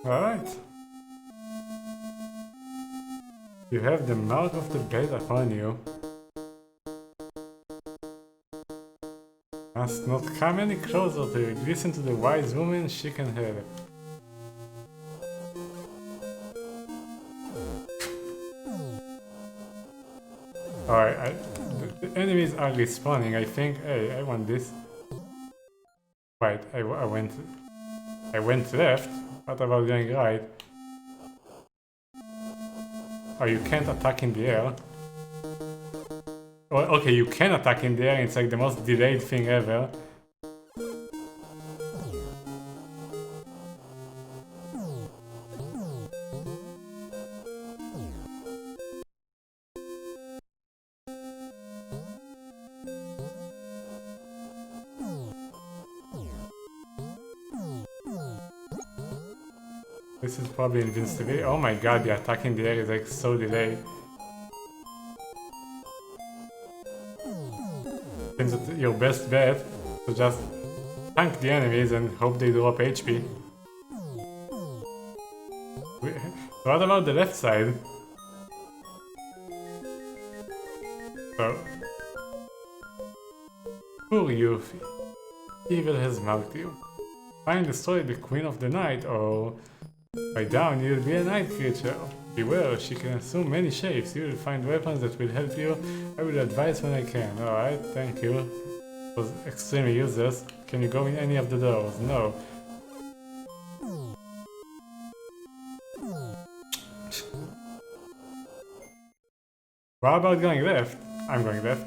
Alright. You have the mouth of the bed upon you. Must not come any closer to you. Listen to the wise woman, she can help. Alright, the enemies are respawning, I think. Hey, I want this. Right, I went left. What about going right? Oh, you can't attack in the air. Well, okay, you can attack in the air, it's like the most delayed thing ever. This is probably invincibility. Oh my god, the attack in the air is like so delayed. Seems that your best bet to just tank the enemies and hope they drop HP. What about the left side? So, poor youth, evil has marked you. Try and destroy the Queen of the Night, or by down you'll be a night creature. Beware, she can assume many shapes. You will find weapons that will help you. I will advise when I can. Alright, thank you. It was extremely useless. Can you go in any of the doors? No. What about going left? I'm going left.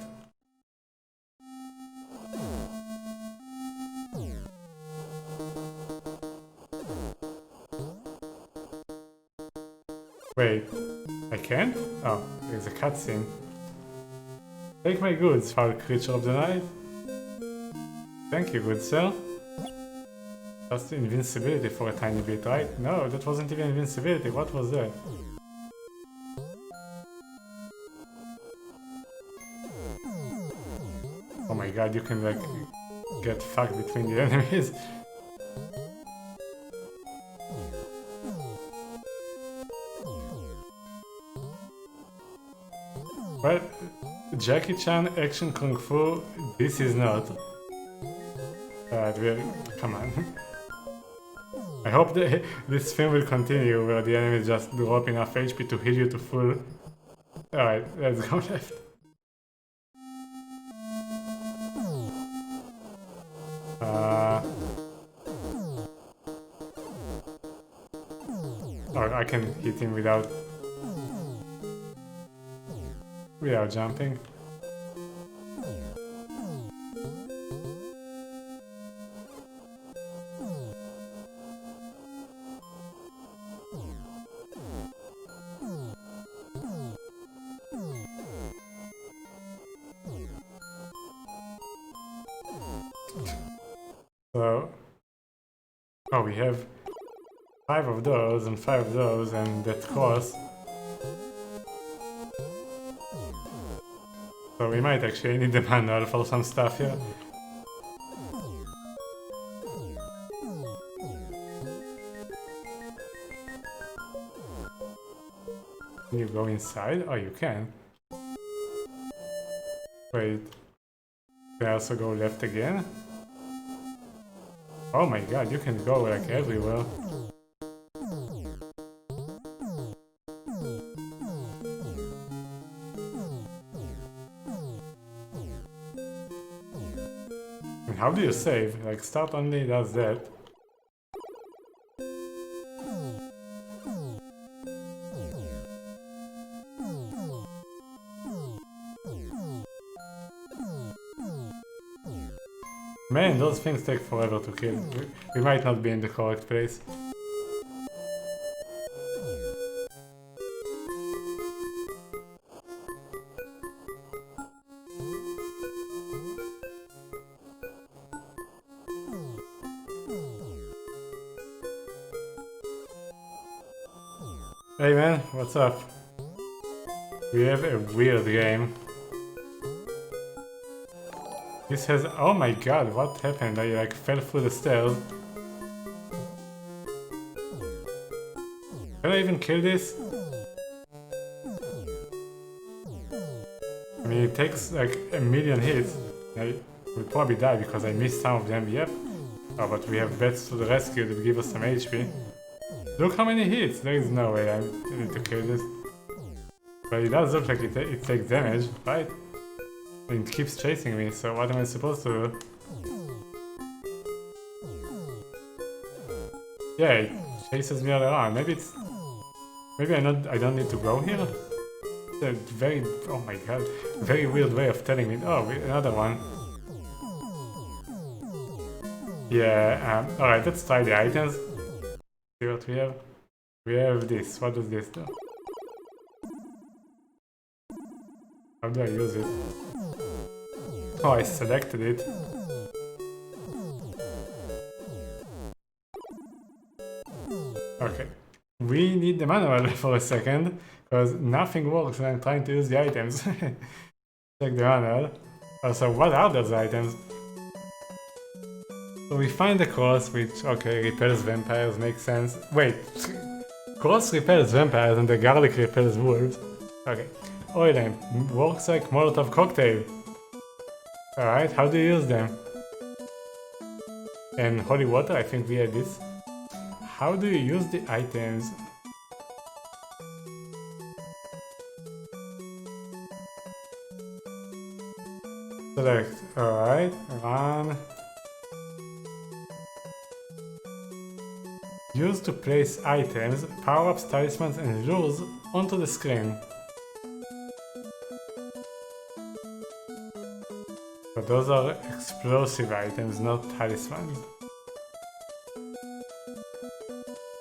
Wait, I can't? Oh, there's a cutscene. Take my goods, foul creature of the night. Thank you, good sir. Just invincibility for a tiny bit, right? No, that wasn't even invincibility. What was that? Oh my god, you can like get fucked between the enemies. Well, Jackie Chan action kung fu, this is not. Come on. I hope this film will continue where the enemies just drop enough HP to heal you to full. Alright, let's go left. Or I can hit him without jumping. So, oh, we have 5 of those and 5 of those, and that course. So we might actually need the manual for some stuff here. Can you go inside? Oh, you can. Wait. Can I also go left again? Oh my god, you can go like everywhere. And how do you save? Like, start only does that. Man, those things take forever to kill. We might not be in the correct place. Hey man, what's up? We have a weird game. This has... oh my god, what happened? I like fell through the stairs. Can I even kill this? I mean, it takes like a million hits. I will probably die because I missed some of them, yep. Oh, but we have bats to the rescue that give us some HP. Look how many hits! There is no way I need to kill this. But it does look like it takes damage, right? And it keeps chasing me, so what am I supposed to do? Yeah, it chases me all around. Maybe I don't need to go here? It's a very, oh my god, very weird way of telling me. Oh, another one. Yeah, alright, let's try the items. See what we have. We have this. What does this do? How do I use it? Oh, I selected it. Okay. We need the manual for a second, because nothing works when I'm trying to use the items. Check the manual. Also, what are those items? So we find the cross, which, okay, repels vampires, makes sense. Wait, cross repels vampires and the garlic repels wolves. Okay, oil lamp, works like Molotov cocktail. Alright, how do you use them? And holy water, I think we had this. How do you use the items? Select, alright, run. Use to place items, power-ups, talismans and lures onto the screen. But those are explosive items, not talismans.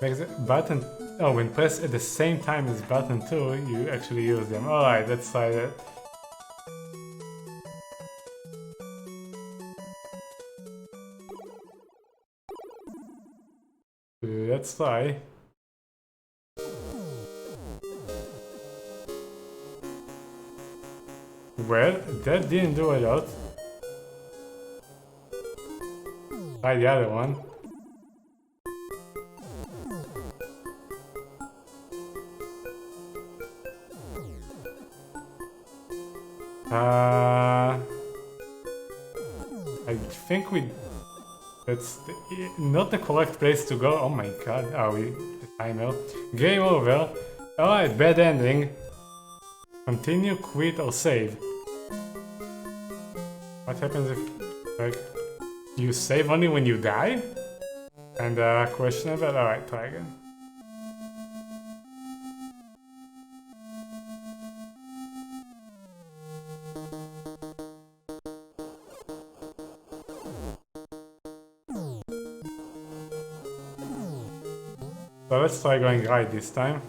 Make the button... Oh, when pressed at the same time as button 2, you actually use them. Alright, let's try that. Let's try. Well, that didn't do a lot. Try the other one. I think that's not the correct place to go. Oh my god. Oh, the timer. Game over. Alright, bad ending. Continue, quit, or save. What happens if, like, you save only when you die? And questionable. Alright, try again. So let's try going right this time.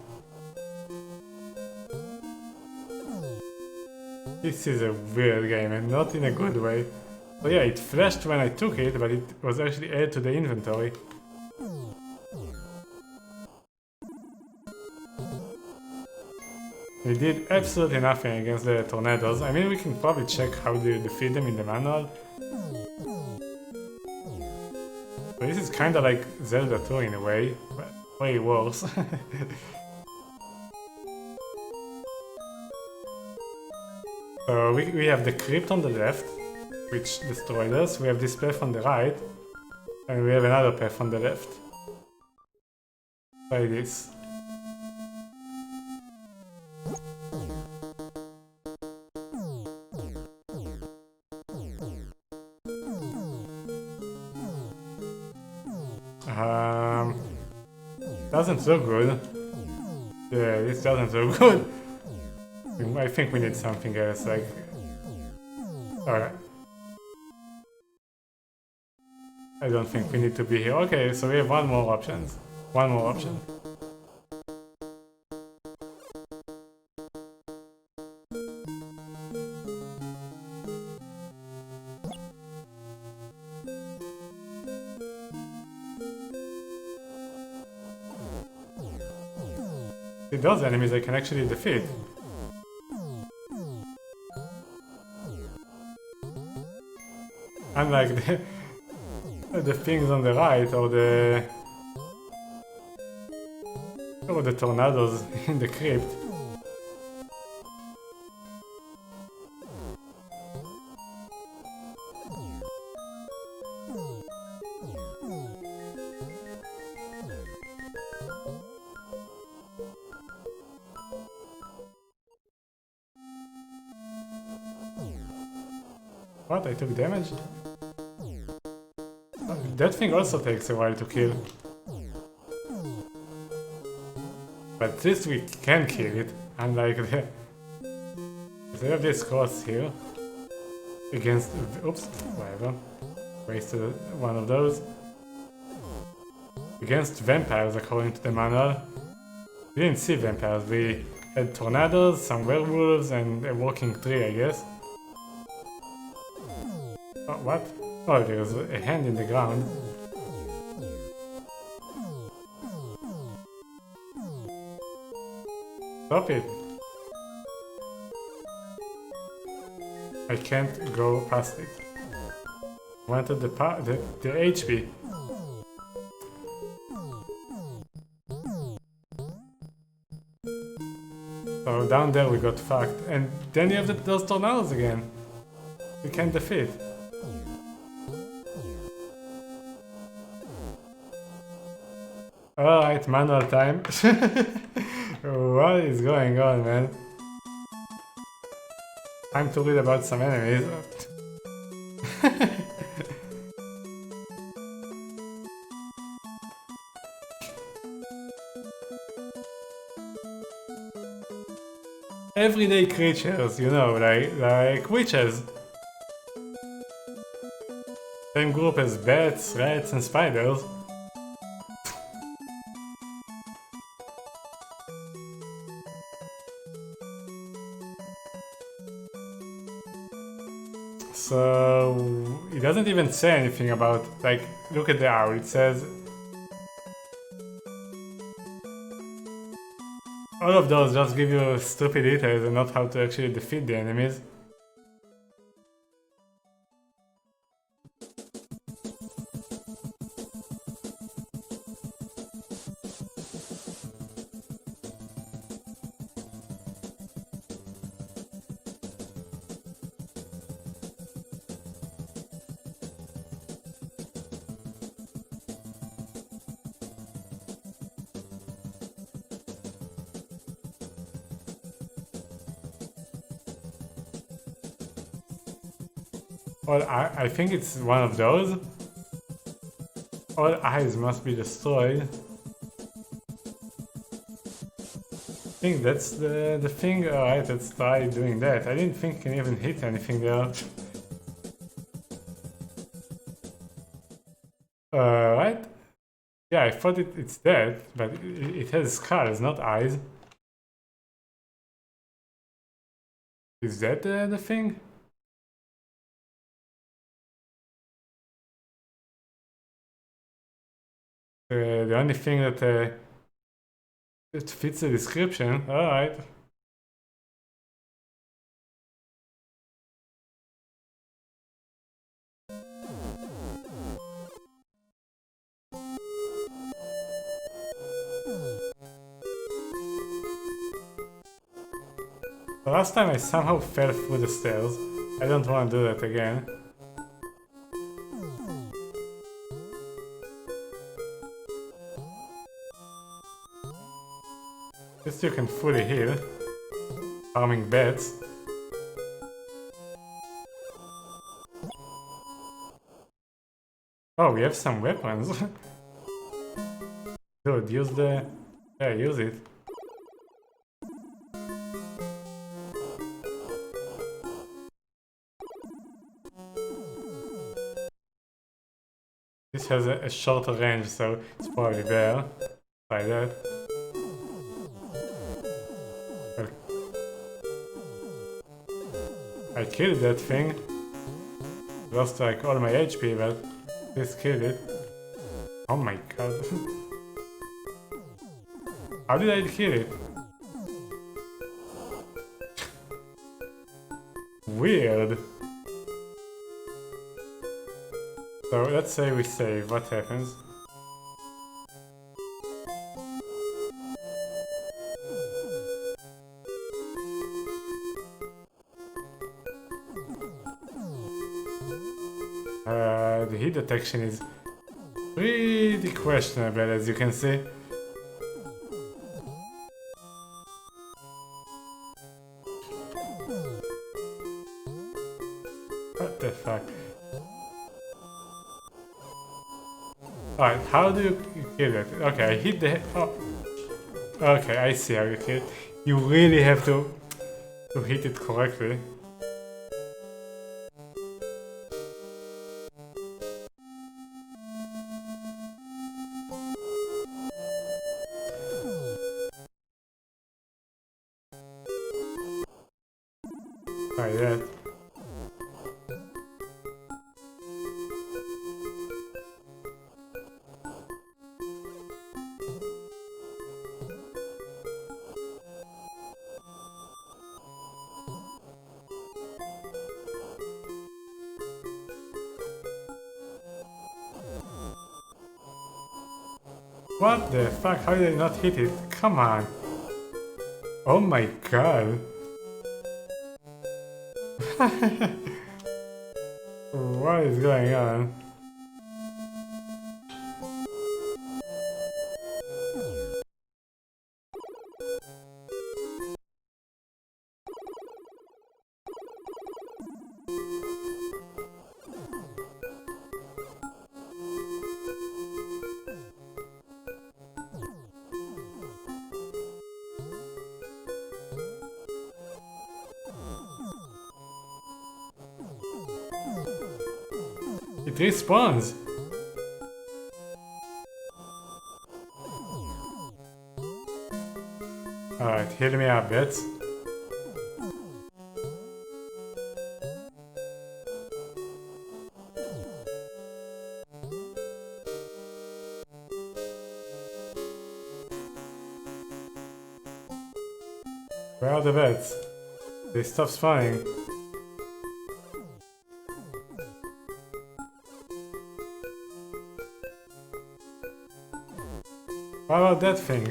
This is a weird game and not in a good way. So yeah, it flashed when I took it, but it was actually added to the inventory. It did absolutely nothing against the tornadoes. I mean, we can probably check how to defeat them in the manual. So this is kinda like Zelda 2 in a way, but way worse. So we have the crypt on the left, which destroyed us. We have this path on the right, and we have another path on the left. Try this. Doesn't look good. Yeah, this doesn't look good. I think we need something else, like... Alright. I don't think we need to be here. Okay, so we have one more option. One more option. See, those enemies I can actually defeat. Unlike the things on the right or the Oh, the tornadoes in the crypt. What? I took damage? That thing also takes a while to kill. But at least we can kill it, unlike the... So we have this cross here. Against... Oops, whatever. Wasted one of those. Against vampires, according to the manual. We didn't see vampires, we had tornadoes, some werewolves, and a walking tree, I guess. Oh, what? Oh, there's a hand in the ground. Stop it! I can't go past it. Wanted the HP. So down there we got fucked, and then you have those tornadoes again. We can't defeat. Alright, manual time. What is going on, man? Time to read about some enemies. Everyday creatures, you know, like witches. Same group as bats, rats, and spiders. So it doesn't even say anything about, like, look at the owl, it says all of those just give you stupid details and not how to actually defeat the enemies. Well, I think it's one of those. All eyes must be destroyed. I think that's the thing. Alright, let's try doing that. I didn't think I can even hit anything there. Right? Yeah, I thought it's dead, but it has skulls, not eyes. Is that the thing? The only thing that fits the description. Alright. The last time I somehow fell through the stairs. I don't want to do that again. At least you can fully heal. Farming bats. Oh, we have some weapons. Dude, use the... Yeah, use it. This has a shorter range, so it's probably there. Try that. I killed that thing. Lost like all my HP, but this killed it. Oh my god. How did I kill it? Weird. So let's say we save, what happens? but the hit detection is pretty questionable, as you can see. What the fuck? Alright, how do you kill it? Okay, I hit the... oh. Okay, I see how you kill it. You really have to hit it correctly. Like that. What the fuck? How did I not hit it? Come on. Oh my god. What is going on? It respawns! Alright, heal me up, bits. Where are the beds? They stopped spawning. What about that thing?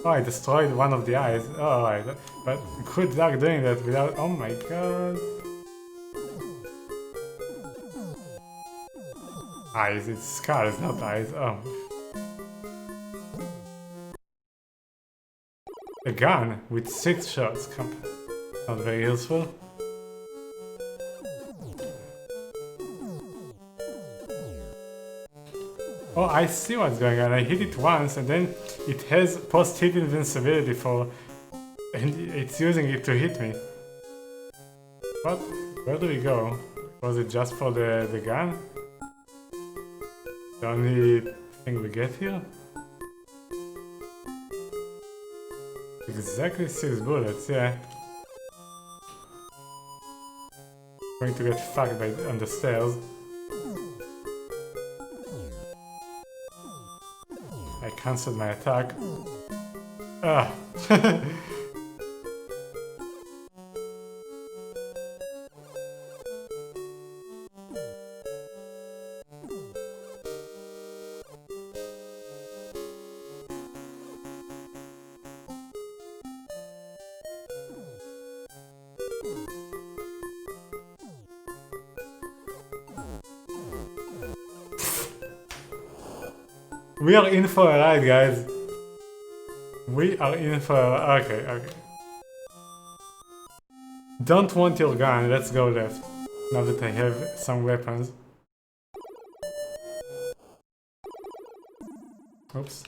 Oh, I destroyed one of the eyes. Oh, alright. But good luck doing that without... Oh my god. Eyes, it's skulls, not eyes. Oh. A gun with 6 shots. Not very useful. Oh, I see what's going on. I hit it once and then it has post-hit invincibility for... and it's using it to hit me. What? Where do we go? Was it just for the gun? The only thing we get here? Exactly 6 bullets, yeah. Going to get fucked on the stairs. I cancelled my attack. Ah. We are in for a ride, guys. We are in for a... okay. Don't want your gun, let's go left. Now that I have some weapons. Oops.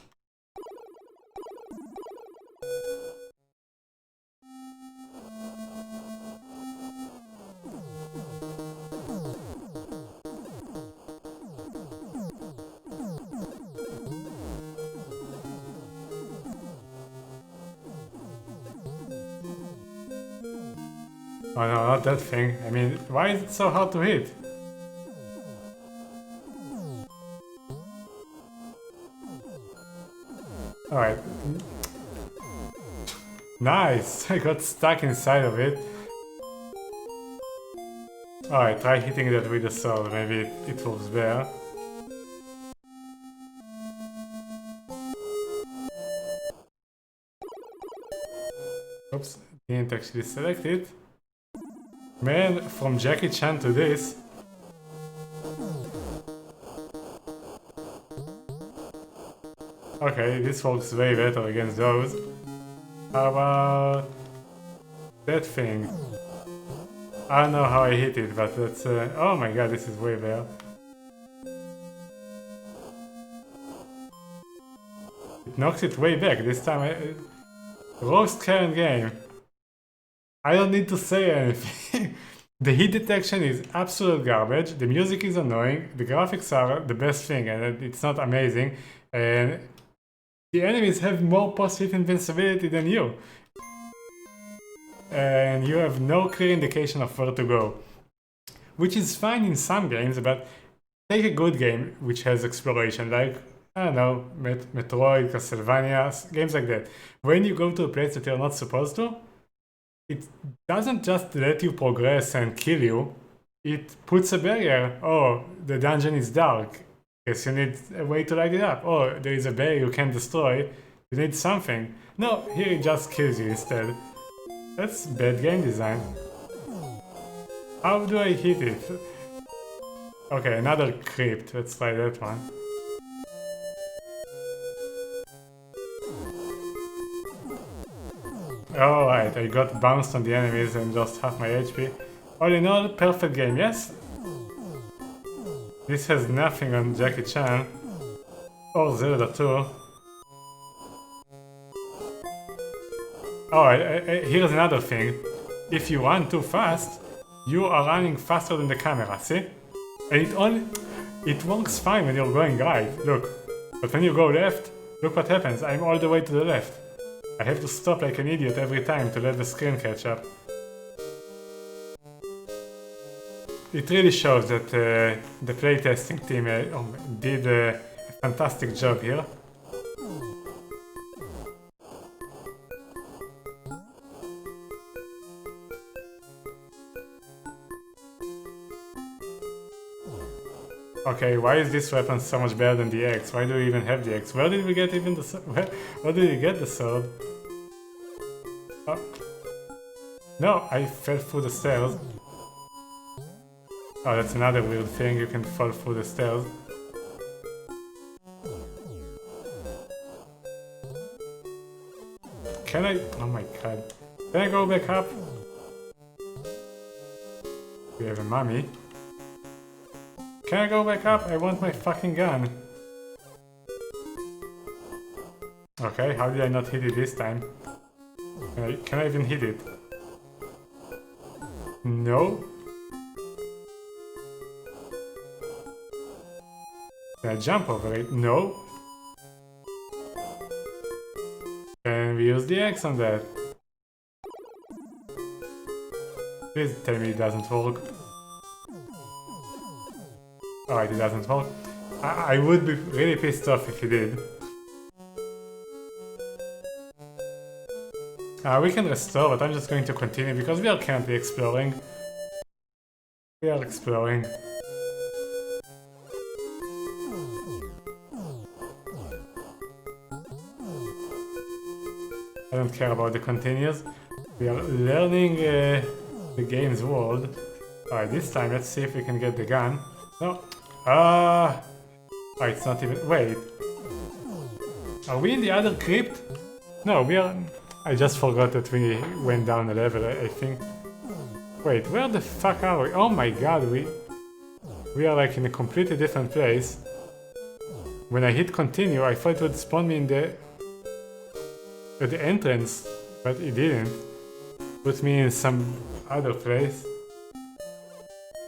Oh no, not that thing. I mean, why is it so hard to hit? Alright. Nice! I got stuck inside of it. Alright, try hitting that with the sword. Maybe it works better. Oops, didn't actually select it. Man, from Jackie Chan to this. Okay, this works way better against those. How about that thing? I don't know how I hit it, but that's... oh my god, this is way better. It knocks it way back. This time roast current game. I don't need to say anything. The hit detection is absolute garbage, the music is annoying, the graphics are the best thing and it's not amazing, and the enemies have more positive invincibility than you. And you have no clear indication of where to go. Which is fine in some games, but take a good game which has exploration, like, I don't know, Metroid, Castlevania, games like that. When you go to a place that you're not supposed to, it doesn't just let you progress and kill you, it puts a barrier. Oh, the dungeon is dark. Guess you need a way to light it up. Oh, there is a barrier you can't destroy. You need something. No, here it just kills you instead. That's bad game design. How do I hit it? Okay, another crypt. Let's try that one. Alright, I got bounced on the enemies and lost half my HP. All in all, perfect game, yes? This has nothing on Jackie Chan. Or Zelda too. Alright, here's another thing. If you run too fast, you are running faster than the camera, see? And it works fine when you're going right, look. But when you go left, look what happens, I'm all the way to the left. I have to stop like an idiot every time to let the screen catch up. It really shows that the playtesting team did a fantastic job here. Okay, why is this weapon so much better than the axe? Why do we even have the axe? Where did we get even the sword? Where did we get the sword? Oh. No, I fell through the stairs. Oh, that's another weird thing, you can fall through the stairs. Can I? Oh my god. Can I go back up? We have a mummy. Can I go back up? I want my fucking gun. Okay, how did I not hit it this time? Can I even hit it? No. Can I jump over it? No. Can we use the axe on that? Please tell me it doesn't work. Alright, it doesn't work. I would be really pissed off if it did. We can restore, but I'm just going to continue because we are currently exploring. We are exploring. I don't care about the continues. We are learning the game's world. Alright, this time let's see if we can get the gun. No. Oh, it's not even... Wait. Are we in the other crypt? No, we are... I just forgot that we went down a level, I think. Wait, where the fuck are we? Oh my god, we are like in a completely different place. When I hit continue, I thought it would spawn me in at the entrance, but it didn't. Put me in some other place.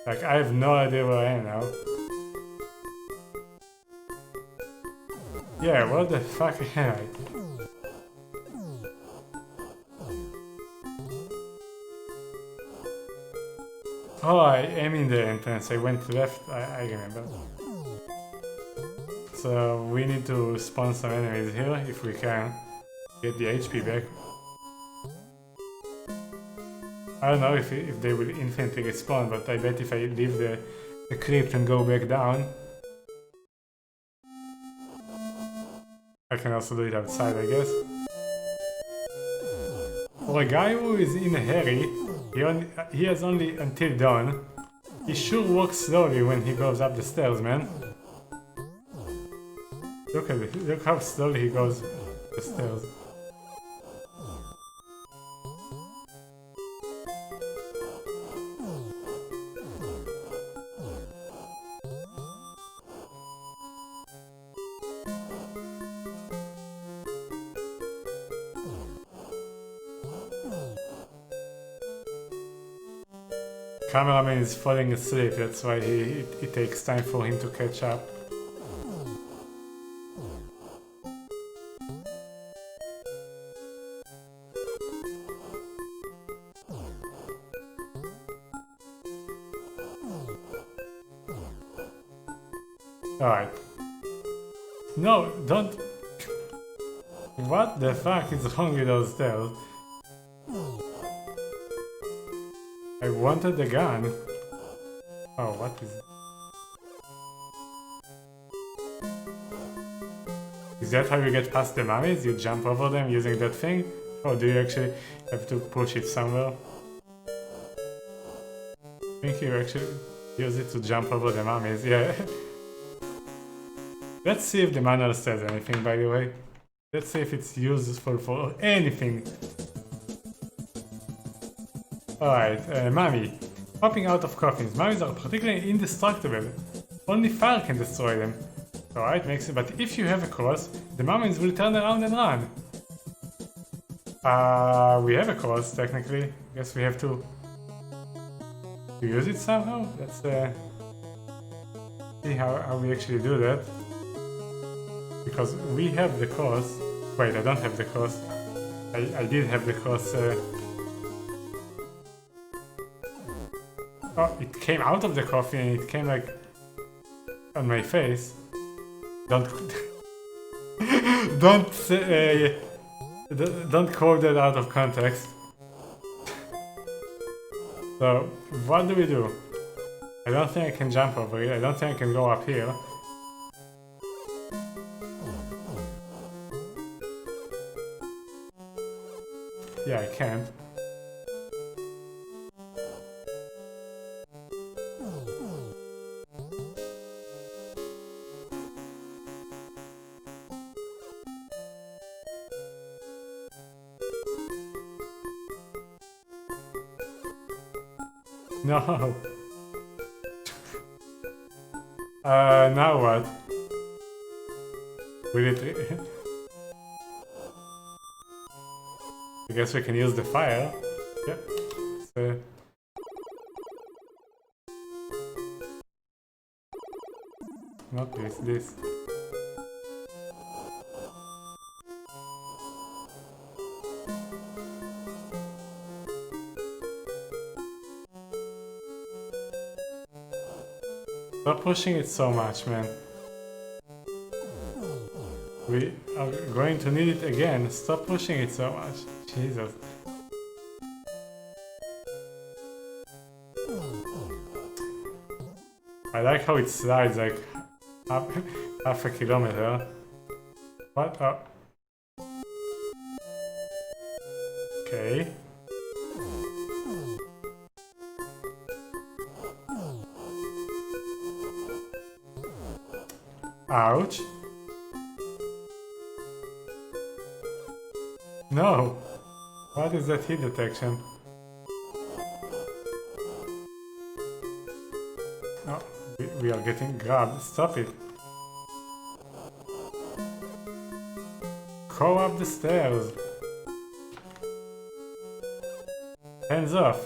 Like, I have no idea where I am now. Yeah, what the fuck am I? Oh, I am in the entrance. I went left, I remember. So, we need to spawn some enemies here, if we can. Get the HP back. I don't know if they will infinitely respawn, but I bet if I leave the crypt and go back down, I can also do it outside, I guess. For a guy who is in a hurry, he has only until dawn. He sure walks slowly when he goes up the stairs, man. Look at it. Look how slowly he goes the stairs. Cameraman is falling asleep, that's why it takes time for him to catch up. Alright. No, don't... What the fuck is wrong with those stairs? I wanted the gun. Oh, what is it? Is that how you get past the mummies? You jump over them using that thing? Or do you actually have to push it somewhere? I think you actually use it to jump over the mummies, yeah. Let's see if the manual says anything, by the way. Let's see if it's useful for anything. Alright, mummy. Popping out of coffins. Mummies are particularly indestructible. Only fire can destroy them. Alright, makes it, but if you have a cross, the mummies will turn around and run. We have a cross, technically. Guess we have to use it somehow? Let's see how we actually do that. Because we have the cross. Wait, I don't have the cross. I did have the cross. Oh, it came out of the coffee and it came like on my face. Don't don't say, don't quote that out of context. So what do? I don't think I can jump over it. I don't think I can go up here. Yeah, I can't. No. Now what? Will it... I guess we can use the fire. Yep. So... Not this. Stop pushing it so much, man. We are going to need it again. Stop pushing it so much. Jesus. I like how it slides like half a kilometer. What? Oh. Okay. Ouch. No. What is that hit detection? Oh, we are getting grabbed. Stop it. Go up the stairs. Hands off.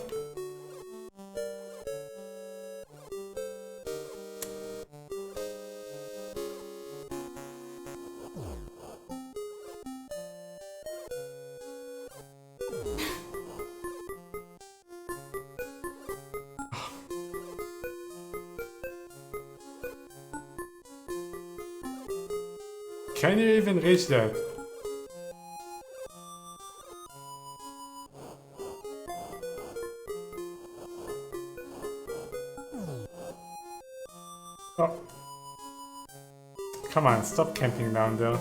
Can you even reach that? Oh. Come on, stop camping down there.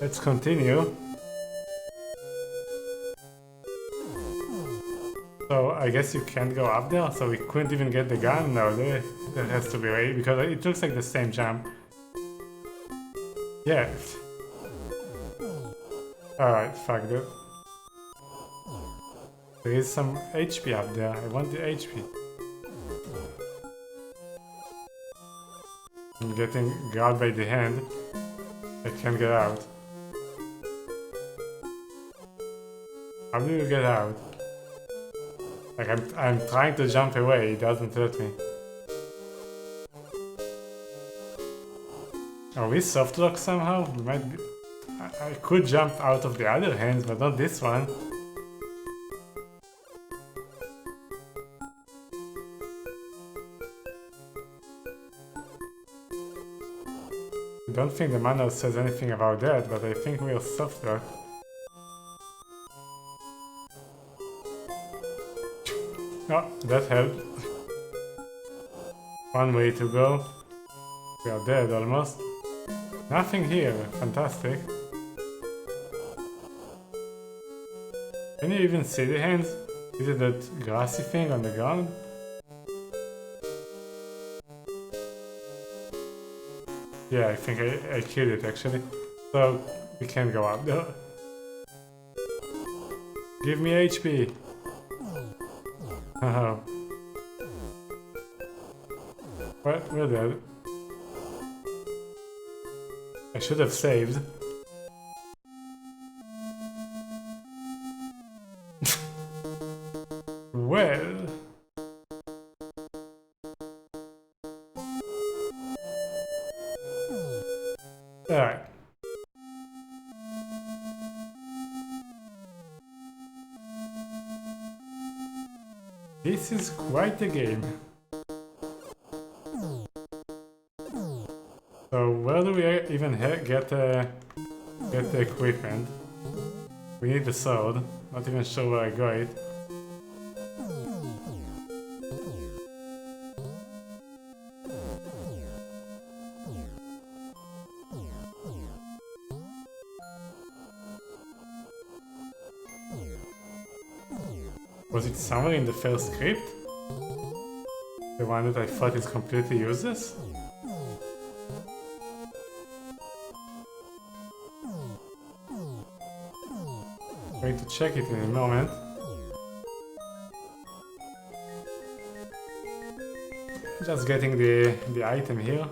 Let's continue. So I guess you can't go up there, so we couldn't even get the gun? No, there has to be a way, because it looks like the same jump. Yeah. Alright, fuck that. There is some HP up there, I want the HP. I'm getting grabbed by the hand. I can't get out. How do you get out? Like I'm trying to jump away, it doesn't let me. Are we soft locked somehow? We might be. I could jump out of the other hands, but not this one. I don't think the manual says anything about that, but I think we're soft locked. Oh, that helped. One way to go. We are dead almost. Nothing here, fantastic. Can you even see the hands? Is it that grassy thing on the ground? Yeah, I think I killed it actually. So we can't go up there. Give me HP. Oh. Well, we're dead. I should have saved. Well... Alright. This is quite a game. So where do we even get the equipment? We need the sword. Not even sure where I got it. Was it somewhere in the first script? The one that I thought is completely useless? Going to check it in a moment. Just getting the item here.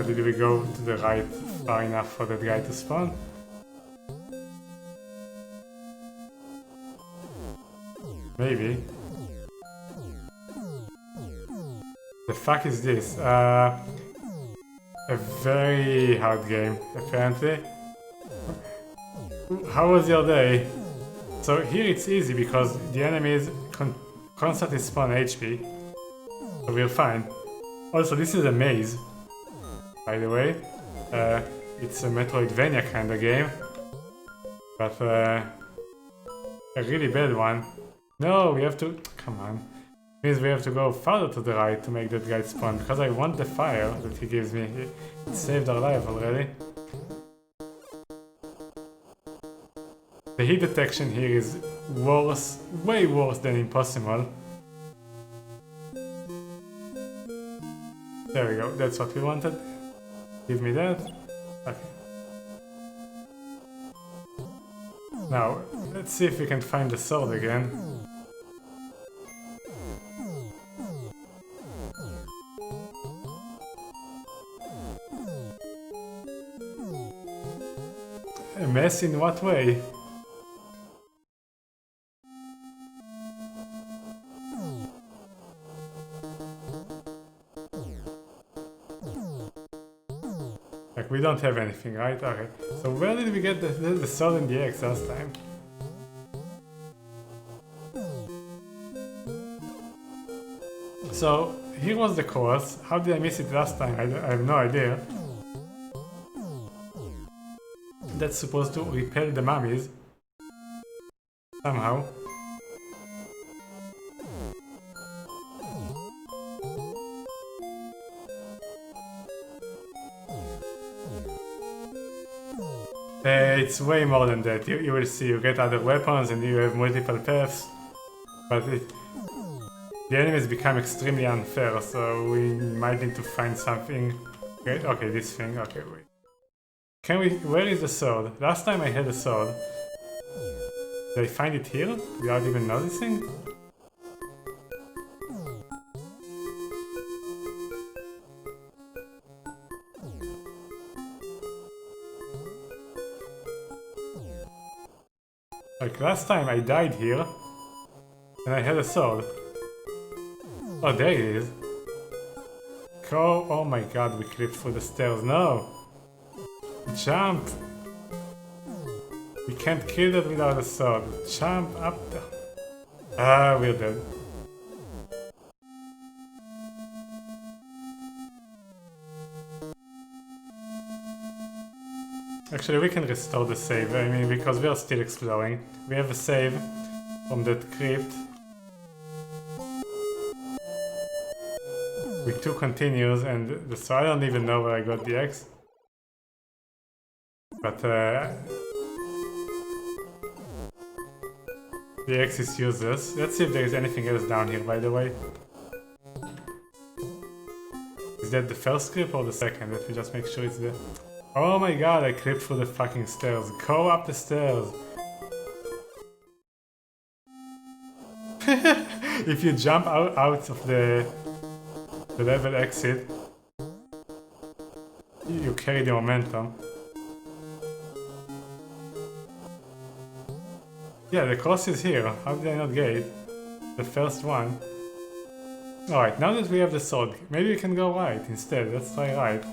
Did we go to the right far enough for that guy to spawn? Maybe. The fuck is this? A very hard game, apparently. How was your day? So here it's easy because the enemies constantly spawn HP. So we're fine. Also, this is a maze. By the way, it's a Metroidvania kind of game, but a really bad one. No, we have to... come on. Means we have to go farther to the right to make that guy spawn, because I want the fire that he gives me. It saved our life already. The heat detection here is worse, way worse than impossible. There we go, that's what we wanted. Give me that. Okay. Now, let's see if we can find the sword again. A mess in what way? Like, we don't have anything, right? Okay. So where did we get the sword and the axe last time? So, here was the course. How did I miss it last time? I have no idea. That's supposed to repel the mummies. Somehow. It's way more than that. You will see, you get other weapons and you have multiple paths. But the enemies become extremely unfair, so we might need to find something. Okay, this thing. Okay, wait. Can we? Where is the sword? Last time I had a sword. Did I find it here without even noticing? Like last time I died here and I had a sword. Oh, there it is. Oh my god, we clipped through the stairs. No! Jump! We can't kill that without a sword. Jump up the... Ah, we're dead. Actually, we can restore the save, I mean, because we are still exploring. We have a save from that crypt. With 2 continues, and so I don't even know where I got the X. But the X is useless. Let's see if there is anything else down here, by the way. Is that the first clip or the second? Let me just make sure it's there. Oh my god, I clipped through the fucking stairs. Go up the stairs! If you jump out of the level exit, you carry the momentum. Yeah, the cross is here. How did I not get it? The first one. Alright, now that we have the sword, maybe we can go right instead. Let's try right.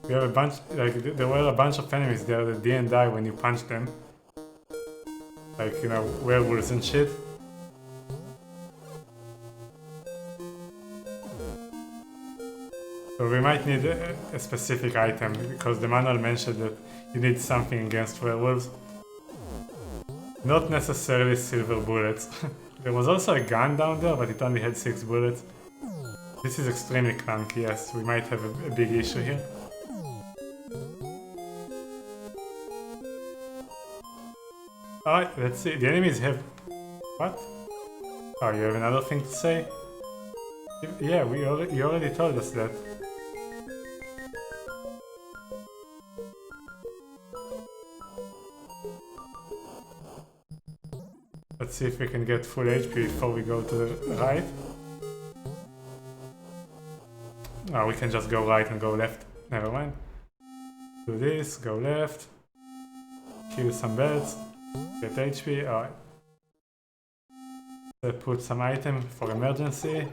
We have a bunch, like, there were a bunch of enemies there that didn't die when you punched them. Like, you know, werewolves and shit. So we might need a specific item, because the manual mentioned that you need something against werewolves. Not necessarily silver bullets. There was also a gun down there, but it only had 6 bullets. This is extremely clunky, yes, we might have a big issue here. Alright, let's see. The enemies have... What? Oh, you have another thing to say? Yeah, you already told us that. Let's see if we can get full HP before we go to the right. Oh, we can just go right and go left. Never mind. Do this, go left. Kill some beds. Get HP, alright. Let's put some item for emergency.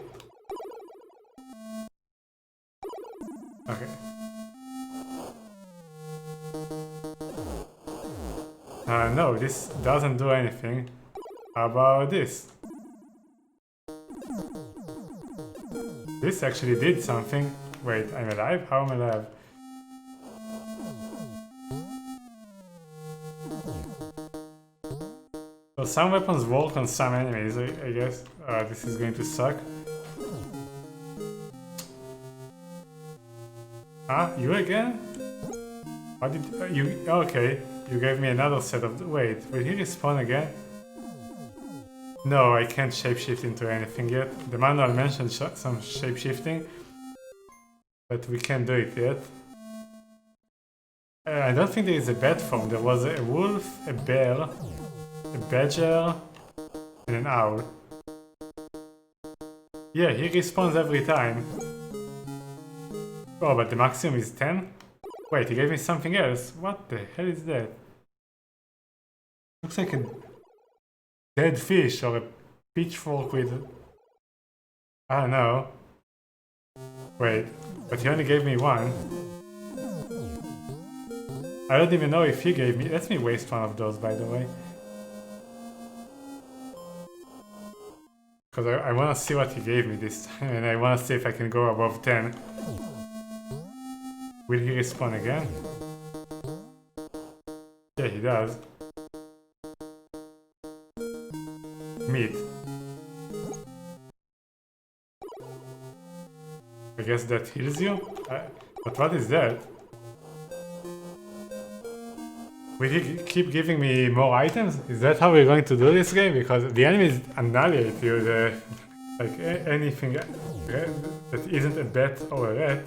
Okay. No, this doesn't do anything. How about this? This actually did something. Wait, I'm alive? How am I alive? So some weapons work on some enemies, I guess. This is going to suck. Ah, you again? How did you? Okay, you gave me another set of. Wait, will he respawn again? No, I can't shapeshift into anything yet. The manual mentioned some shapeshifting, but we can't do it yet. I don't think there is a bat form. There was a wolf, a bear, a badger, and an owl. Yeah, he respawns every time. Oh, but the maximum is 10? Wait, he gave me something else. What the hell is that? Looks like a dead fish or a pitchfork with... I don't know. Wait, but he only gave me one. I don't even know if he gave me... Let me waste one of those, by the way. Because I want to see what he gave me this time, and I want to see if I can go above 10. Will he respawn again? Yeah, he does. Meat. I guess that heals you? But what is that? Will he keep giving me more items? Is that how we're going to do this game? Because the enemies annihilate you, like anything that isn't a bat or a rat.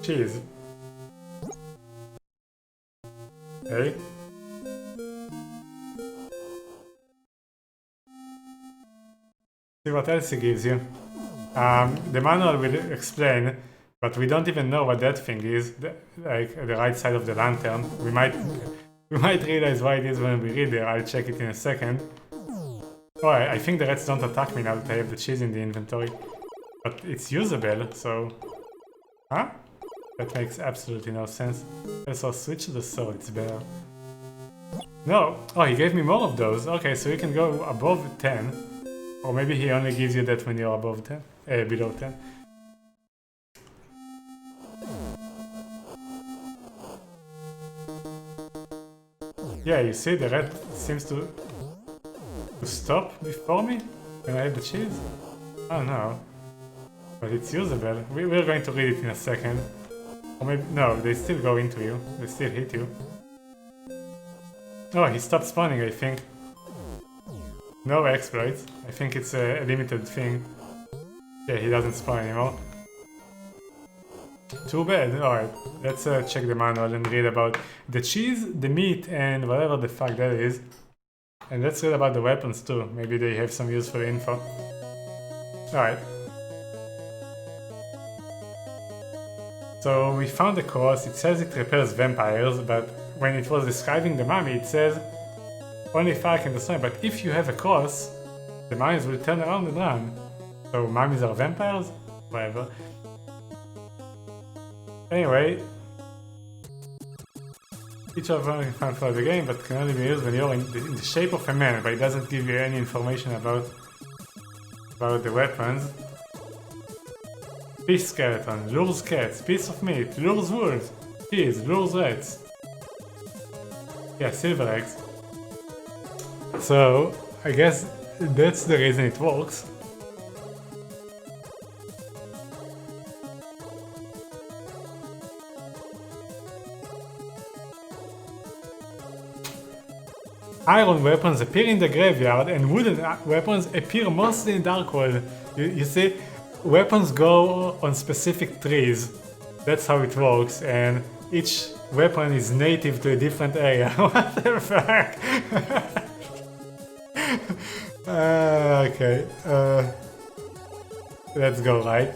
Cheese. Okay. See what else he gives you. The manual will explain, but we don't even know what that thing is, like the right side of the lantern. We might realize why it is when we read there. I'll check it in a second. Oh, I think the rats don't attack me now that I have the cheese in the inventory. But it's usable, so... Huh? That makes absolutely no sense. Also, switch to the sword, it's better. No! Oh, he gave me more of those. Okay, so you can go above 10. Or maybe he only gives you that when you're above 10. Below 10. Yeah, you see, the rat seems to stop before me when I have the cheese? I don't know. But it's usable. We're going to read it in a second. Or maybe... No, they still go into you. They still hit you. Oh, he stopped spawning, I think. No exploits. I think it's a limited thing. Yeah, he doesn't spawn anymore. Too bad. Alright, let's check the manual and read about the cheese, the meat, and whatever the fuck that is. And let's read about the weapons too. Maybe they have some useful info. Alright. So we found the cross. It says it repairs vampires, but when it was describing the mummy, it says only fire can destroy, but if you have a cross, the mummies will turn around and run. So mummies are vampires? Whatever. Anyway, each of them is fun for the game, but can only be used when you're in the shape of a man, but it doesn't give you any information about the weapons. Fish skeleton, lures cats, piece of meat, lures wolves, cheese, lures rats. Yeah, silver eggs. So, I guess that's the reason it works. Iron weapons appear in the graveyard and wooden weapons appear mostly in Darkworld. You see, weapons go on specific trees. That's how it works, and each weapon is native to a different area. What the fuck? Okay. Let's go, right?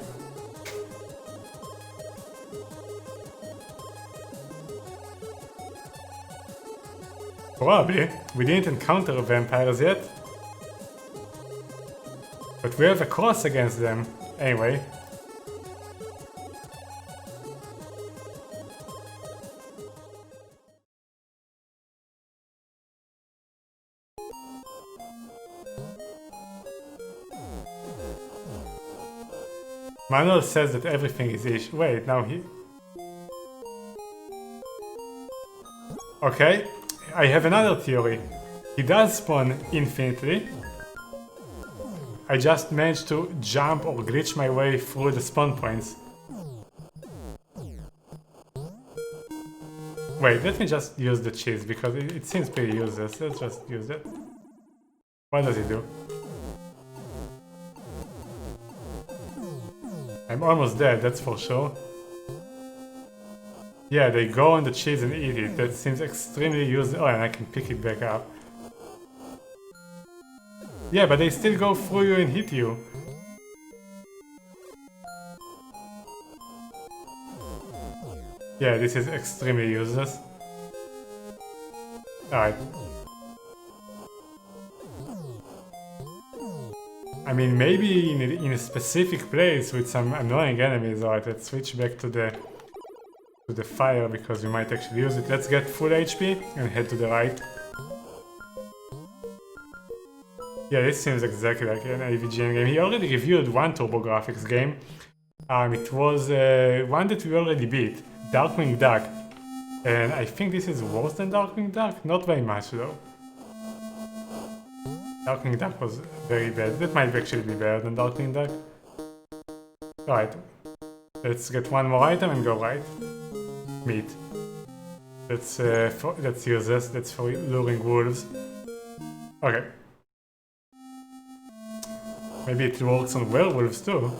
Probably. We didn't encounter vampires yet. But we have a cross against them. Anyway. Manuel says that everything is ish. Wait, now he... Okay, I have another theory. He does spawn infinitely. I just managed to jump or glitch my way through the spawn points. Wait, let me just use the cheese because it seems pretty useless. Let's just use it. What does it do? I'm almost dead, that's for sure. Yeah, they go on the cheese and eat it. That seems extremely useful. Oh, and I can pick it back up. Yeah, but they still go through you and hit you. Yeah, this is extremely useless. Alright. I mean, maybe in a specific place with some annoying enemies. Alright, let's switch back to the fire because we might actually use it. Let's get full HP and head to the right. Yeah, this seems exactly like an AVGN game. He already reviewed one TurboGrafx game. It was one that we already beat, Darkwing Duck. And I think this is worse than Darkwing Duck? Not very much though. Darkwing Duck was very bad. That might actually be better than Darkwing Duck. Alright. Let's get one more item and go right. Meat. That's useless. That's for luring wolves. Okay. Maybe it works on werewolves too.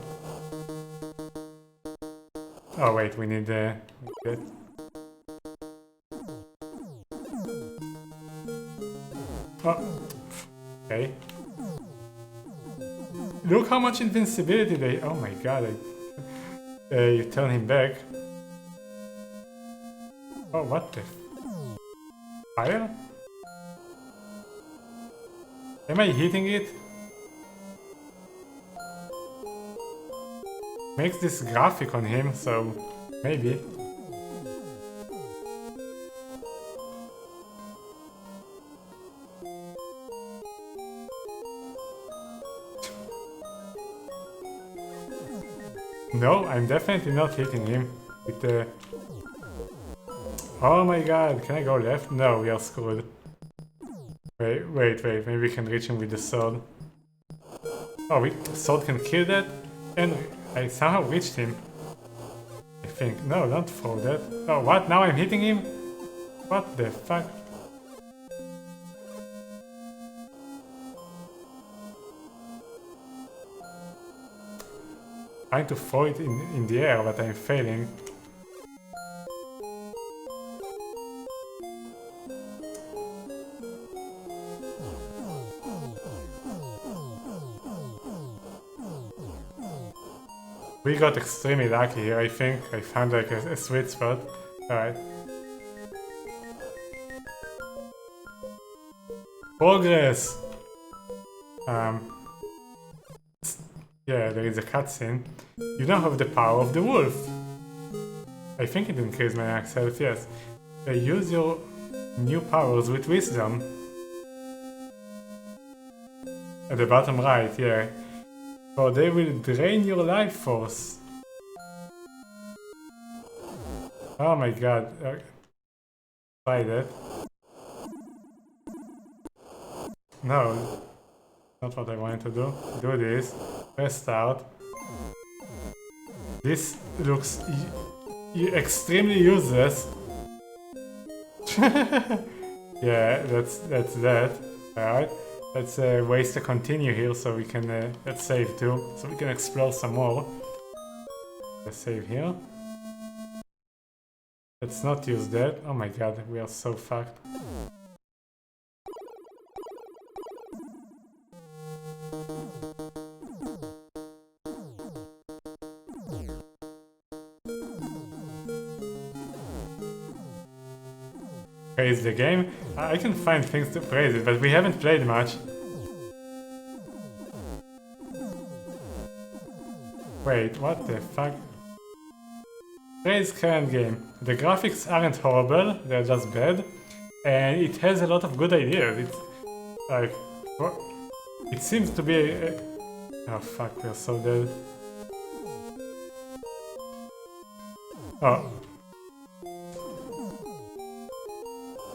Oh wait, we need that. Oh. Okay. Look how much invincibility they... Oh my god, you turn him back. Oh, what the... Fire? Am I hitting it? Makes this graphic on him, so... maybe. No, I'm definitely not hitting him with the... Oh my god, can I go left? No, we are screwed. Wait, maybe we can reach him with the sword. Oh, the sword can kill that? And I somehow reached him. I think. No, don't throw that. Oh, what? Now I'm hitting him? What the fuck? Trying to throw it in the air, but I'm failing. We got extremely lucky here, I think. I found like a sweet spot. Alright. Progress! Yeah, there is a cutscene. You now have the power of the wolf. I think it increased my max health, yes. Use your new powers with wisdom. At the bottom right, yeah. Or they will drain your life force. Oh my god. Try that. No. Not what I wanted to do. Do this. Press start. This looks extremely useless. Yeah, that's that. Alright. Let's waste a continue here so we can let's save too, so we can explore some more. Let's save here. Let's not use that. Oh my god, we are so fucked. Praise the game. I can find things to praise it, but we haven't played much. Wait, what the fuck? Praise current game. The graphics aren't horrible, they're just bad. And it has a lot of good ideas. It's like... what? It seems to be oh fuck, we're so dead. Oh.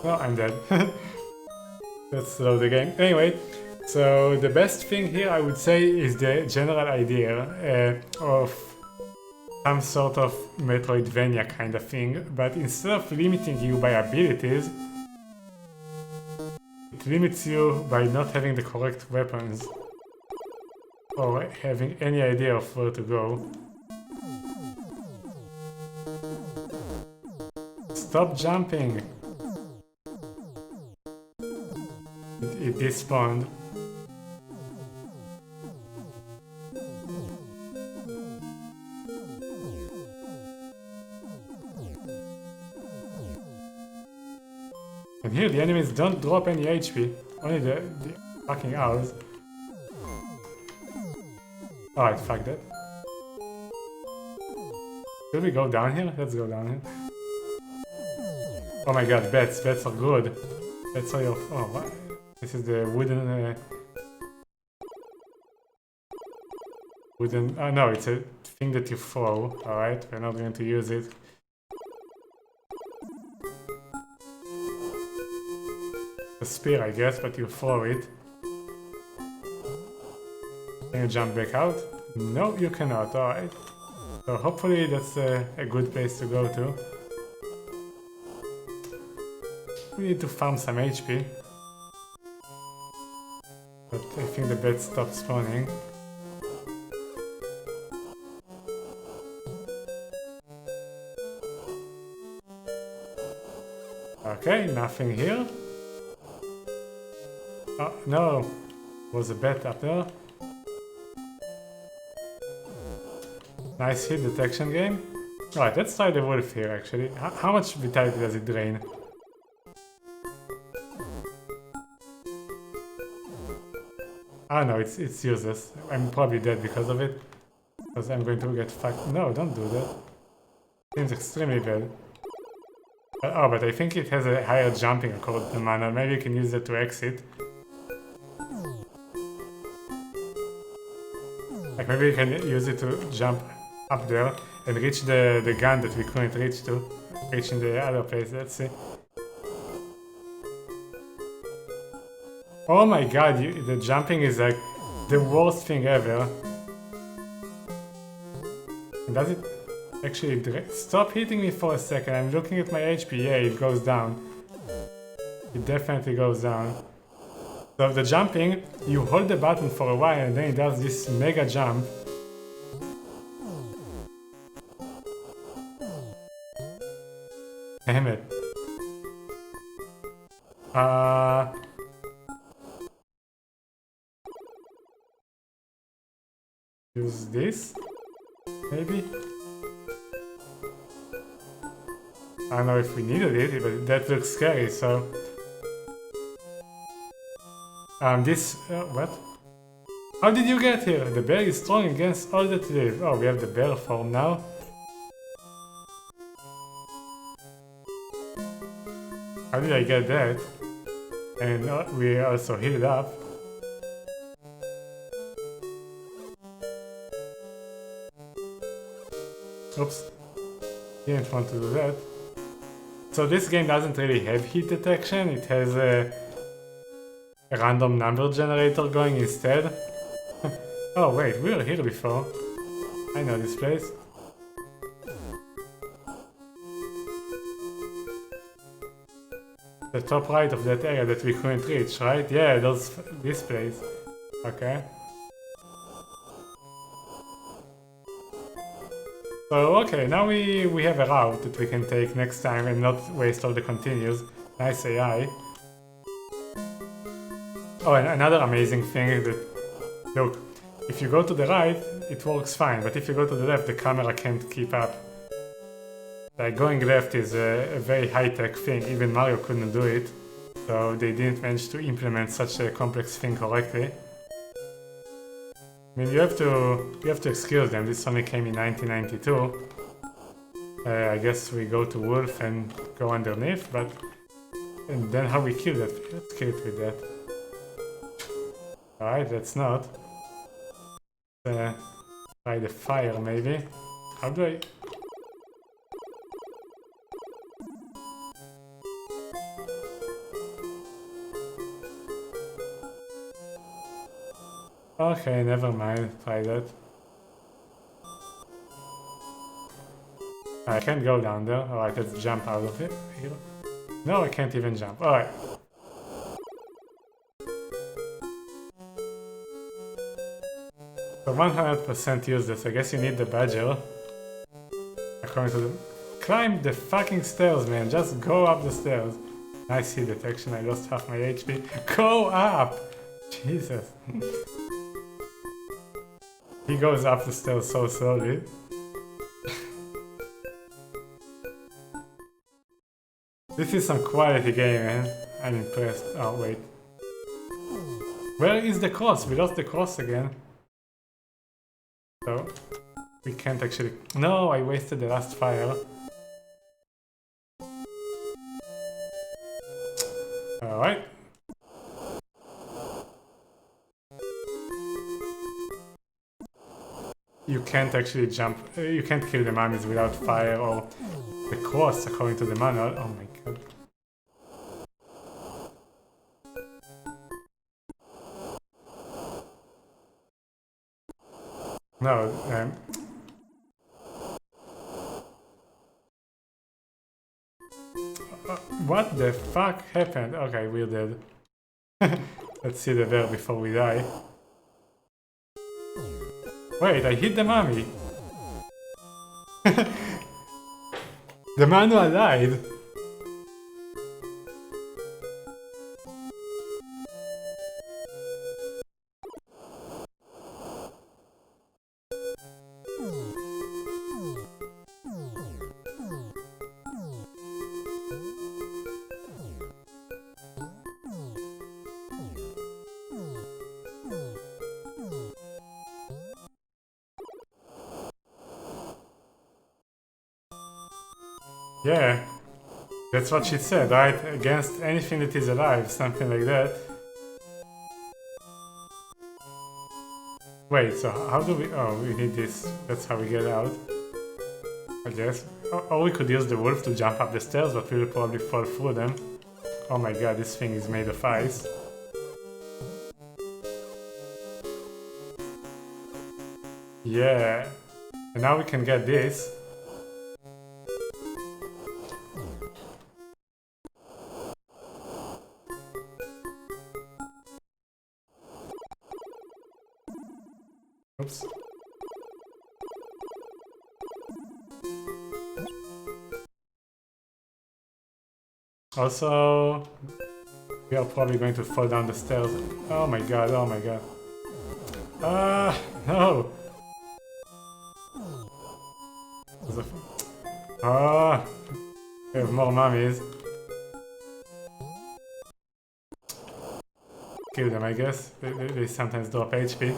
Oh, I'm dead. Let's slow the game. Anyway, so the best thing here I would say is the general idea of some sort of Metroidvania kind of thing, but instead of limiting you by abilities, it limits you by not having the correct weapons or having any idea of where to go. Stop jumping! It despawned. And here the enemies don't drop any HP, only the fucking owls. Alright, fuck that. Should we go down here? Let's go down here. Oh my god, bats are good. Bats are your... oh, what? This is the wooden... wooden... oh no, it's a thing that you throw. Alright, we're not going to use it. A spear, I guess, but you throw it. Can you jump back out? No, you cannot, alright. So hopefully that's a good place to go to. We need to farm some HP. But I think the bed stopped spawning. Okay, nothing here. Oh, no. Was a bed up there. Nice hit detection game. Alright, let's try the wolf here actually. How much vitality does it drain? Ah no, it's useless. I'm probably dead because of it. Because I'm going to get fucked. No, don't do that. Seems extremely bad. Oh, but I think it has a higher jumping according to mana. Maybe you can use it to exit. Like maybe you can use it to jump up there and reach the gun that we couldn't reach to. Reach in the other place, let's see. Oh my god, the jumping is like the worst thing ever. Does it actually stop hitting me for a second? I'm looking at my HP. Yeah, it goes down. It definitely goes down. So the jumping, you hold the button for a while and then it does this mega jump. Damn it. Use this? Maybe? I don't know if we needed it, but that looks scary, so... what? How did you get here? The bear is strong against all that live. Oh, we have the bear form now. How did I get that? And we also healed up. Oops. Didn't want to do that. So this game doesn't really have heat detection, it has a random number generator going instead. Oh wait, we were here before. I know this place. The top right of that area that we couldn't reach, right? Yeah, this place. Okay. So okay, now we have a route that we can take next time and not waste all the continues. Nice AI. Oh, and another amazing thing is that, look, if you go to the right, it works fine, but if you go to the left, the camera can't keep up. Like, going left is a very high-tech thing, even Mario couldn't do it, so they didn't manage to implement such a complex thing correctly. I mean, you have to excuse them, this only came in 1992. I guess we go to Wolf and go underneath, but... And then how we kill that? Let's kill it with that. Alright, that's not. Try the fire, maybe. How do I... Okay, never mind, try that. I can't go down there. Alright, let's jump out of it here. No, I can't even jump. Alright. So 100% useless. I guess you need the badger. According to the... Climb the fucking stairs, man. Just go up the stairs. Nice hit detection. I lost half my HP. Go up! Jesus. He goes up the stairs so slowly. This is some quality game, man. I'm impressed. Oh, wait. Where is the cross? We lost the cross again. So, we can't actually... No, I wasted the last fire. Alright. You can't actually jump... you can't kill the mummies without fire or the cross according to the manual. Oh my god. No, the fuck happened? Okay, we're dead. Let's see the bear before we die. Wait, I hit the mummy. The manual died. Yeah, that's what she said, right? Against anything that is alive, something like that. Wait, so how do we... Oh, we need this. That's how we get out. I guess. Or we could use the wolf to jump up the stairs, but we'll probably fall through them. Oh my god, this thing is made of ice. Yeah. And now we can get this. Oops. Also, we are probably going to fall down the stairs. Oh my god, oh my god. No! We have more mummies. Kill them, I guess. They sometimes drop HP.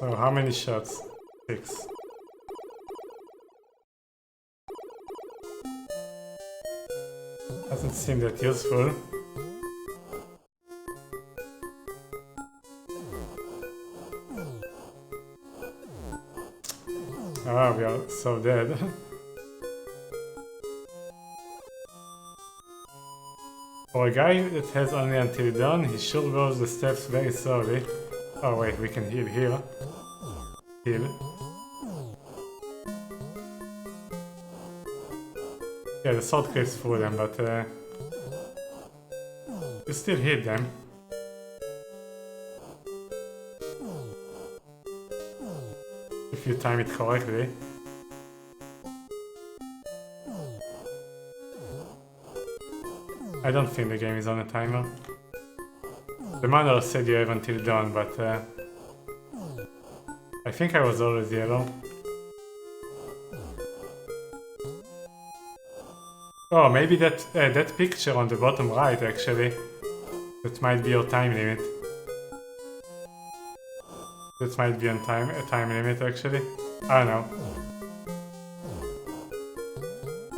So how many shots? 6. Doesn't seem that useful. Ah, we are so dead. For a guy that has only until dawn, he sure goes the steps very slowly. Oh wait, we can heal here. Heal. Yeah, the sword clips through them, but you still hit them. If you time it correctly. I don't think the game is on a timer. The manual said you have until dawn, but I think I was always yellow. Oh, maybe that picture on the bottom right, actually. That might be your time limit. That might be on a time limit, actually. I don't know.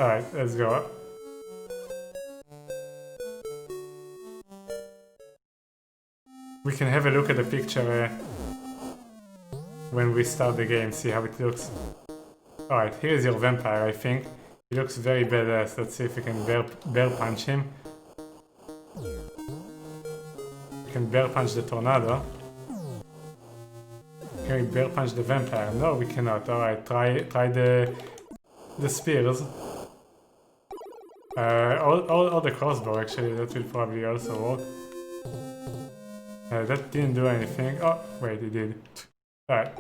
Alright, let's go. We can have a look at the picture when we start the game, see how it looks. Alright, here is your vampire, I think. He looks very badass. Let's see if we can bear punch him. We can bear punch the tornado. Can we bear punch the vampire? No, we cannot. Alright, try the spears. Or the crossbow, actually. That will probably also work. That didn't do anything. Oh, wait, it did. Alright.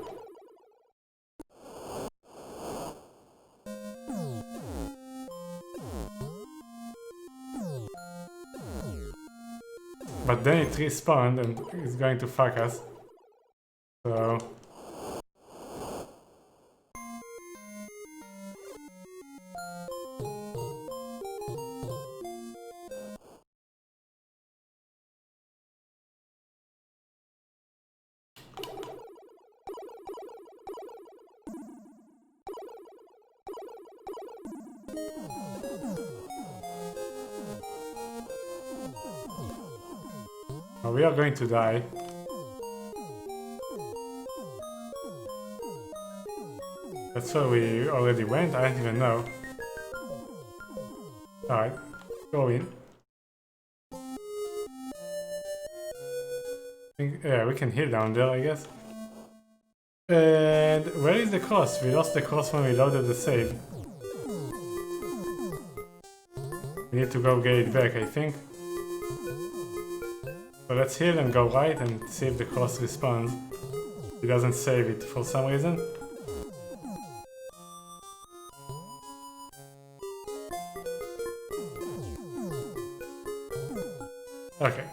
But then it respawned and it's going to fuck us. So... Oh, we are going to die. That's where we already went? I don't even know. Alright, go in. Yeah, we can heal down there, I guess. And where is the cross? We lost the cross when we loaded the save. We need to go get it back, I think. So let's heal and go right and see if the cross respawns. It doesn't save it for some reason. Okay,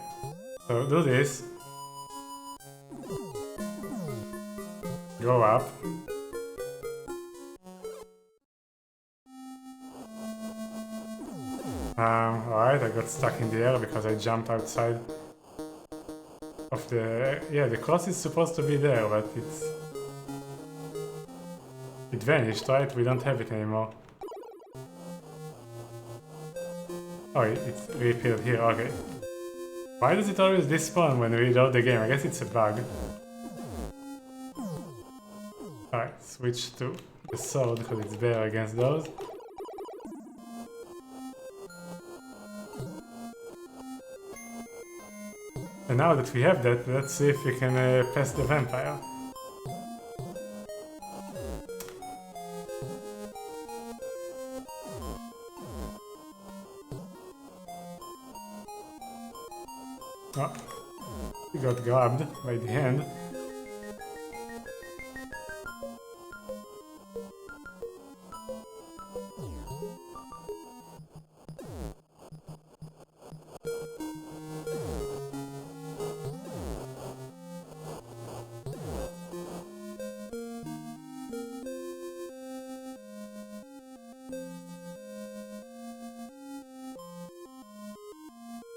so do this. Go up. Alright, I got stuck in the air because I jumped outside of the... Yeah, the cross is supposed to be there, but it vanished, right? We don't have it anymore. Oh, it's reappeared here, okay. Why does it always despawn when we reload the game? I guess it's a bug. Alright, switch to the sword because it's better against those. And now that we have that, let's see if we can pass the vampire. Oh, we got grabbed by the hand.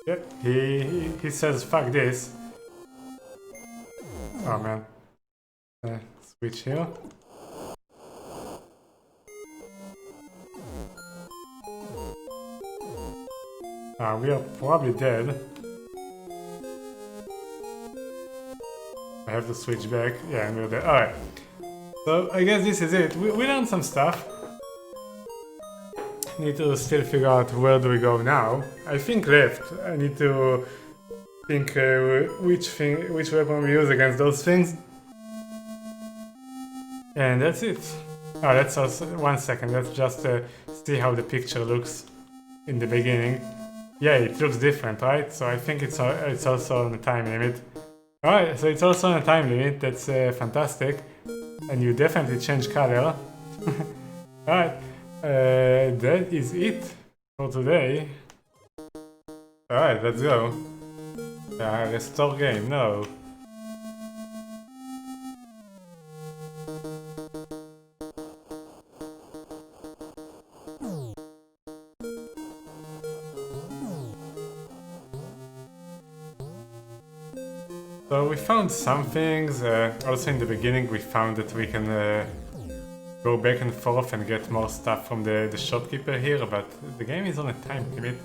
Yep, he says fuck this. Oh man. Switch here. We are probably dead. I have to switch back. Yeah, and we're dead. Alright. So I guess this is it. We learned some stuff. Need to still figure out where do we go now. I think left. I need to think which weapon we use against those things. And that's it. Oh, let's also 1 second. Let's just see how the picture looks in the beginning. Yeah, it looks different, right? So I think it's also on a time limit. Alright, so it's also on a time limit. That's fantastic. And you definitely change color. Alright. That is it for today. Alright, let's go. Restore game, no. So we found some things, also in the beginning we found that we can go back and forth and get more stuff from the shopkeeper here, but the game is on a time limit.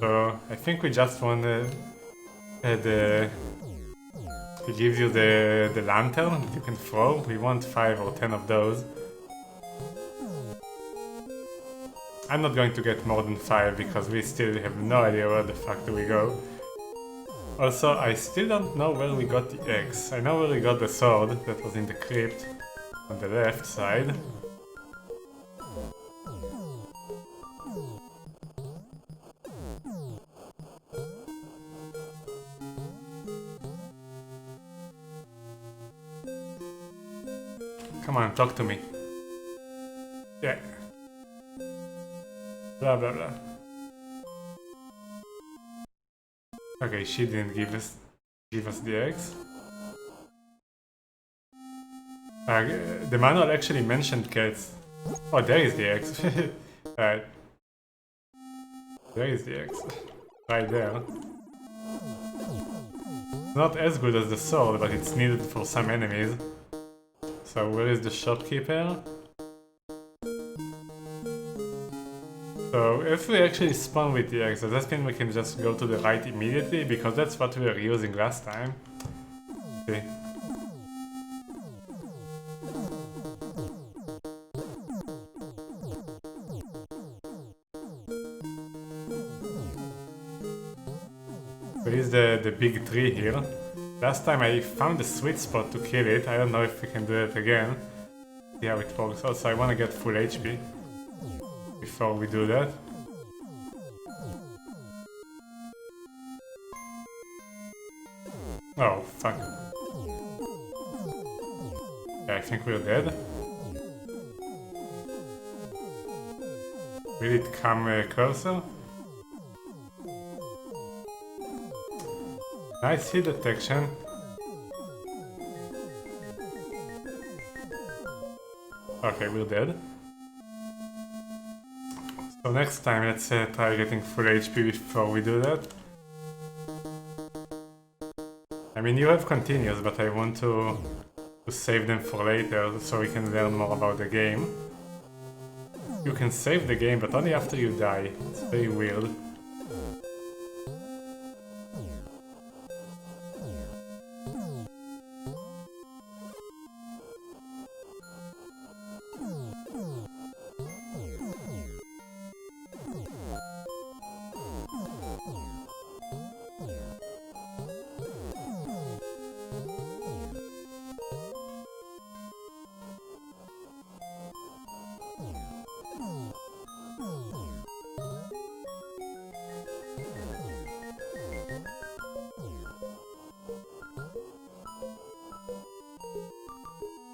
So I think we just want he gives you the lantern that you can throw. We want 5 or 10 of those. I'm not going to get more than 5 because we still have no idea where the fuck do we go. Also, I still don't know where we got the eggs. I know where we got the sword that was in the crypt on the left side. Come on, talk to me. Yeah. Blah blah blah. Okay, she didn't give us the eggs. The manual actually mentioned cats. Oh, there is the eggs. Right. There is the eggs. Right there. Not as good as the sword, but it's needed for some enemies. So where is the shopkeeper? So So if we actually spawn with the X, does that mean we can just go to the right immediately? Because that's what we were using last time. See. There is the big tree here. Last time I found a sweet spot to kill it. I don't know if we can do it again. See how it works. Also, I want to get full HP before we do that. Oh, fuck. Yeah, I think we're dead. Will it come closer? Nice hit detection. Okay, we're dead. So next time let's try getting full HP before we do that. I mean, you have continues, but I want to save them for later so we can learn more about the game. You can save the game, but only after you die. It's very weird.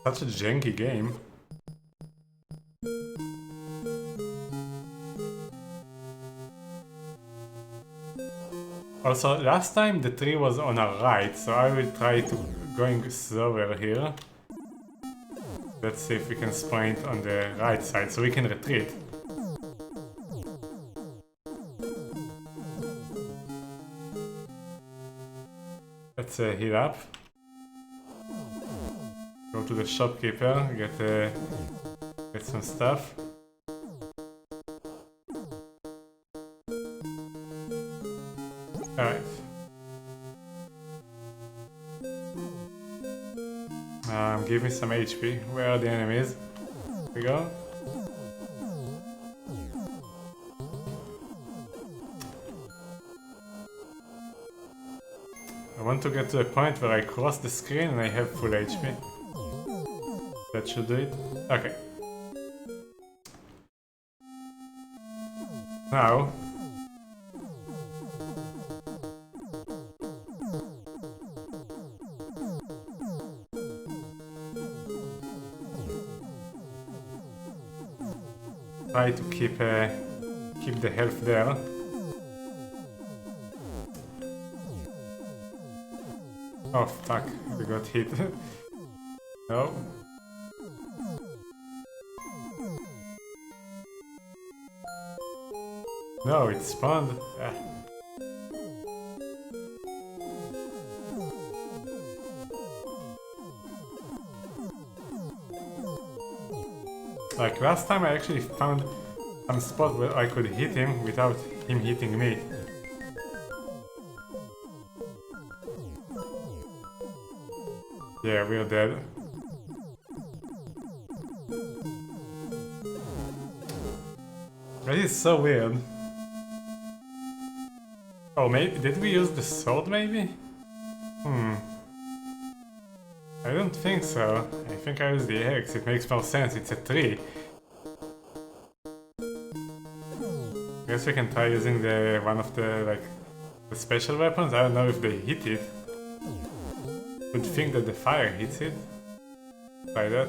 Such a janky game. Also, last time the tree was on our right, so I will try to going slower here. Let's see if we can spawn it on the right side, so we can retreat. Let's heal up. Go to the shopkeeper, get some stuff. Alright. Give me some HP. Where are the enemies? Here we go. I want to get to a point where I cross the screen and I have full HP. That should do it. Okay. Now. Try to keep the health there. Oh fuck, we got hit. No. No, it spawned. Ah. Like last time I actually found some spot where I could hit him without him hitting me. Yeah, we're dead. That is so weird. Oh, maybe did we use the sword maybe? I don't think so. I think I used the X. It makes more sense. It's a tree. Guess we can try using the one of the the special weapons. I don't know if they hit it. Would think that the fire hits it. Try that.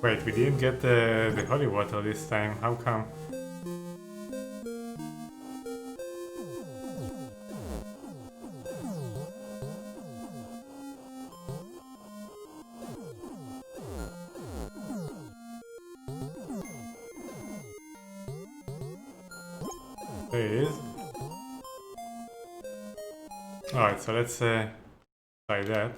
Wait, we didn't get the holy water this time. How come? There it is. Alright, so let's try that.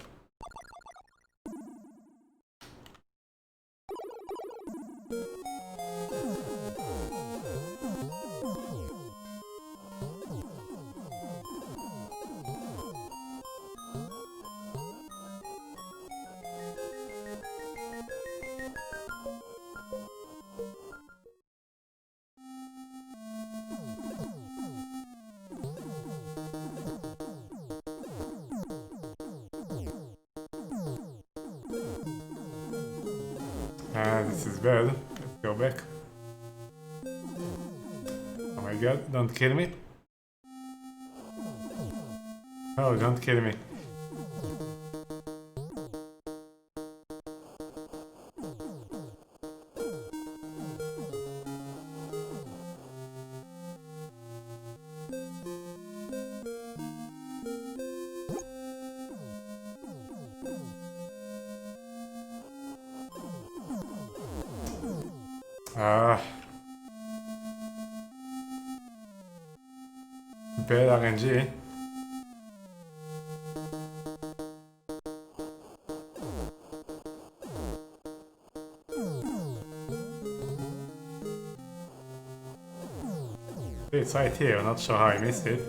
This is bad. Let's go back. Oh my god, don't kill me. Oh, don't kill me. Bad RNG. It's right here, I'm not sure how I missed it.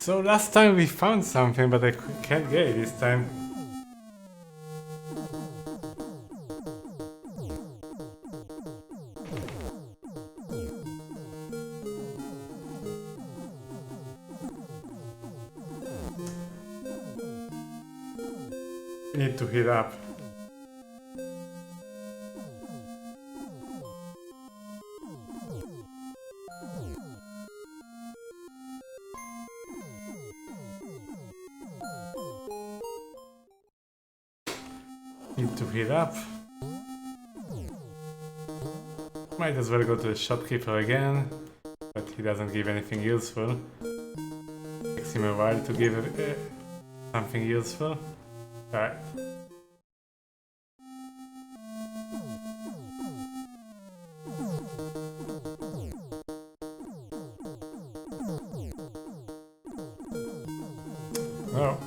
So last time we found something, but I can't get it this time. We need to heat up. To heat up. Might as well go to the shopkeeper again, but he doesn't give anything useful. Takes him a while to give something useful. Alright. Oh.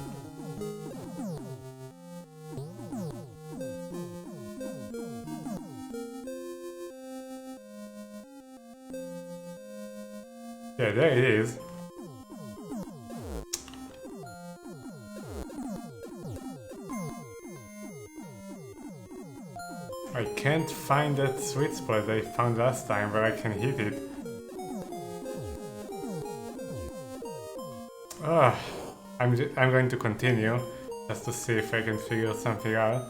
Yeah, there it is. I can't find that sweet spot I found last time where I can hit it. I'm going to continue just to see if I can figure something out.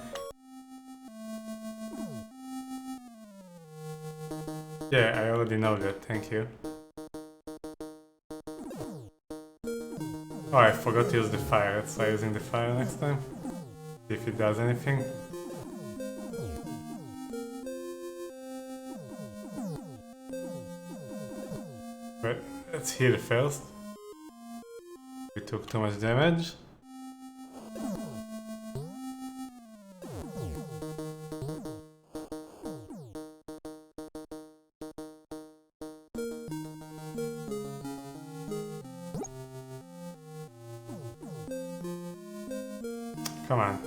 Yeah, I already know that, thank you. Oh, I forgot to use the fire. Let's try using the fire next time. See if it does anything. But let's heal first. We took too much damage. Come on.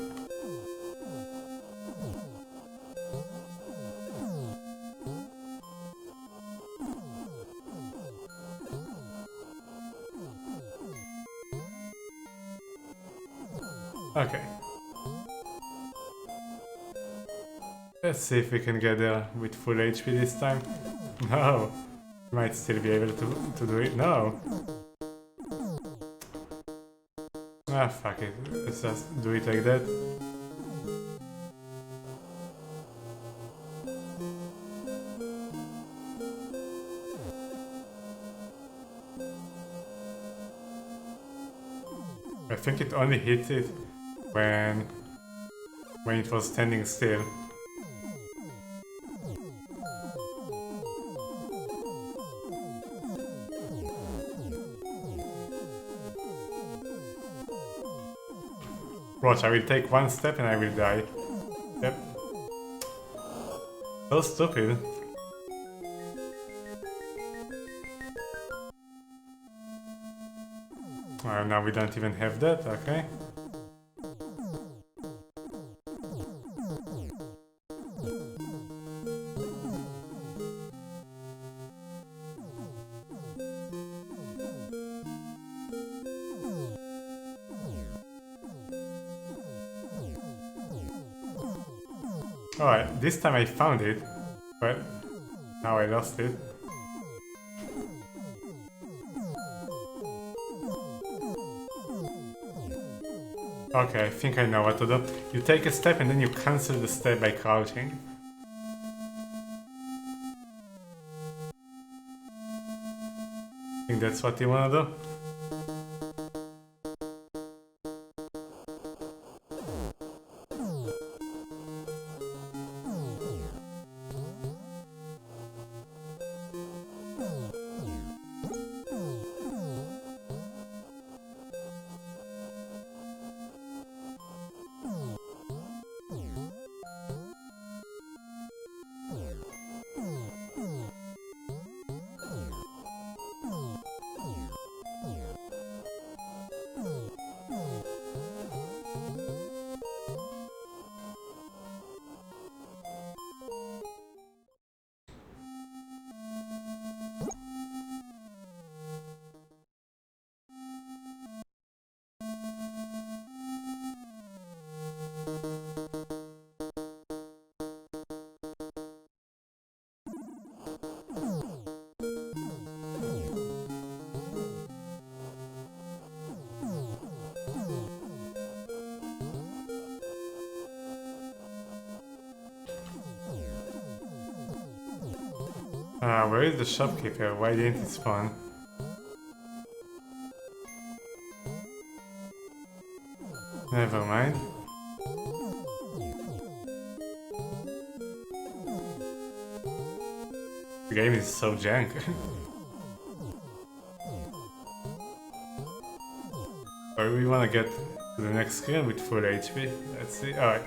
Okay. Let's see if we can get there with full HP this time. No. We might still be able to do it. No. Ah, fuck it. Let's just do it like that. I think it only hit it when it was standing still. Watch, I will take one step and I will die. Yep. So stupid. Now we don't even have that, okay. Alright, this time I found it, but now I lost it. Okay, I think I know what to do. You take a step and then you cancel the step by crouching. I think that's what you wanna do. Where is the shopkeeper? Why didn't it spawn? Never mind. The game is so jank. Or we wanna get to the next screen with full HP. Let's see. Alright.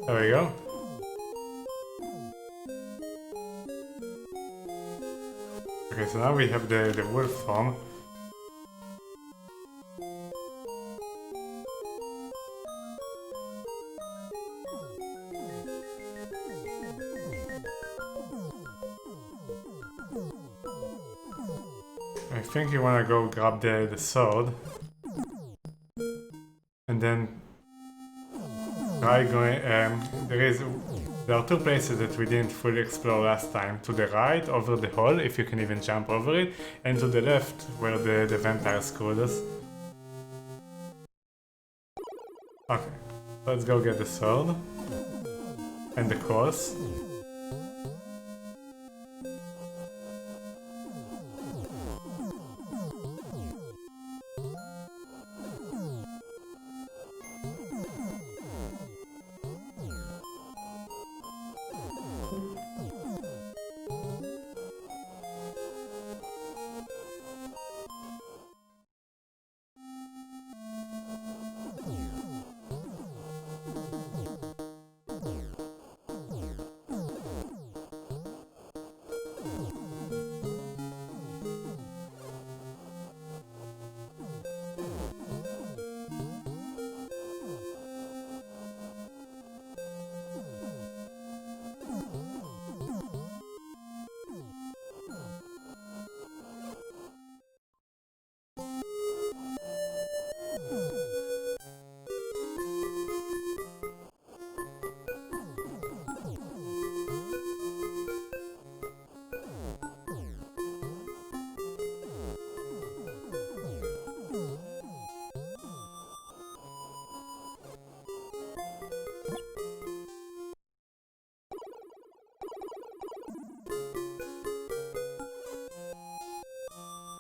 There we go. Okay, so now we have the wolf form. I think you wanna go grab the sword. and then try going. There are two places that we didn't fully explore last time. To the right, over the hole, if you can even jump over it, and to the left, where the vampire screwed us. Okay, let's go get the sword and the cross.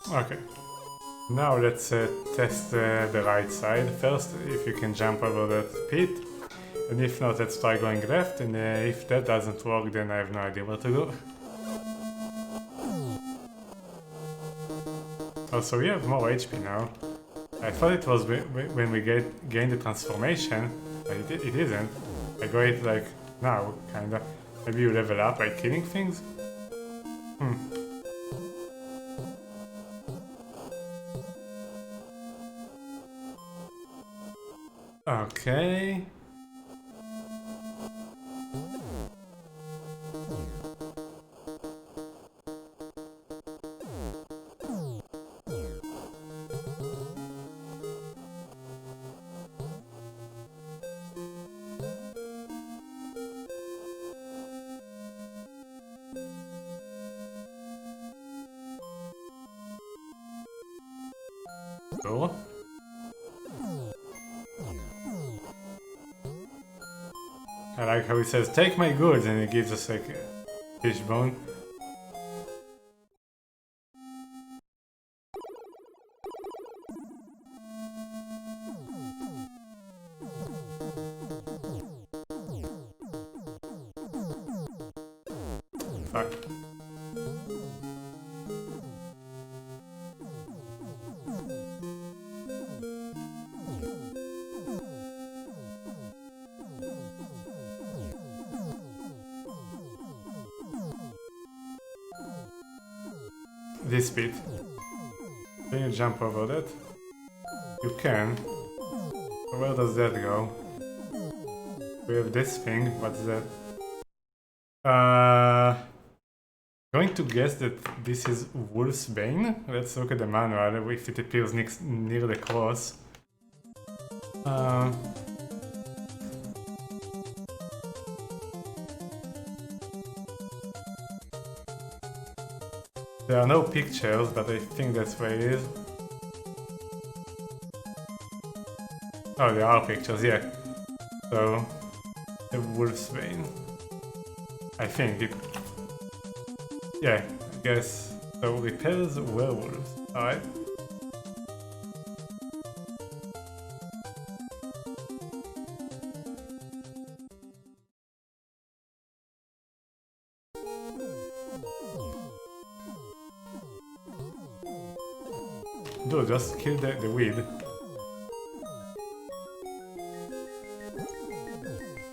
Okay, now let's test the right side. First, if you can jump over that pit, and if not, let's try going left, and if that doesn't work, then I have no idea where to go. Also, we have more HP now. I thought it was when we gain the transformation, but it isn't. I got it like now, kinda. Maybe you level up by killing things? Okay. Cool. I like how he says, take my goods, and he gives us like a fish bone. Fuck. This bit. Can you jump over that? You can. Where does that go? We have this thing. What's that? Going to guess that this is Wolf's Bane. Let's look at the manual if it appears near the cross. There are no pictures, but I think that's where it is. Oh, there are pictures, yeah. So, the Wolf's Bane. I think it... Yeah, I guess. So, repels werewolves. Alright. Dude, just kill the weed.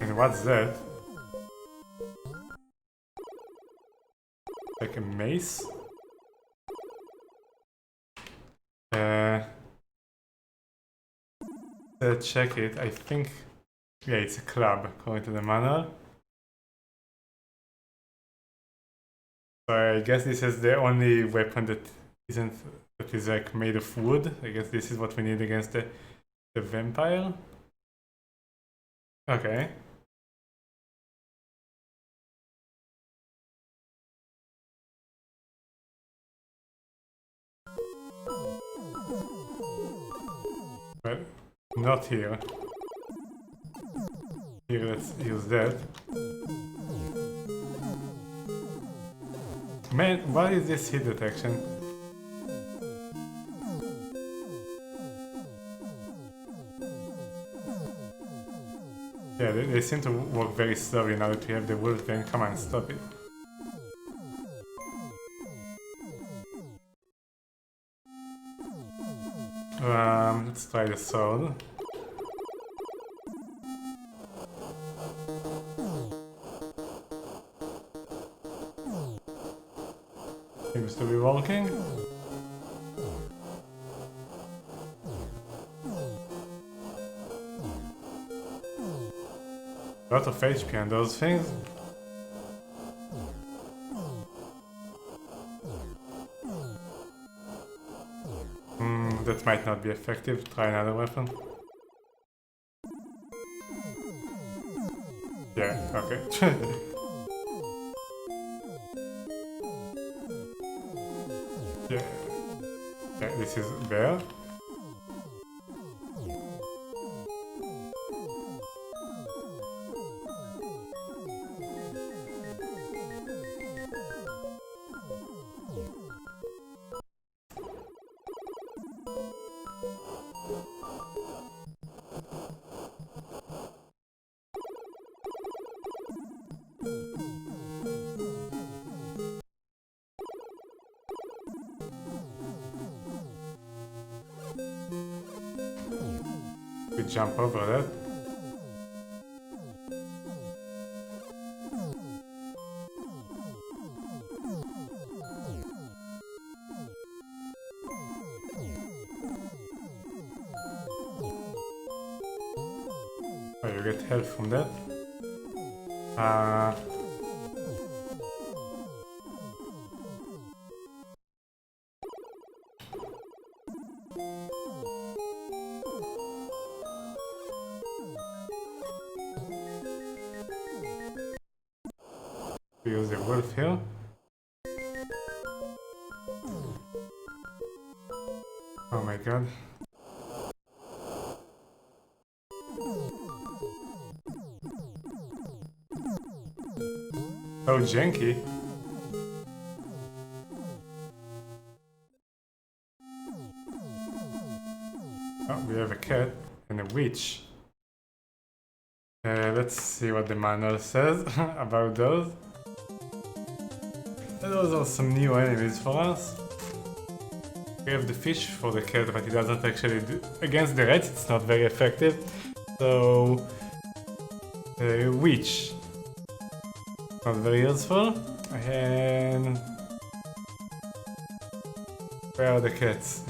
And what's that? Like a mace? Let's check it. I think... Yeah, it's a club, according to the manual. So I guess this is the only weapon that isn't... that is like made of wood. I guess this is what we need against the vampire. Okay. Well, not here. Here, let's use that. Man, what is this hit detection? Yeah, they seem to work very slowly now that we have the wolf thing. Come on, stop it. Let's try the sword. Seems to be working. A lot of HP on those things. That might not be effective. Try another weapon. Yeah, okay. Yeah. Yeah, this is bear. We jump over that. Oh, you get health from that. We use the wolf here. Oh my god. So janky. Oh, we have a cat and a witch. Let's see what the manual says about those. Those are some new enemies for us. We have the fish for the cat, but it doesn't actually do... Against the rats it's not very effective. So... witch. Not very useful. And... Where are the cats?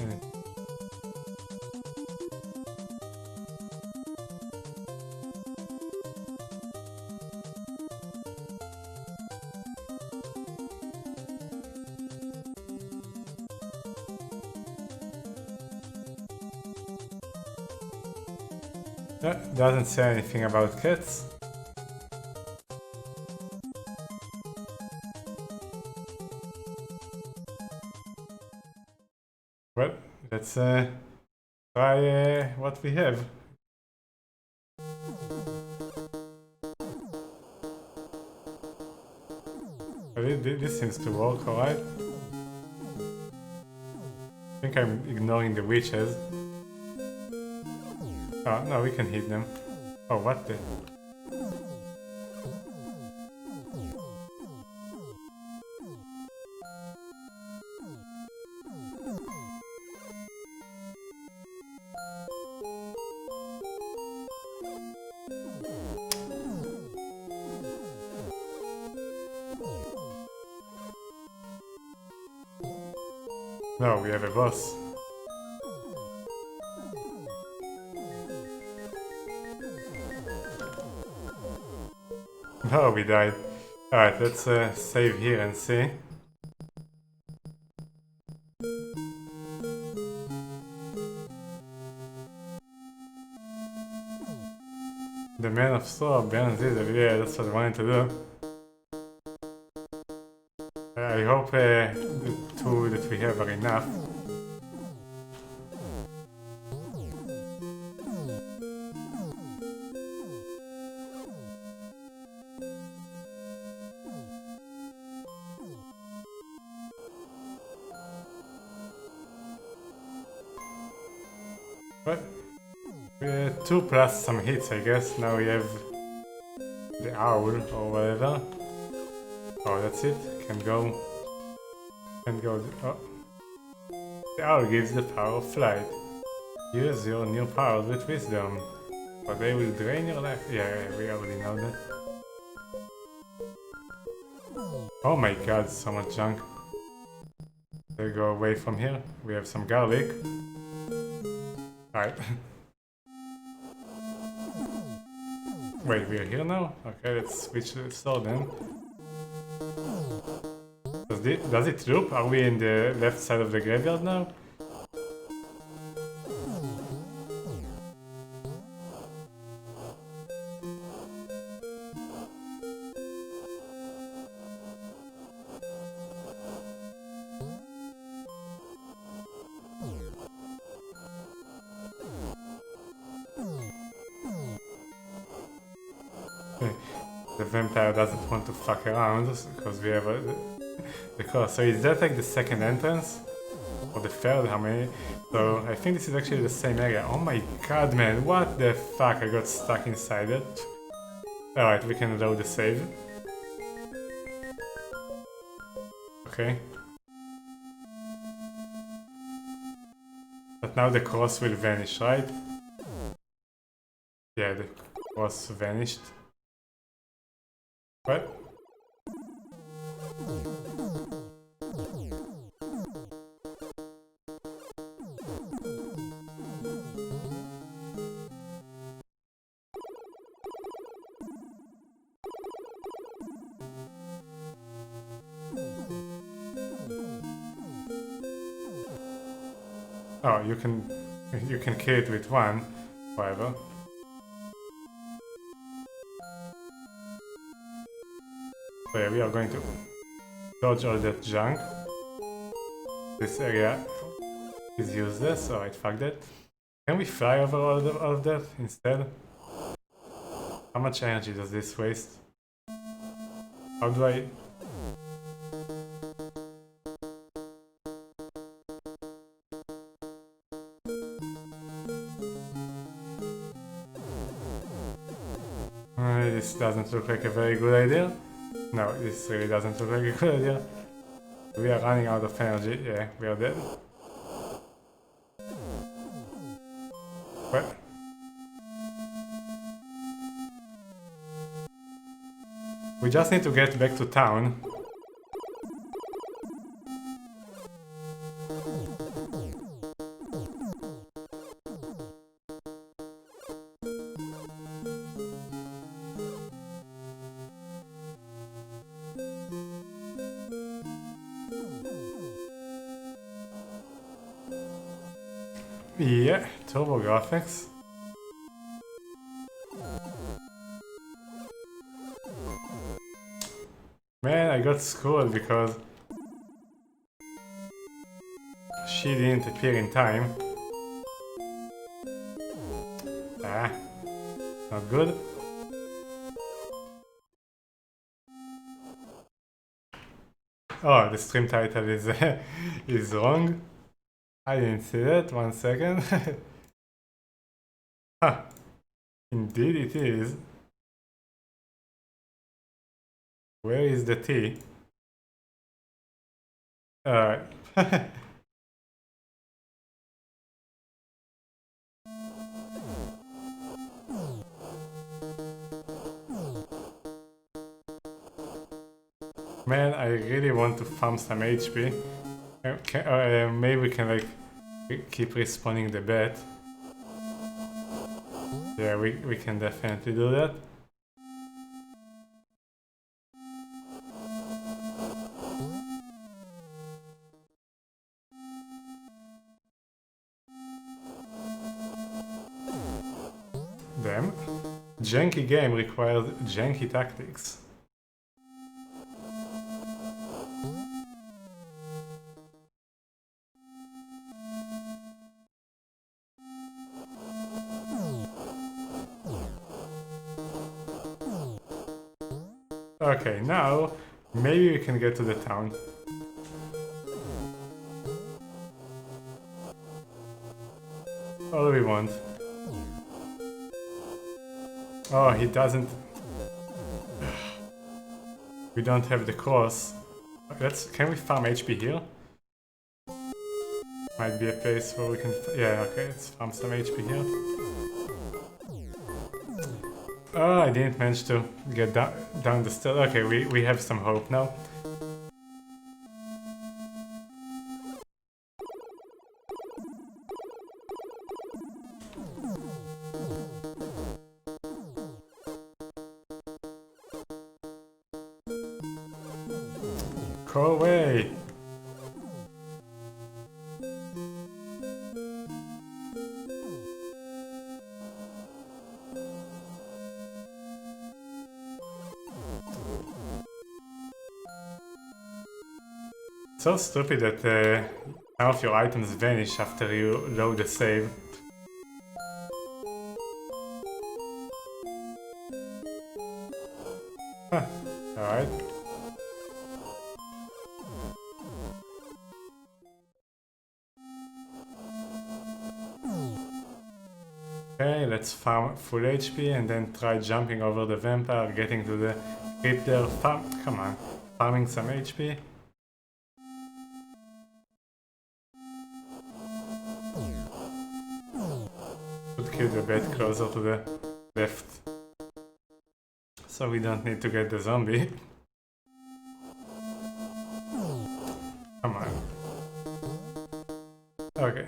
Doesn't say anything about cats. Well, let's try what we have. This seems to work alright. I think I'm ignoring the witches. Oh, no, we can hit them. Oh, what the... No, we have a boss. Oh, we died. Alright, let's save here and see. The Man of enough straw, burn this, yeah, that's what I wanted to do. I hope the two that we have are enough. But 2 plus some hits, I guess. Now we have the owl or whatever. Oh, that's it. Can go. Oh. The owl gives the power of flight. Use your new powers with wisdom, but they will drain your life. Yeah, we already know that. Oh my god, so much junk. Let's go away from here. We have some garlic. Alright. Wait, we're here now? Okay, let's switch the store then. Does it loop? Are we in the left side of the graveyard now? The vampire doesn't want to fuck around because we have the course. So is that like the second entrance? Or the third? How many? So I think this is actually the same area. Oh my god, man, what the fuck? I got stuck inside it. Alright, we can load the save. Okay. But now the cross will vanish, right? Yeah, the cross vanished. What? Oh, you can kill it with one, however. So yeah, we are going to dodge all that junk. This area is useless, alright, fuck that. Can we fly over all of that instead? How much energy does this waste? How do I... This doesn't look like a very good idea. No, this really doesn't look like a good idea. We are running out of energy. Yeah, we are dead. What? We just need to get back to town. Yeah, TurboGrafx. Man, I got screwed because she didn't appear in time. Ah, not good. Oh, the stream title is is wrong. I didn't see that. 1 second. Huh. Indeed it is. Where is the T? Alright. Man, I really want to farm some HP. Maybe we can like keep respawning the bat. Yeah, we can definitely do that. Damn. Janky game requires janky tactics. Okay, now maybe we can get to the town. All we want. Oh, he doesn't. We don't have the cross. Can we farm HP here? Might be a place where we can. Yeah, okay, let's farm some HP here. Oh, I didn't manage to get down the stairs. Okay, we have some hope now. Go away! So stupid that some of your items vanish after you load the save. Huh, alright. Okay, let's farm full HP and then try jumping over the vampire, getting to the crypt there. Come on, farming some HP. Should kill the bed closer to the left, so we don't need to get the zombie. Come on. Okay.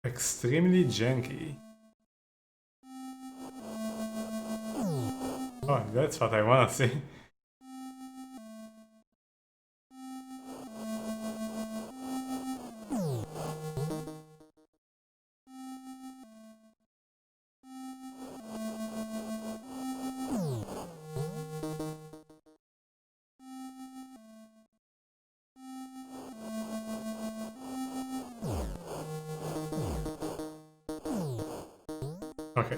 Extremely janky. Oh, that's what I wanna see. Okay.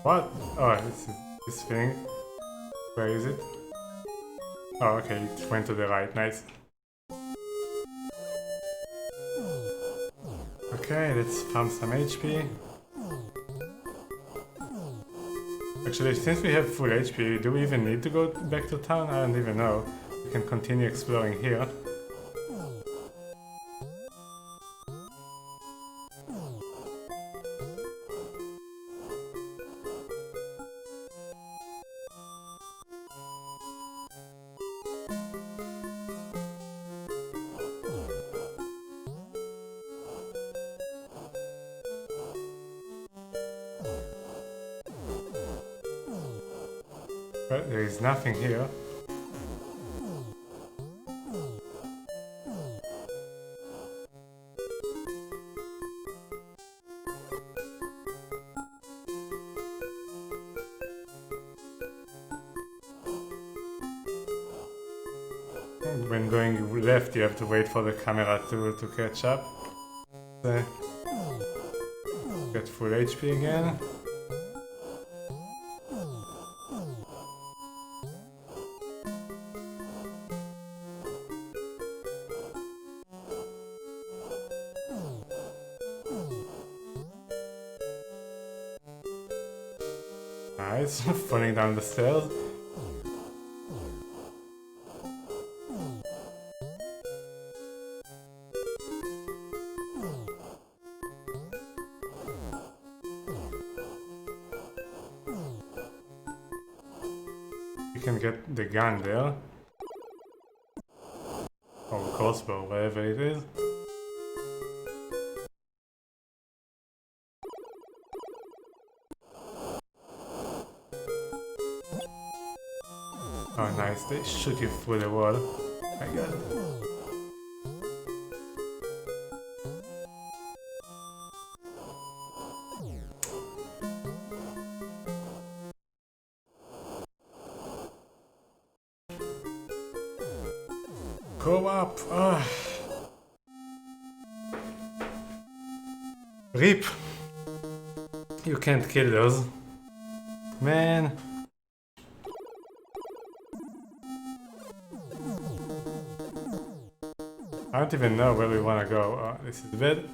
What? Oh, this thing. Where is it? Oh, okay, it went to the right. Nice. Okay, let's farm some HP. Actually, since we have full HP, do we even need to go back to town? I don't even know. We can continue exploring here. But there is nothing here. When going left, you have to wait for the camera to catch up. Get full HP again. Nice, falling down the stairs. You can get the gun there. Or crossbow, whatever it is. Oh nice, they shoot you through the wall. My god. Go up! Ah. RIP! You can't kill those. Man. I don't even know where we wanna go. Oh, this is the bed.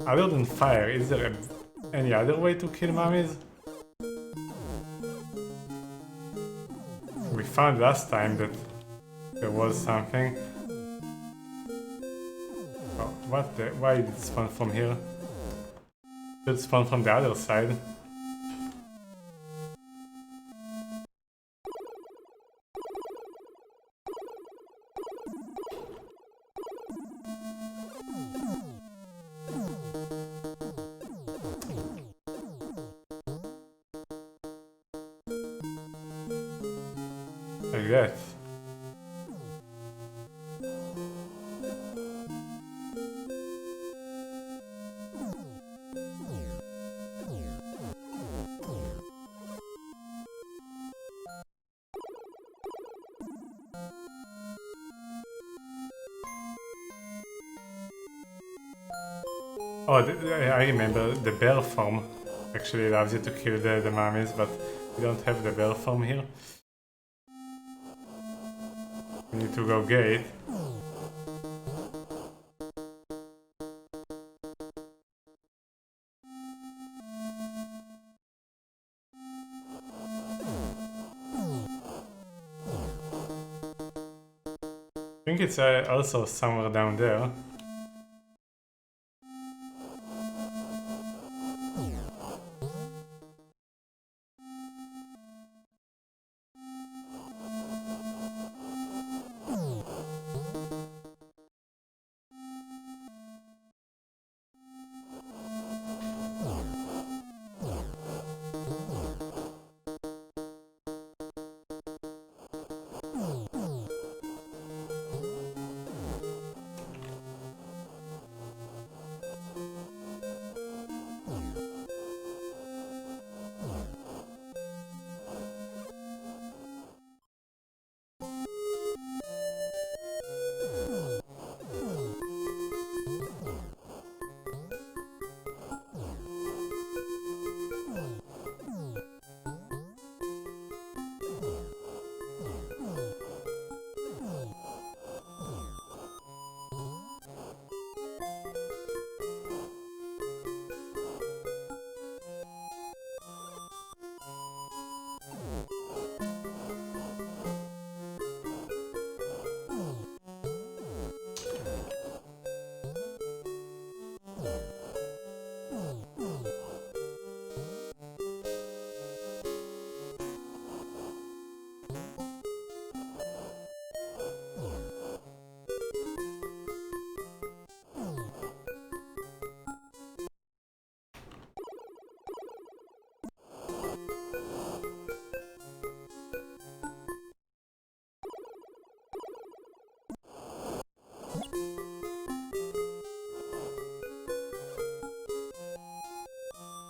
Other than fire, is there any other way to kill mummies? We found last time that there was something. Oh, what the? Why did it spawn from here? Should spawn from the other side. Like that. Oh, I remember the bear form actually allows you to kill the mummies, but we don't have the bear form here. We need to go gate. I think it's also somewhere down there.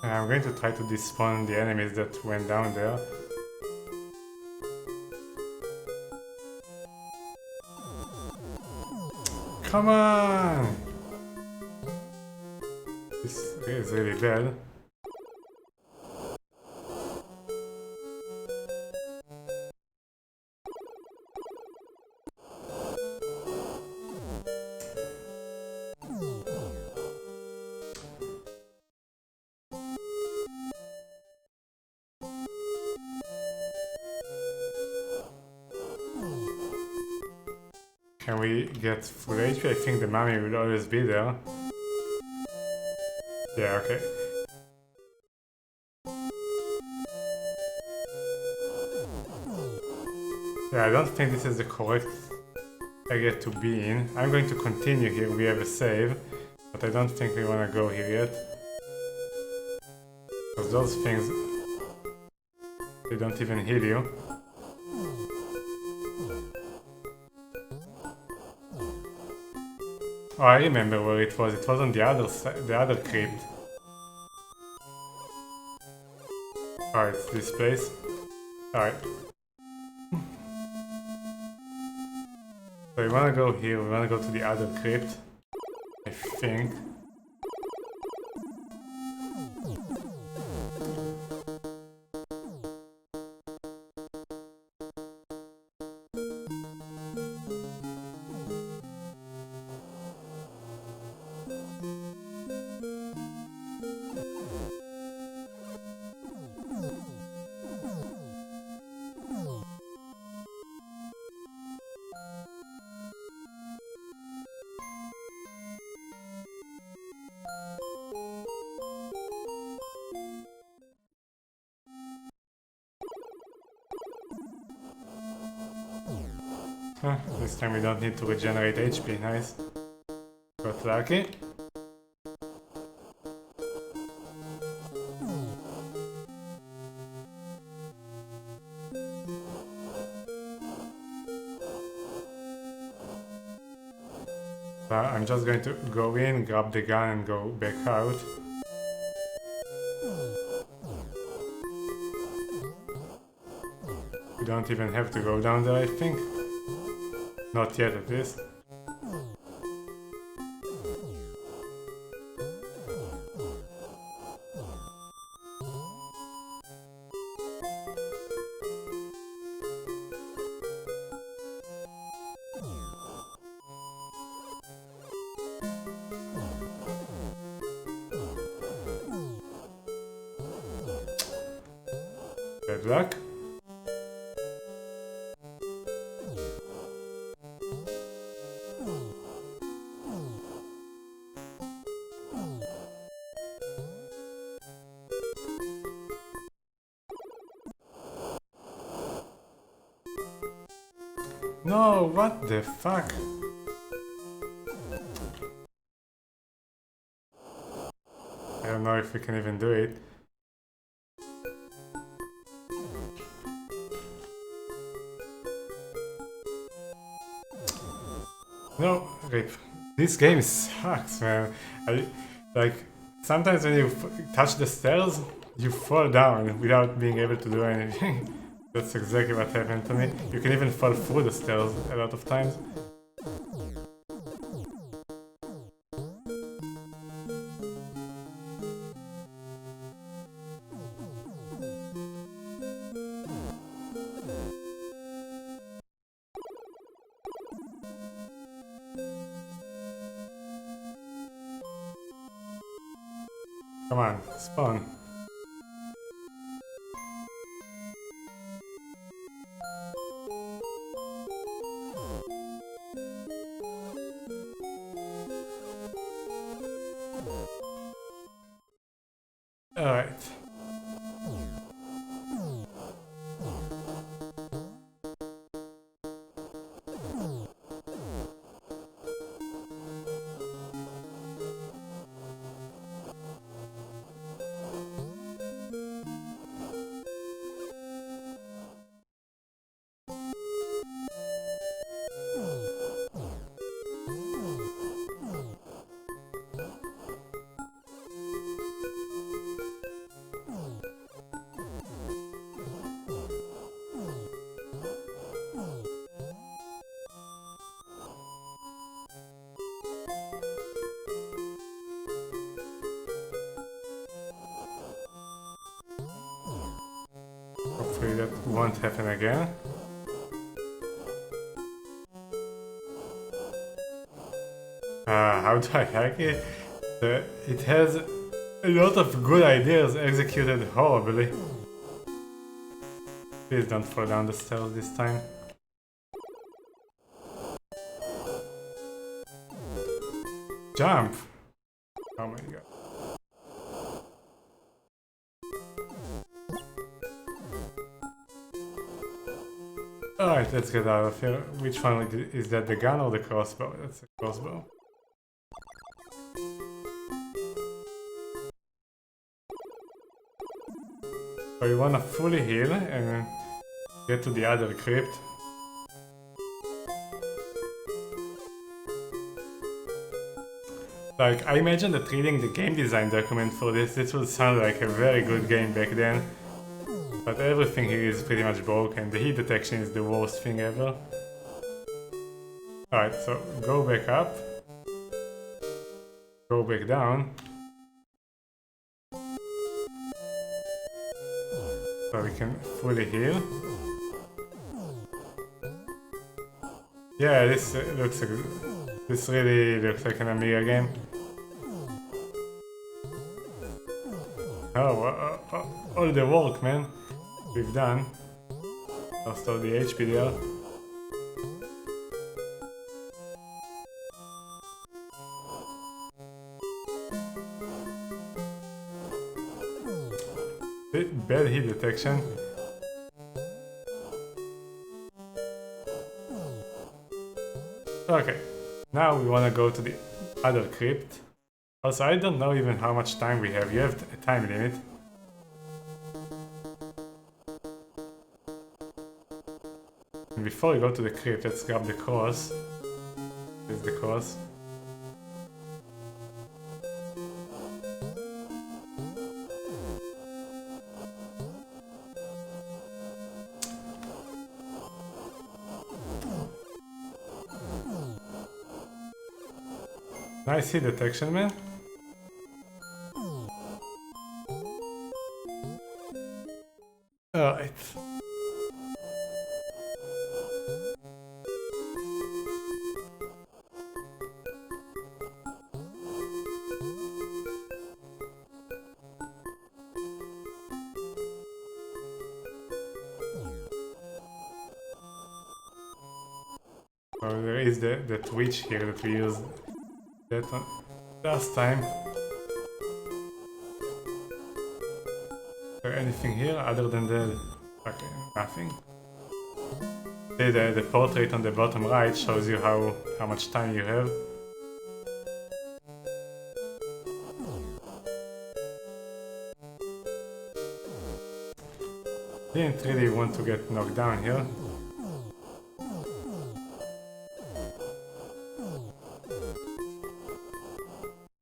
And I'm going to try to despawn the enemies that went down there. Come on! This is really bad. Can we get full HP? I think the mummy will always be there. Yeah, okay. Yeah, I don't think this is the correct area to be in. I'm going to continue here, we have a save, but I don't think we want to go here yet. Because those things, they don't even heal you. Oh, I remember where it was. It was on the other side, the other crypt. Oh, it's this place. Alright. So we wanna go here, we wanna go to the other crypt. I think. This time we don't need to regenerate HP, nice. Got lucky. I'm just going to go in, grab the gun and go back out. We don't even have to go down there, I think. Not yet, at least. Bad luck. No, what the fuck? I don't know if we can even do it. No, rip. This game sucks, man. Like, sometimes when you touch the stairs, you fall down without being able to do anything. That's exactly what happened to me. You can even fall through the stairs a lot of times. Come on, spawn. Alright. Hopefully that won't happen again. How do I hack it? It has a lot of good ideas executed horribly. Please don't fall down the stairs this time. Jump! Oh my god. Alright, let's get out of here. Which one is that, the gun or the crossbow? That's the crossbow. So you wanna fully heal and get to the other crypt. Like, I imagine that reading the game design document for this would sound like a very good game back then. But everything here is pretty much broken. The heat detection is the worst thing ever. Alright, so go back up. Go back down. So we can fully heal. Yeah, this this really looks like an Amiga game. Oh, all the work, man, we've done. Lost all the HP there. Bad heat detection. Okay, now we wanna go to the other crypt. Also, I don't know even how much time we have. You have a time limit. And before we go to the crypt, let's grab the cross. Here's the cross. Nice hit detection, man. Alright. So there is the twitch here that we used that last time. Is there anything here other than the... okay, nothing. See, the portrait on the bottom right shows you how much time you have. Didn't really want to get knocked down here.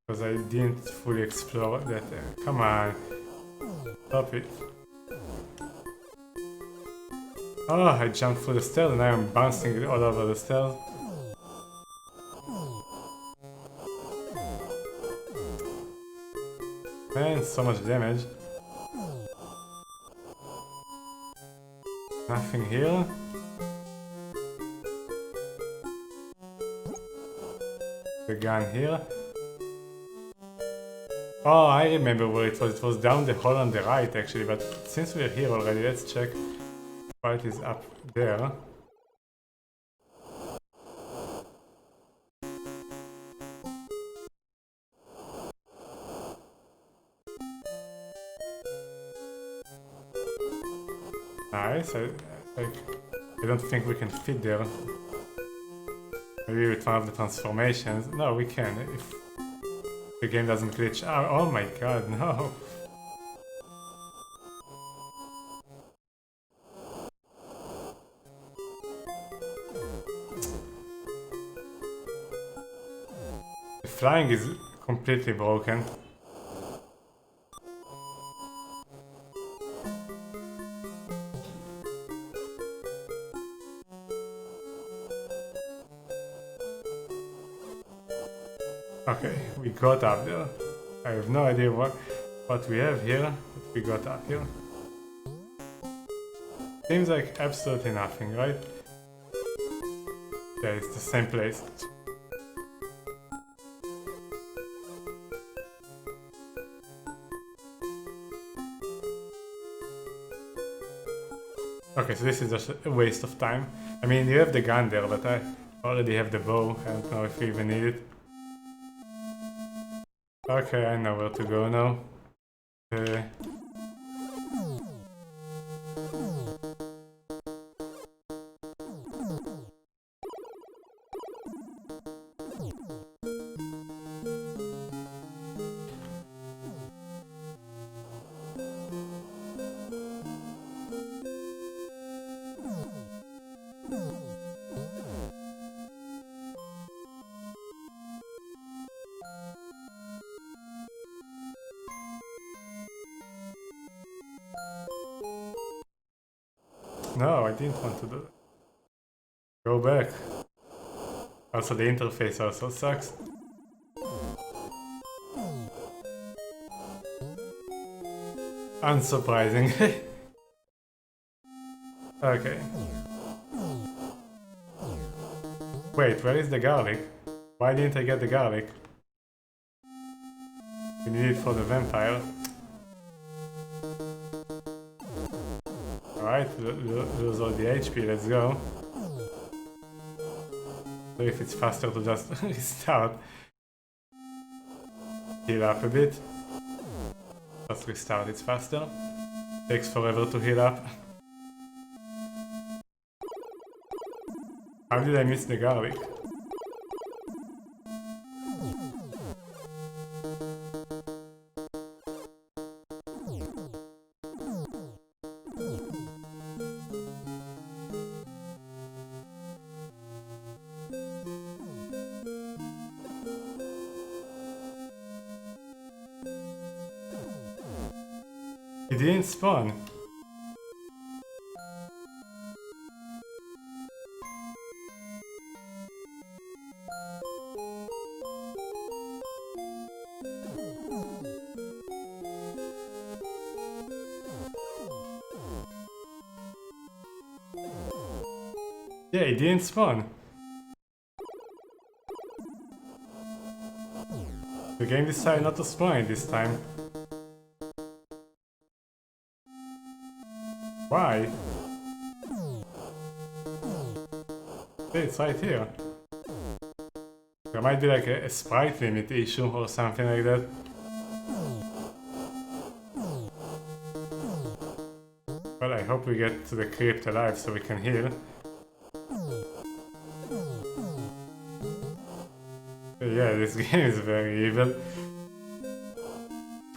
Because I didn't fully explore that area. Come on. Stop it. Oh, I jumped through the stairs and now I'm bouncing all over the stairs. Man, so much damage. Nothing here. The gun here. Oh, I remember where it was. It was down the hall on the right, actually, but since we're here already, let's check why it is up there. Nice. I don't think we can fit there. Maybe with one of the transformations. No, we can. If the game doesn't glitch out. Oh my god, no. The flying is completely broken. Okay, we got up there. I have no idea what we have here, but we got up here. Seems like absolutely nothing, right? Yeah, it's the same place. Okay, so this is just a waste of time. I mean, you have the gun there, but I already have the bow. I don't know if you even need it. Okay, I know where to go now. No, I didn't want to do that. Go back. Also, the interface also sucks. Unsurprising. Okay. Wait, where is the garlic? Why didn't I get the garlic? We need it for the vampire. Alright, lose all the HP, let's go. So if it's faster to just restart. Heal up a bit. Just restart, it's faster. Takes forever to heal up. How did I miss the garlic? It didn't spawn. Yeah, it didn't spawn. The game decided not to spawn it this time. Why? Okay, it's right here. There might be like a sprite limit issue or something like that. Well, I hope we get to the crypt alive so we can heal. Yeah, this game is very evil.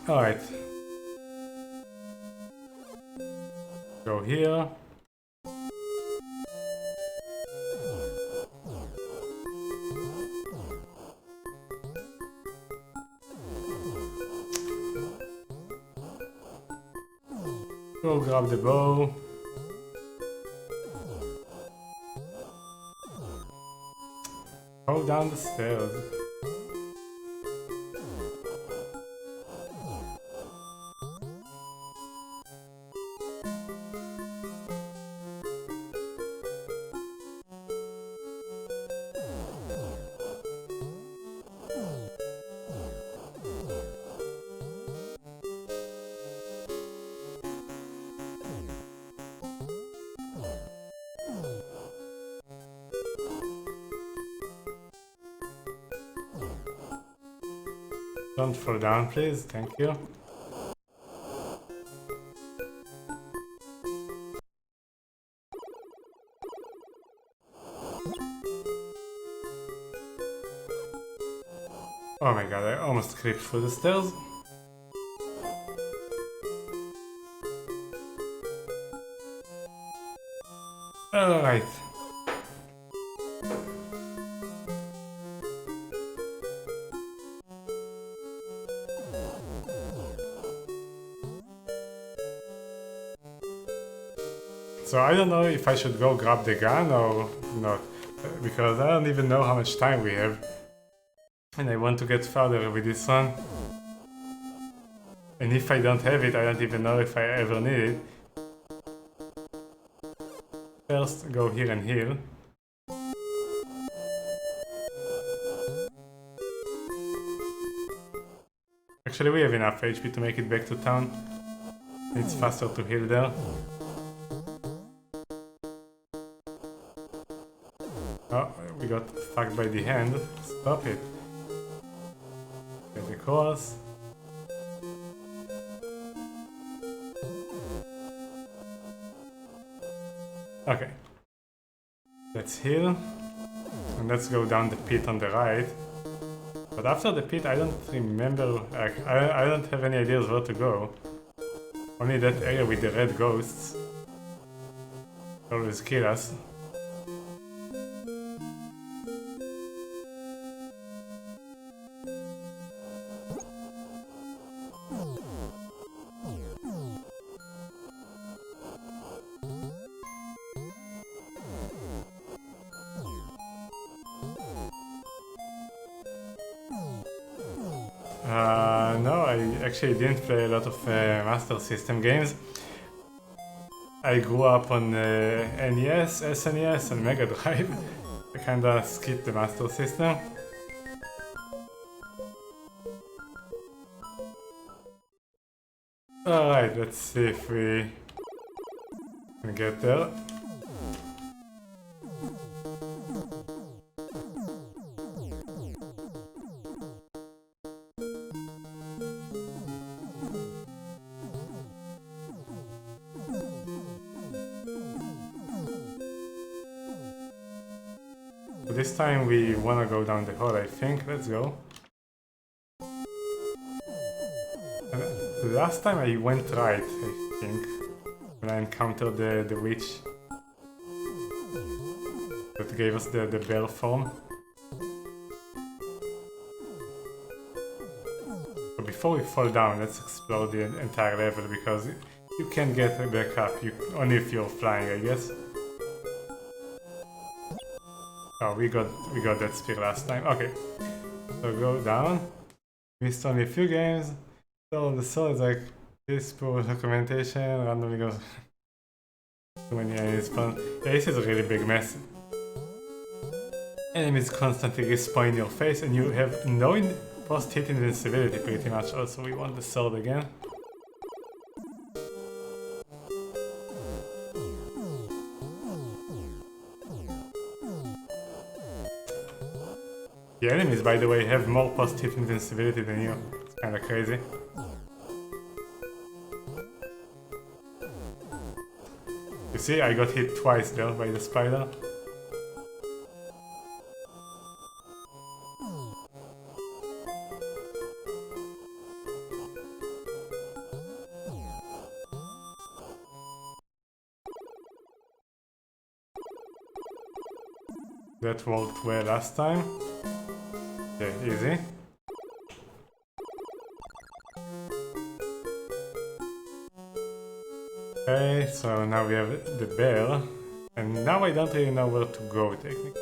Alright. Go here. Go grab the bow. Go down the stairs. Don't fall down, please. Thank you. Oh my god, I almost creeped through the stairs. Alright. So I don't know if I should go grab the gun or not, because I don't even know how much time we have. And I want to get further with this one. And if I don't have it, I don't even know if I ever need it. First, go here and heal. Actually, we have enough HP to make it back to town. It's faster to heal there. Oh, we got stuck by the hand. Stop it. Get the across. Okay. Let's heal. And let's go down the pit on the right. But after the pit, I don't remember, I don't have any ideas where to go. Only that area with the red ghosts. Always kill us. No, I actually didn't play a lot of Master System games. I grew up on NES, SNES and Mega Drive. I kinda skipped the Master System. Alright, let's see if we can get there. This time we wanna go down the hall, I think. Let's go. And last time I went right, I think, when I encountered the witch that gave us the bell form. But before we fall down, let's explore the entire level, because you can't get back up, only if you're flying, I guess. Oh, we got that spear last time. Okay, so go down. Missed only a few games. So the sword is like this poor documentation. Randomly goes too many enemies spawn. Yeah, this is a really big mess. Enemies constantly respawn in your face, and you have no post-hit invincibility pretty much. Also, we want the sword again. The enemies, by the way, have more post-hit invincibility than you. It's kinda crazy. You see, I got hit twice there by the spider. That worked well last time. Okay, easy. Okay, so now we have the bear, and now I don't really know where to go technically.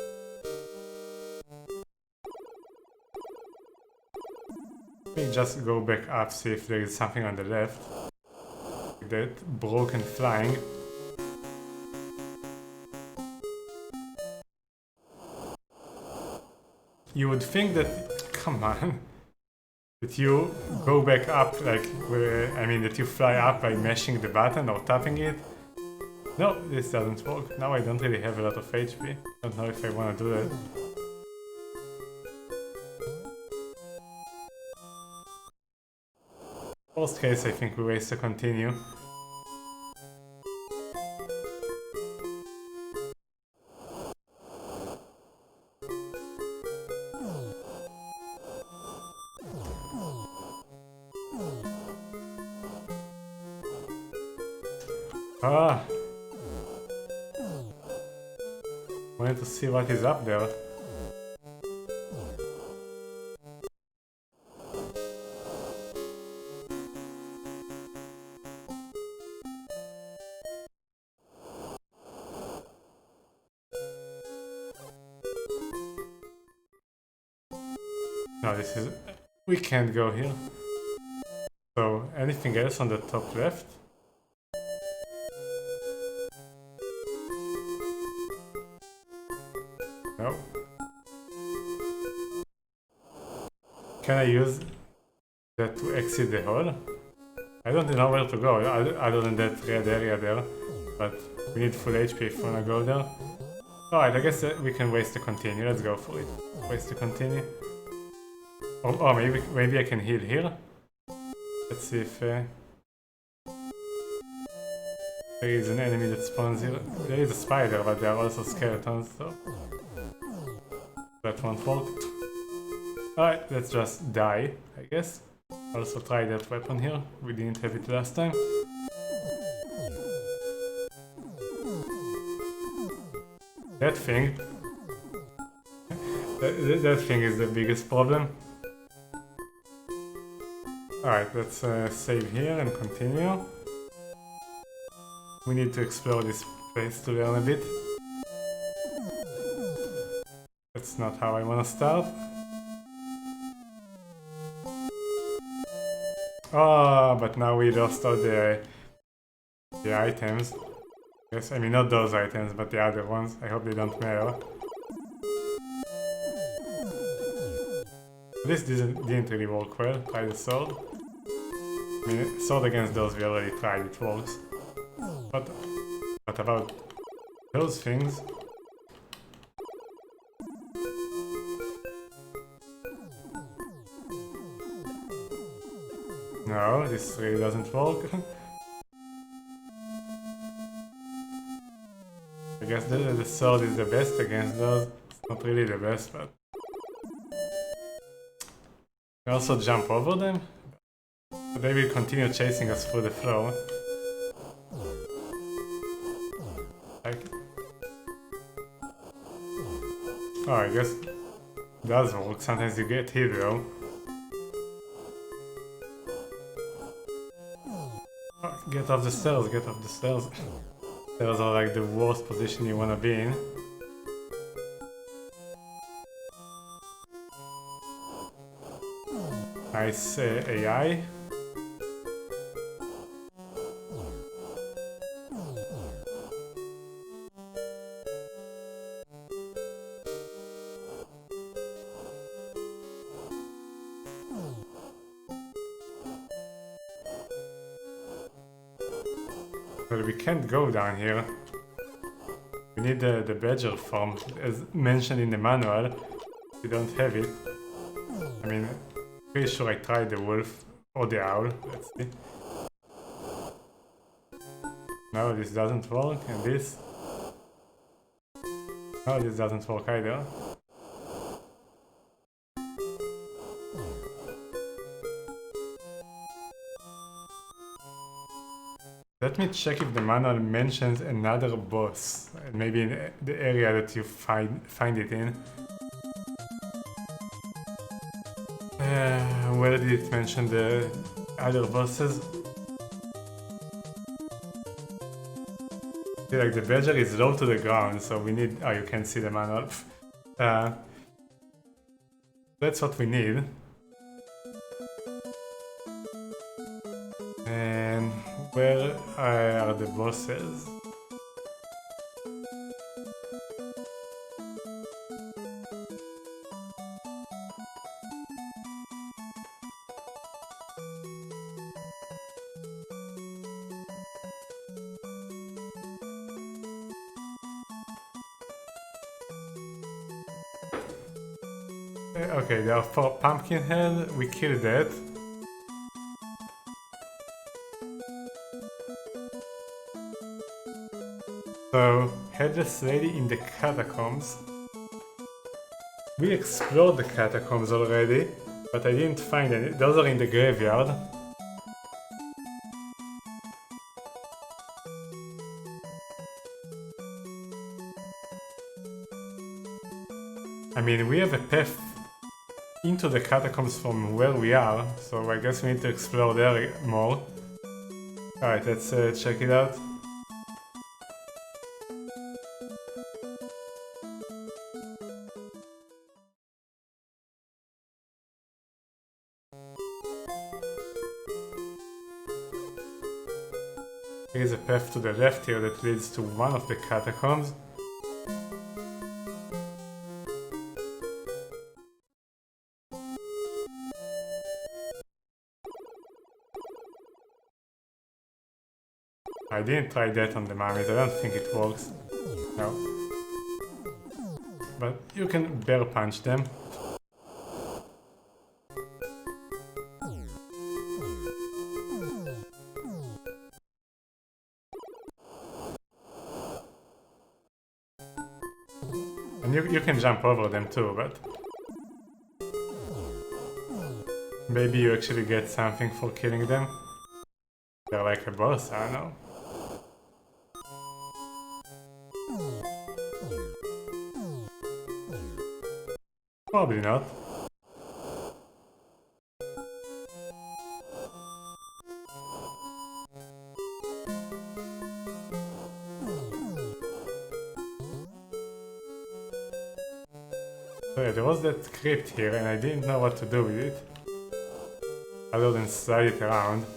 Let me just go back up, see if there is something on the left. That broken flying. You would think that, come on, that you go back up, like, that you fly up by mashing the button or tapping it. No, this doesn't work. Now I don't really have a lot of HP. Don't know if I want to do that. Worst case, I think we waste to continue. Ah! Wanted to see what is up there. No, this is... we can't go here. So, anything else on the top left? No. Can I use that to exit the hall? I don't know where to go, other than that red area there. But we need full HP if we wanna go there. Alright, I guess we can waste to continue. Let's go for it. Waste to continue. Oh, maybe I can heal here. Let's see if there is an enemy that spawns here. There is a spider, but there are also skeletons, so that won't work. Alright, let's just die, I guess. Also try that weapon here. We didn't have it last time. That thing. That thing is the biggest problem. Alright, let's save here and continue. We need to explore this place to learn a bit. That's not how I want to start. Oh, but now we lost all the items. Yes, I mean not those items, but the other ones. I hope they don't matter. This didn't really work well. Try the sword. I mean, sword against those we already tried, it works. But what about those things? No, this really doesn't work. I guess the sword is the best against those. It's not really the best, but... We also jump over them? But they will continue chasing us through the floor. Oh, I guess it does work. Sometimes you get hit though. Oh, get off the stairs, get off the stairs. Stairs are like the worst position you wanna be in. Nice AI. Well, we can't go down here. We need the badger form, as mentioned in the manual. We don't have it. I mean, pretty sure I tried the wolf or the owl. Let's see. No, this doesn't work, and this. No, this doesn't work either. Let me check if the manual mentions another boss, maybe in the area that you find it in. Where did it mention the other bosses? See, like the badger is low to the ground, so we need... Oh, you can't see the manual. That's what we need. And where are the bosses? Okay, there are 4 Pumpkinhead, we killed that. So, Headless Lady in the Catacombs. We explored the Catacombs already, but I didn't find any. Those are in the graveyard. I mean, we have a path into the catacombs from where we are, so I guess we need to explore there more. Alright, let's check it out. There is a path to the left here that leads to one of the catacombs. I didn't try that on the mummies, I don't think it works. No. But you can bear punch them. And you can jump over them too, but maybe you actually get something for killing them. They're like a boss, I don't know. Probably not. So yeah, there was that crypt here and I didn't know what to do with it. Other than slide it around.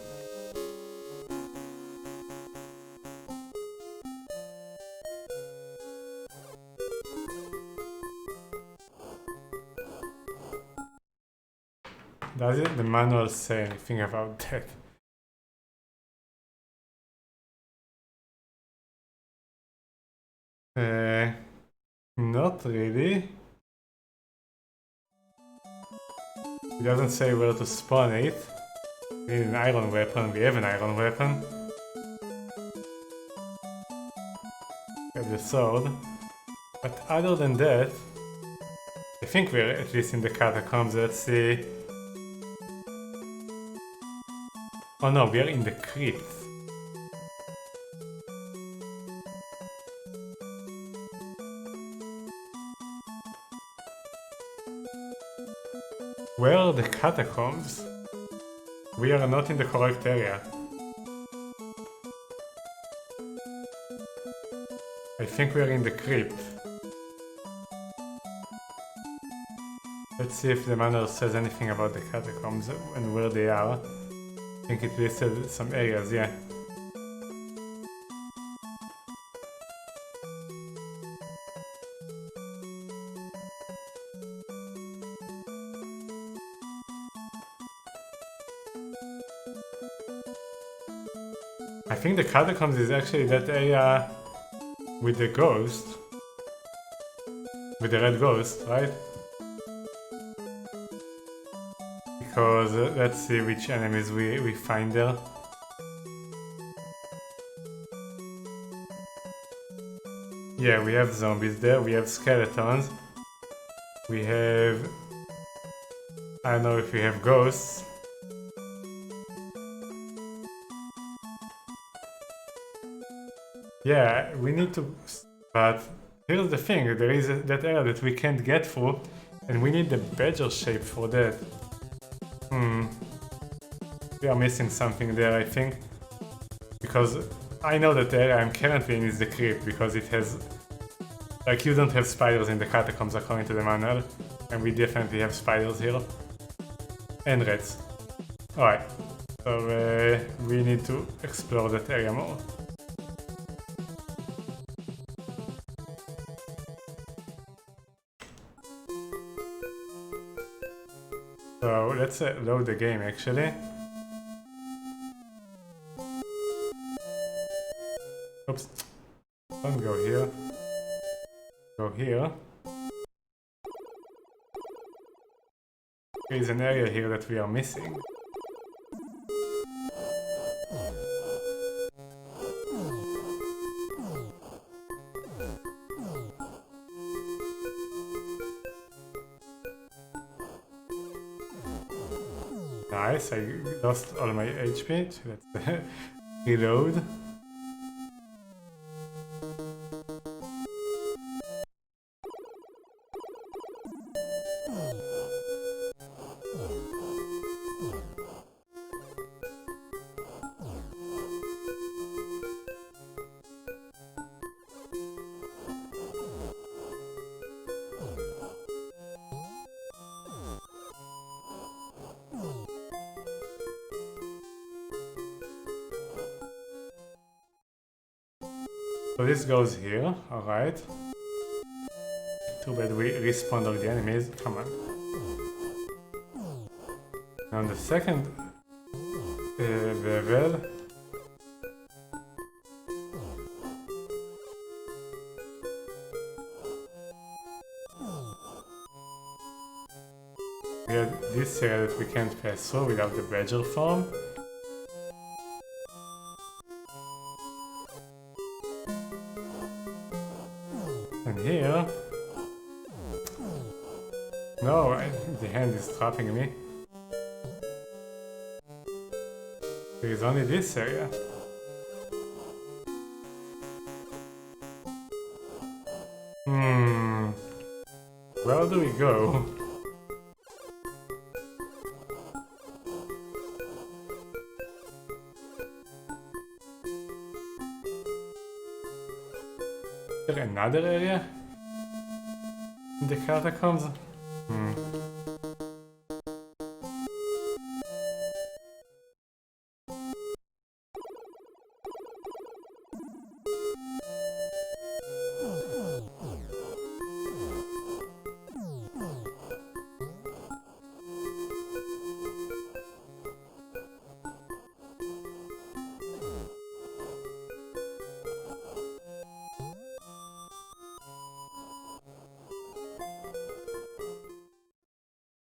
Doesn't the manual say anything about that? Not really. It doesn't say where to spawn it. We need an iron weapon, we have an iron weapon. We have the sword. But other than that, I think we're at least in the catacombs. Let's see. Oh no, we are in the crypt. Where are the catacombs? We are not in the correct area. I think we are in the crypt. Let's see if the manual says anything about the catacombs and where they are. I think it listed some areas, yeah. I think the catacombs is actually that area with the ghost. With the red ghost, right? Because let's see which enemies we find there. Yeah, we have zombies there, we have skeletons. We have... I don't know if we have ghosts. Yeah, we need to... But here's the thing, there is that area that we can't get through, and we need the badger shape for that. We are missing something there, I think. Because I know that the area I'm currently in is the crypt, because it has... Like, you don't have spiders in the catacombs according to the manual, and we definitely have spiders here. And rats. Alright, so we need to explore that area more. So let's load the game actually. Oops, don't go here. Go here. There is an area here that we are missing. Nice, I lost all my HP, so let's reload. So this goes here, alright. Too bad we respawned all the enemies, come on. On the second level, we have this area that we can't pass through without the badger form. And here No, the hand is trapping me. There is only this area. Where do we go? Is there another area in the catacombs?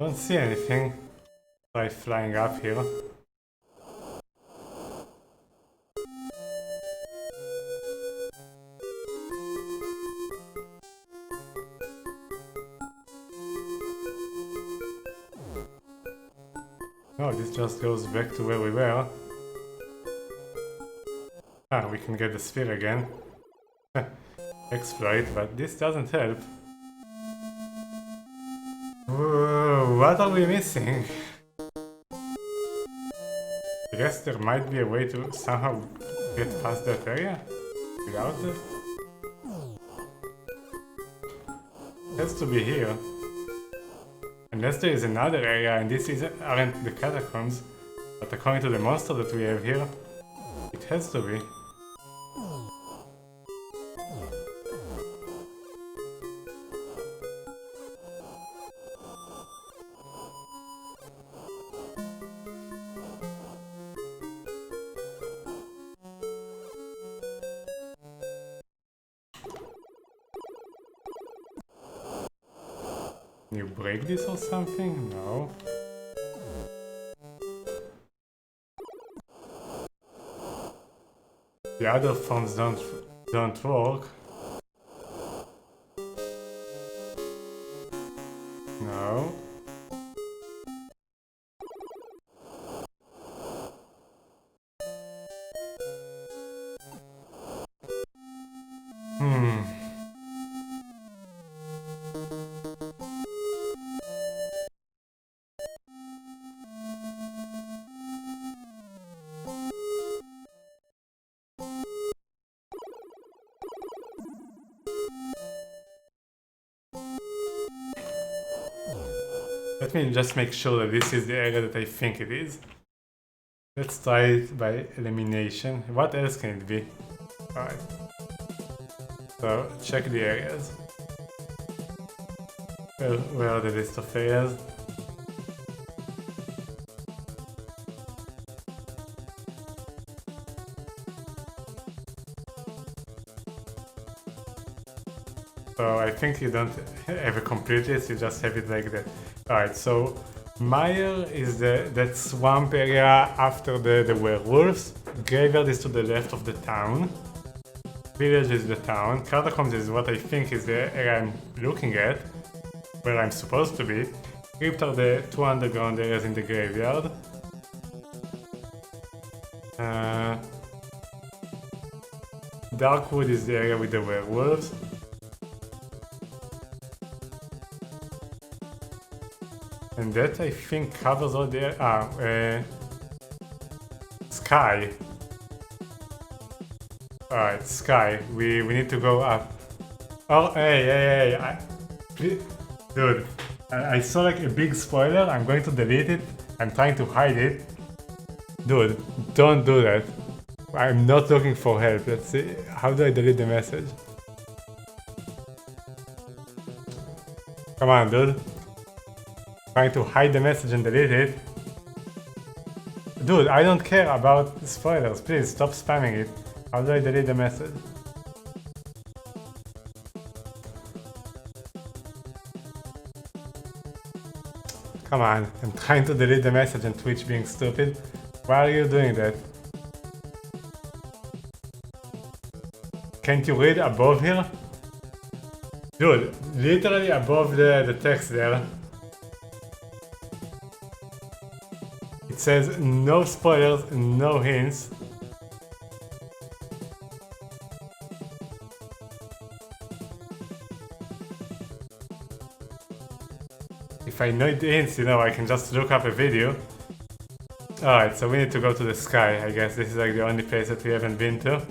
Don't see anything. Try flying up here. No, this just goes back to where we were. Ah, we can get the sphere again. Exploit, but this doesn't help. Whoa, what are we missing? I guess there might be a way to somehow get past that area without it. It has to be here. Unless there is another area and this aren't the catacombs, but according to the monster that we have here, it has to be. Can you break this or something? No. The other forms don't work. No. Let me just make sure that this is the area that I think it is. Let's try it by elimination. What else can it be? Alright. So, check the areas. Where are the list of areas? So I think you don't have a complete list, you just have it like that. Alright, so Mire is that swamp area after the werewolves. Graveyard is to the left of the town. Village is the town. Catacombs is what I think is the area I'm looking at, where I'm supposed to be. Crypt are the two underground areas in the graveyard. Darkwood is the area with the werewolves. And that I think covers all the Sky. Alright, Sky. We need to go up. Oh, hey. Please, dude, I saw like a big spoiler. I'm going to delete it. I'm trying to hide it. Dude, don't do that. I'm not looking for help. Let's see. How do I delete the message? Come on, dude. Trying to hide the message and delete it. Dude, I don't care about spoilers. Please stop spamming it. How do I delete the message? Come on, I'm trying to delete the message and Twitch being stupid. Why are you doing that? Can't you read above here? Dude, literally above the text there. It says no spoilers, no hints. If I know the hints, you know, I can just look up a video. Alright, so we need to go to the sky. I guess this is like the only place that we haven't been to.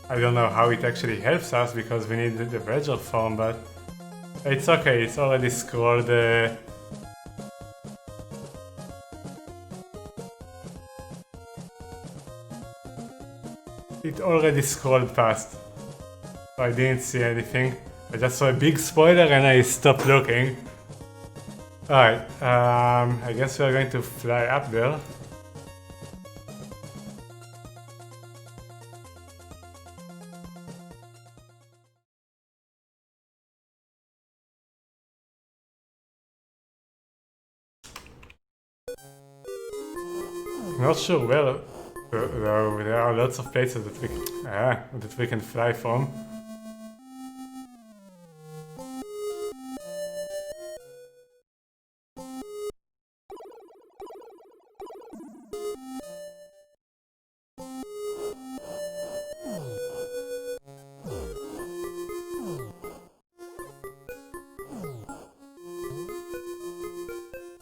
I don't know how it actually helps us because we need the Vergil form, but it's okay, it's already scrolled. It already scrolled past, so I didn't see anything. I just saw a big spoiler and I stopped looking. Alright, I guess we are going to fly up there. I'm not sure where. There are lots of places that we can fly from.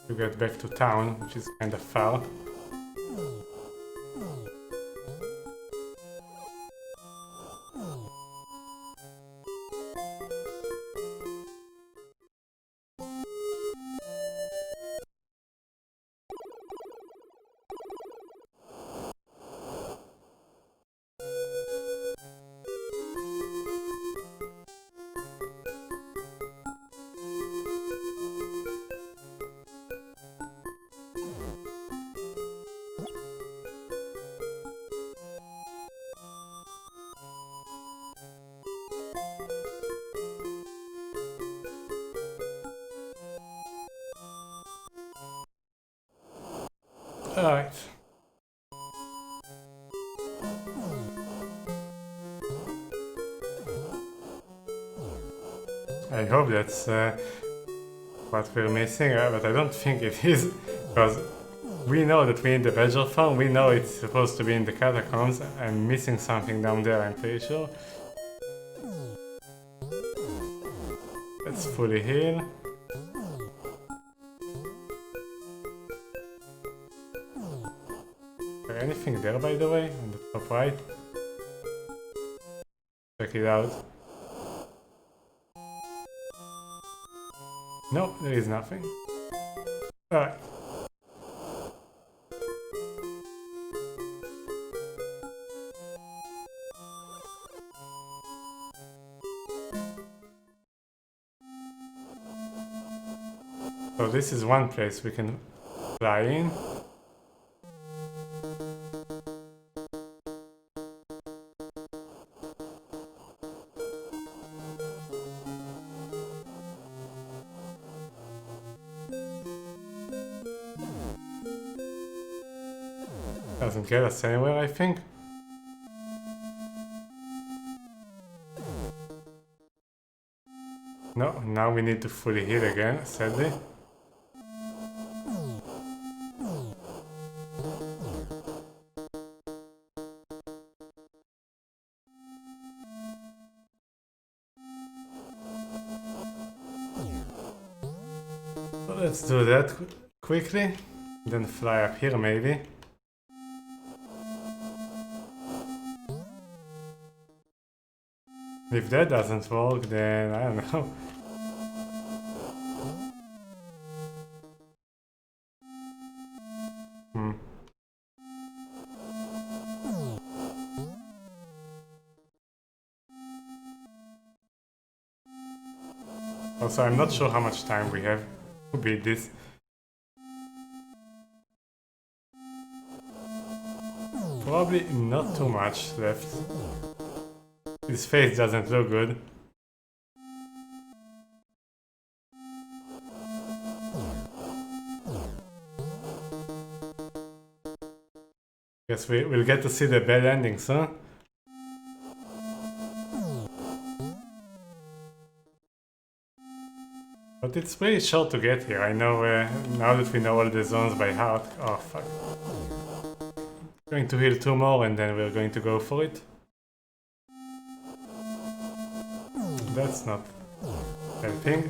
To get back to town, which is kind of far. Alright. I hope that's what we're missing, but I don't think it is, because we know that we need the Vergil form, we know it's supposed to be in the catacombs. I'm missing something down there, I'm pretty sure. Let's fully heal. Anything there, by the way, on the top right? Check it out. No, there is nothing. Alright. So this is one place we can fly in. Doesn't get us anywhere, I think. No, now we need to fully heal again, sadly. So let's do that quickly, then fly up here maybe. If that doesn't work, then I don't know. Also, I'm not sure how much time we have to beat this. Probably not too much left. His face doesn't look good. Guess we'll get to see the bad ending soon. But it's pretty short to get here. I know, now that we know all the zones by heart. Oh, fuck. Going to heal 2 more and then we're going to go for it. That's not helping.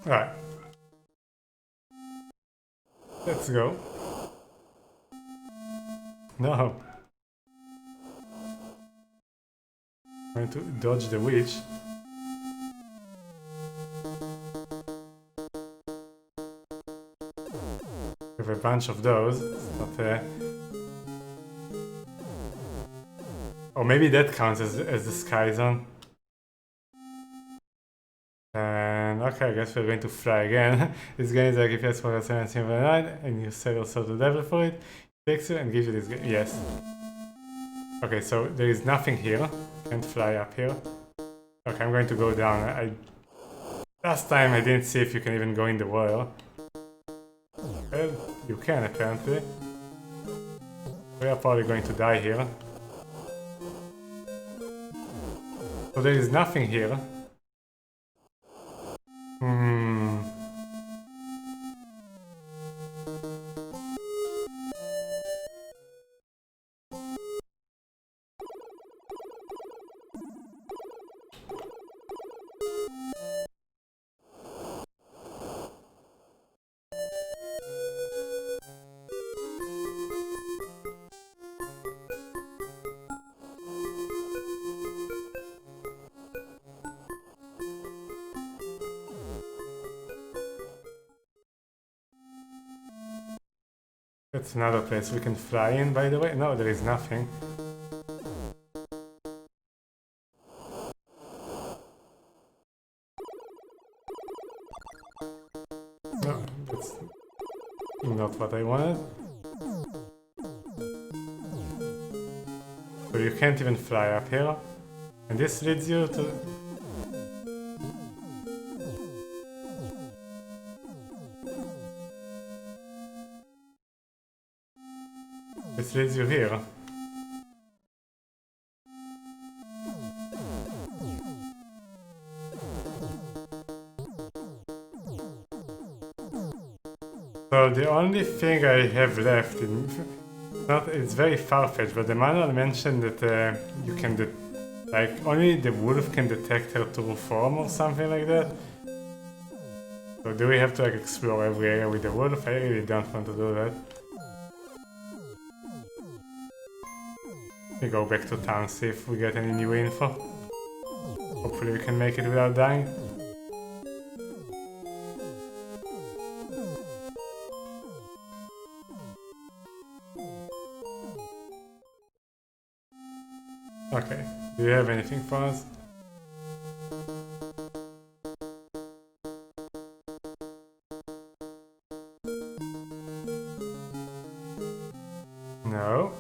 Alright. Let's go. No. I'm going to dodge the witch. We have a bunch of those. It's not, or maybe that counts as the sky zone. And okay, I guess we're going to fly again. This game is like if you ask for a 17 and you set yourself the level for it, it takes you and gives you this game. Yes. Okay, so there is nothing here. Can't fly up here. Okay, I'm going to go down. Last time I didn't see if you can even go in the wall. Well, you can apparently. We are probably going to die here. So there is nothing here. That's another place we can fly in, by the way. No, there is nothing. No, that's not what I wanted. So you can't even fly up here. And this leads you to... This leads you here. So the only thing I have left, it's very far-fetched, but the manual mentioned that you can, like, only the wolf can detect her true form or something like that. So do we have to like explore every area with the wolf? I really don't want to do that. We go back to town, see if we get any new info. Hopefully we can make it without dying. Okay, do you have anything for us? No.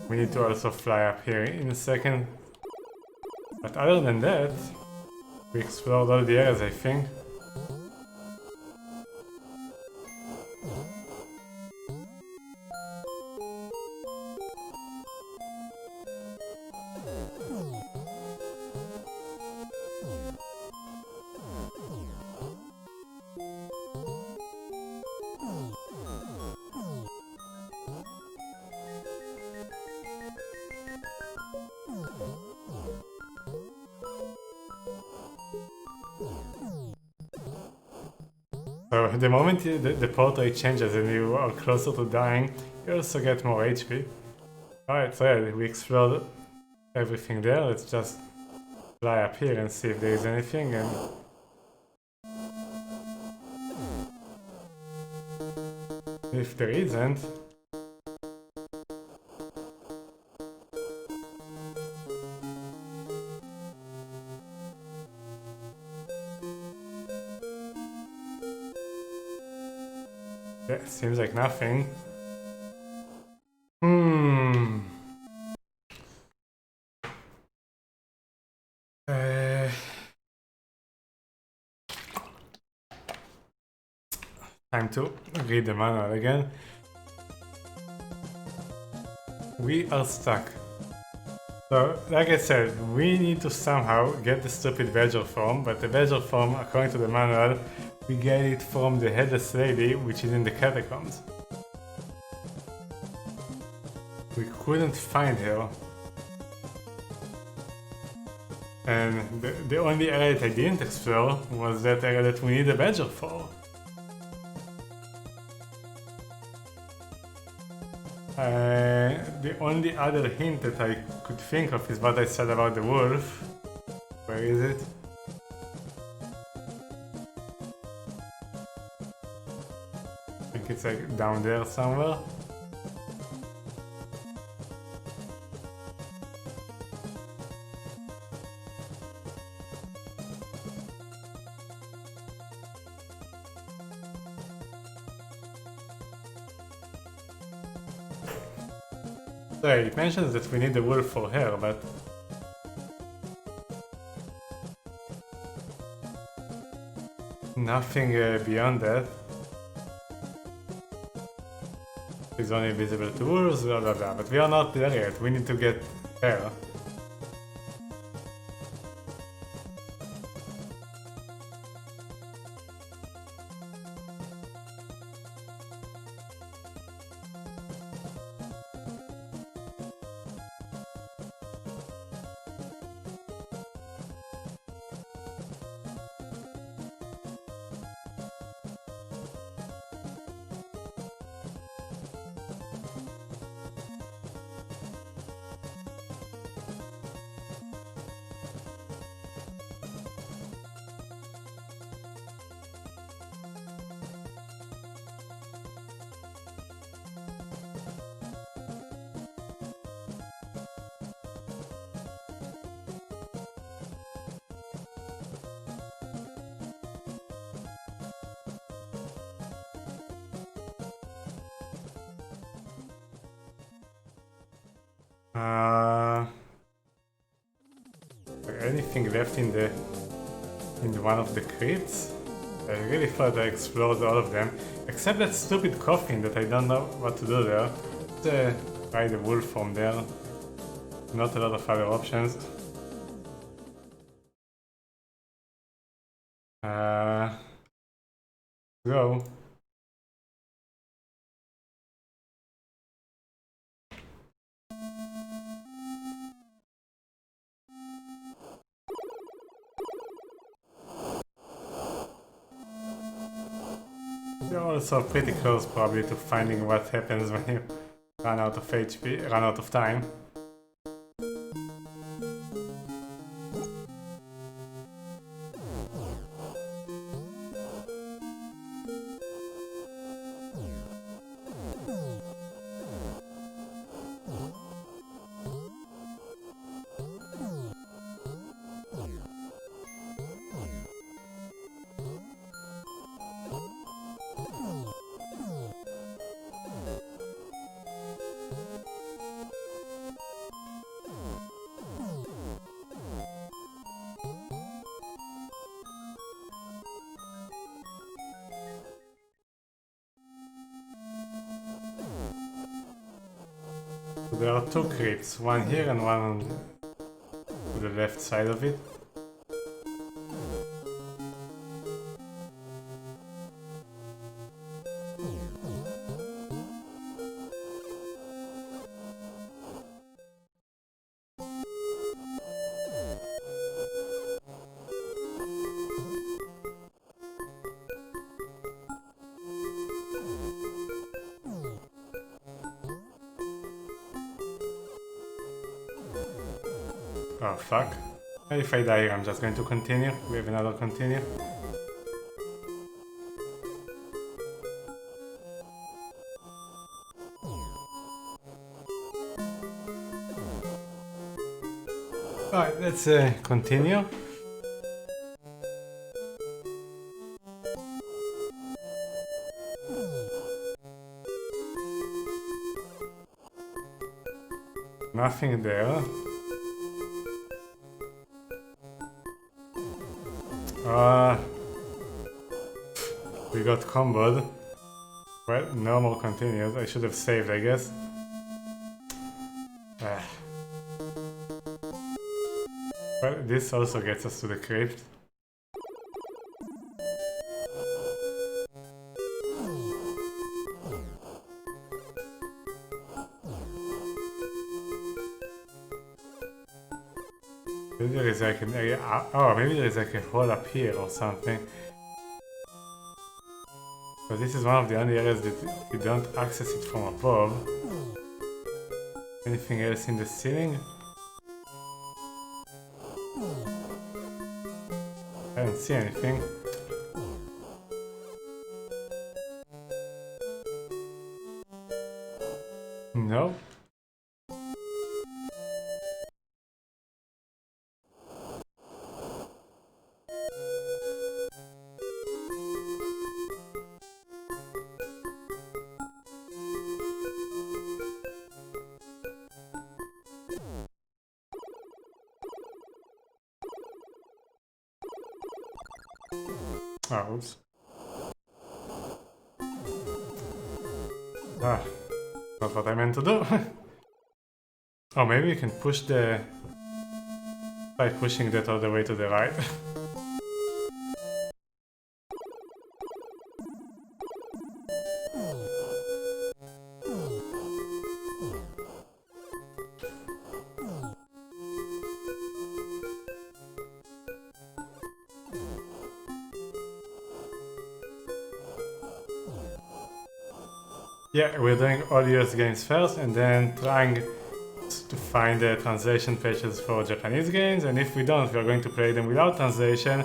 We need to also fly up here in a second. But other than that, we explored all the areas, I think. So the moment the portrait changes and you are closer to dying, you also get more HP. Alright, so yeah, we explored everything there. Let's just fly up here and see if there is anything. And if there isn't, yeah, seems like nothing. Time to read the manual again. We are stuck. So, like I said, we need to somehow get the stupid badger form, but the badger form, according to the manual, we get it from the headless lady, which is in the catacombs. We couldn't find her. And the only area that I didn't explore was that area that we need a badger for. The only other hint that I could think of is what I said about the wolf. Where is it? I think it's like down there somewhere. Sorry, it mentions that we need the wolf for her, but nothing beyond that. It's only visible to wolves, blah blah blah, but we are not there yet, we need to get her. Anything left in one of the crypts? I really thought I explored all of them, except that stupid coffin that I don't know what to do there. Let's try the wolf from there. Not a lot of other options. Go. You're also pretty close probably to finding what happens when you run out of HP, run out of time. There are two crypts, one here and one to the left side of it. Oh fuck. If I die here, I'm just going to continue. We have another continue. Alright, let's continue. Nothing there. We got comboed. Well, no more continues. I should have saved, I guess. Well, this also gets us to the crypt. Maybe there is like an area. Oh, maybe there is like a hole up here or something. But this is one of the only areas that you don't access it from above. Anything else in the ceiling? I don't see anything. No. Oh, oops. Ah, not what I meant to do. Oh, maybe you can push the... Try pushing that all the way to the right. Yeah, we're doing all US games first and then trying to find the translation pages for Japanese games, and if we don't, we are going to play them without translation,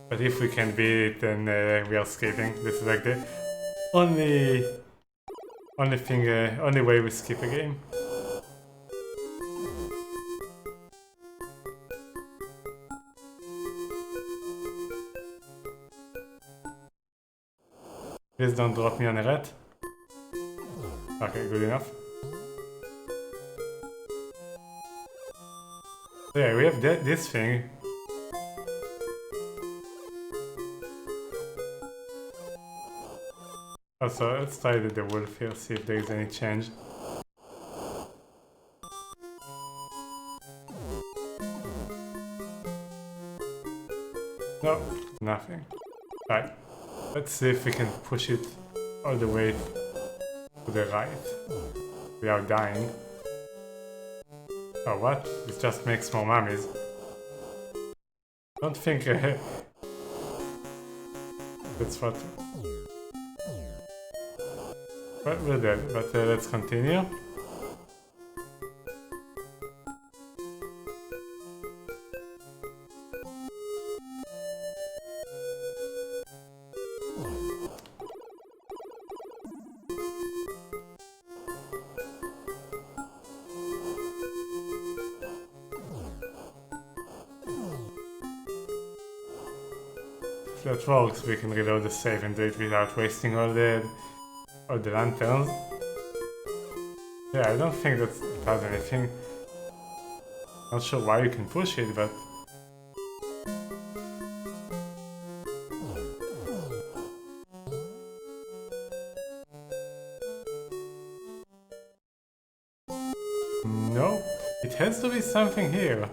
but if we can beat it, then we are skipping. This is like the only way we skip a game. Please don't drop me on a rat. Okay, good enough. So yeah, we have this thing. Also, let's try the wolf here, see if there is any change. No, nothing. Right, let's see if we can push it all the way to the right without dying. Oh, what? It just makes more mummies. Don't think that's what... Well, we're dead, but let's continue. If that works, we can reload the save and do it without wasting all the lanterns. Yeah, I don't think that does anything. Not sure why you can push it, but... No, it has to be something here.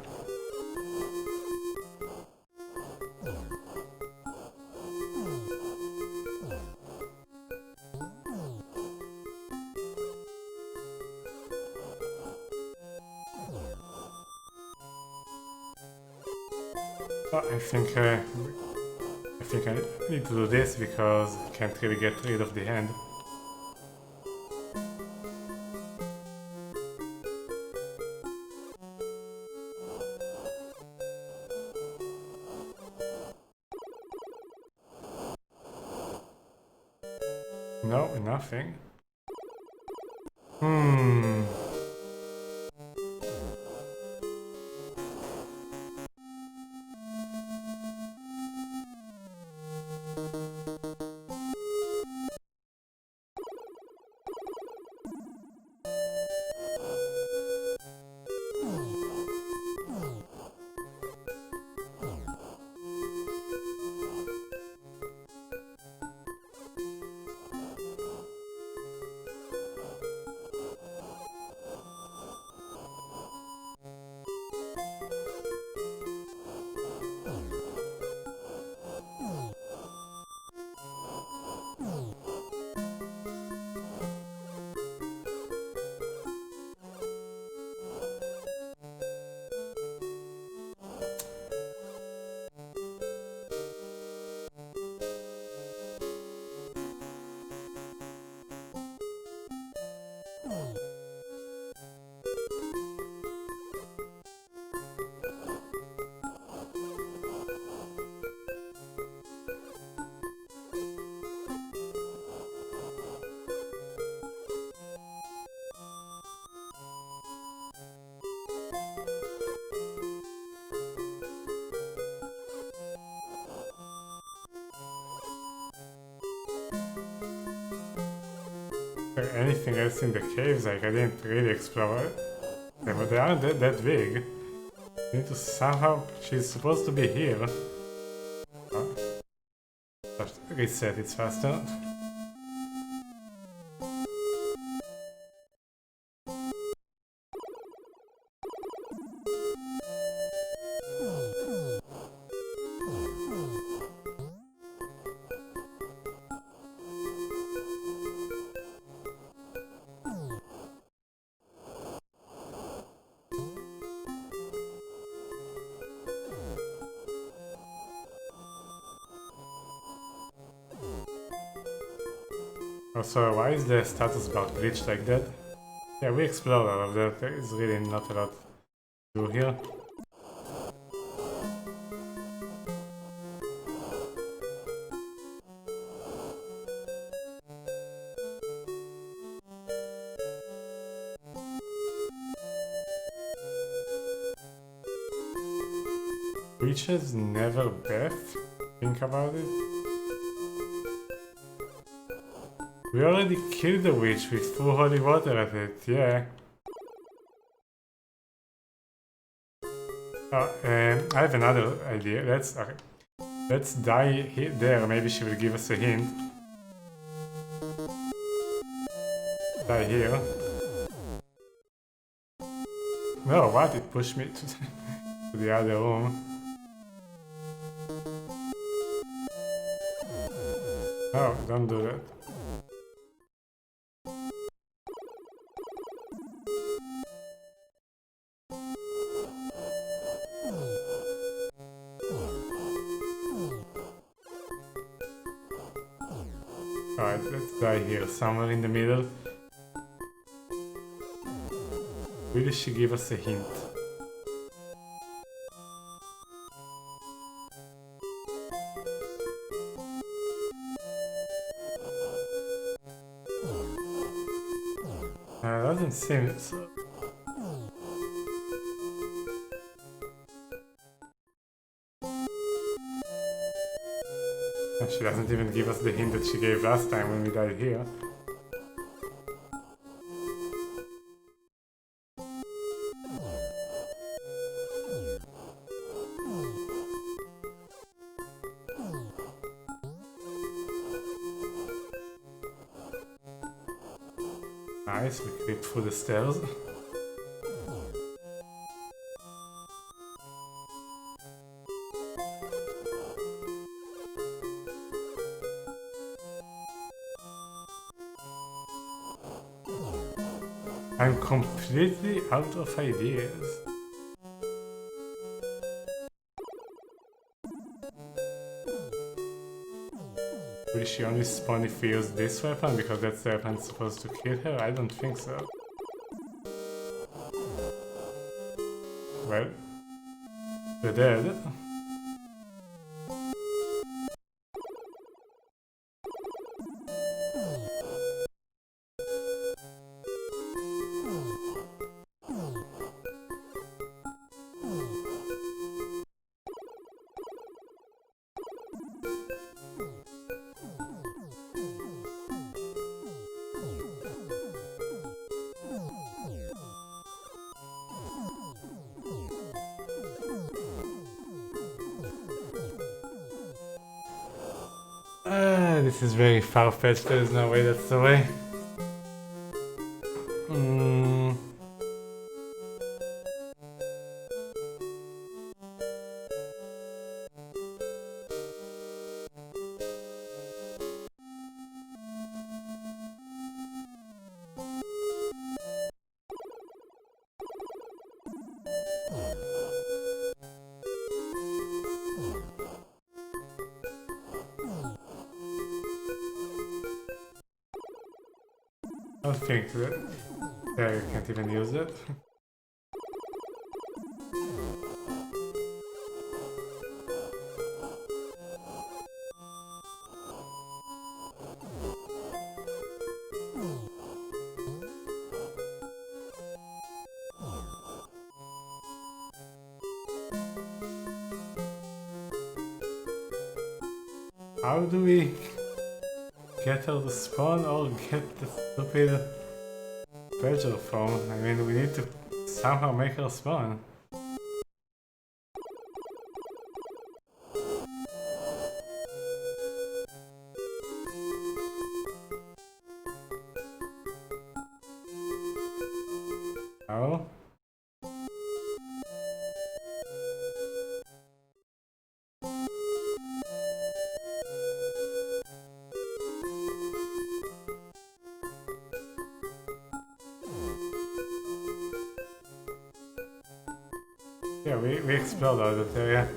I think I need to do this because I can't really get rid of the hand. No, nothing. Anything else in the caves? Like, I didn't really explore it. Yeah, but they aren't that big. We need to somehow... She's supposed to be here. Oh. Just reset it faster. Also, why is the status bar glitched like that? Yeah, we explored all of that. There is really not a lot to do here. Witches never death? Think about it. We already killed the witch with threw holy water at it, yeah. Oh, I have another idea. Let's die there. Maybe she will give us a hint. Die here. No, what? It pushed me to the other room. No, don't do that. Alright, let's die here, somewhere in the middle. Will she give us a hint? Doesn't seem so. She doesn't even give us the hint that she gave last time when we died here. Nice, we creep through the stairs. I'm completely out of ideas. Will she only spawn if we use this weapon because that's the weapon supposed to kill her? I don't think so. Well, they're dead. This is very far-fetched, there is no way that's the way. I don't think that I can't even use it. How do we get her to spawn or get the stupid treasure phone? I mean, we need to somehow make her spawn. Oh? Yeah, we explored all that area.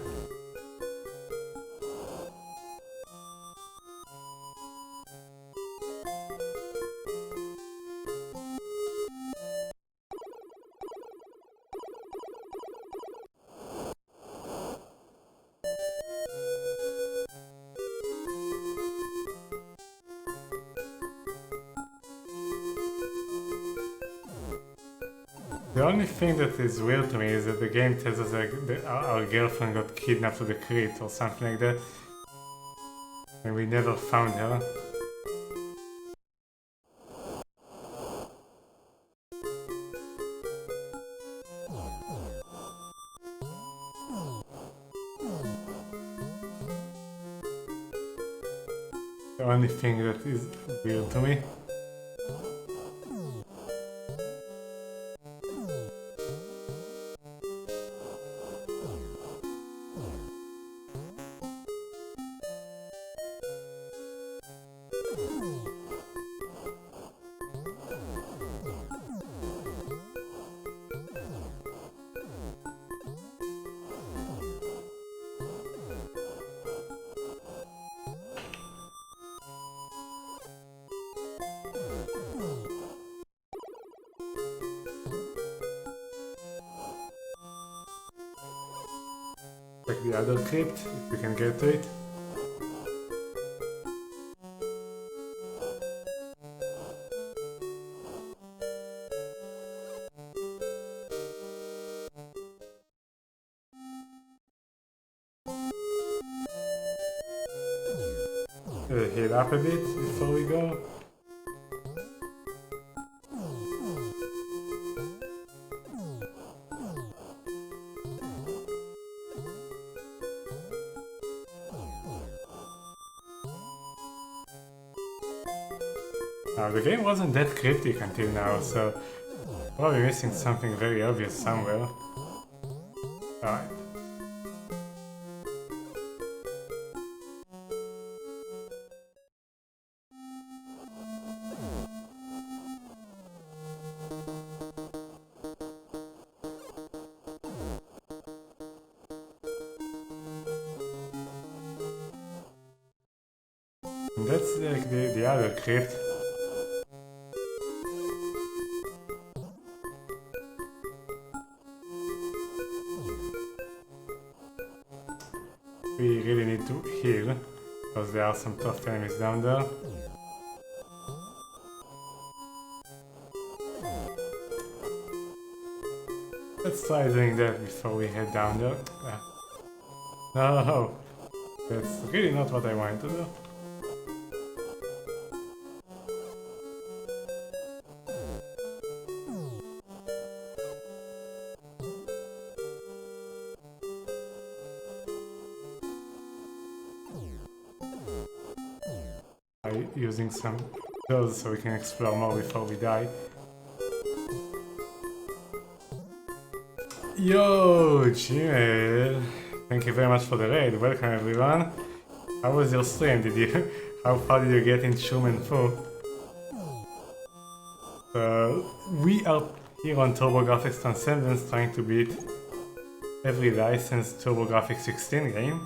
The only thing that is weird to me is that the game tells us that our girlfriend got kidnapped to the crypt or something like that, and we never found her. The only thing that is weird to me. Like the other crypt, if we can get to it. Heal up a bit before we go. Now, the game wasn't that cryptic until now, so probably missing something very obvious somewhere. Alright. And that's like the other crypt. We really need to heal, because there are some tough enemies down there. Let's try doing that before we head down there. No, that's really not what I wanted to do. Using some pills so we can explore more before we die. Yo, Gmail! Thank you very much for the raid. Welcome everyone. How was your stream? How far did you get in Shumen Fu? We are here on TurboGrafx Transcendence trying to beat every licensed TurboGrafx16 game.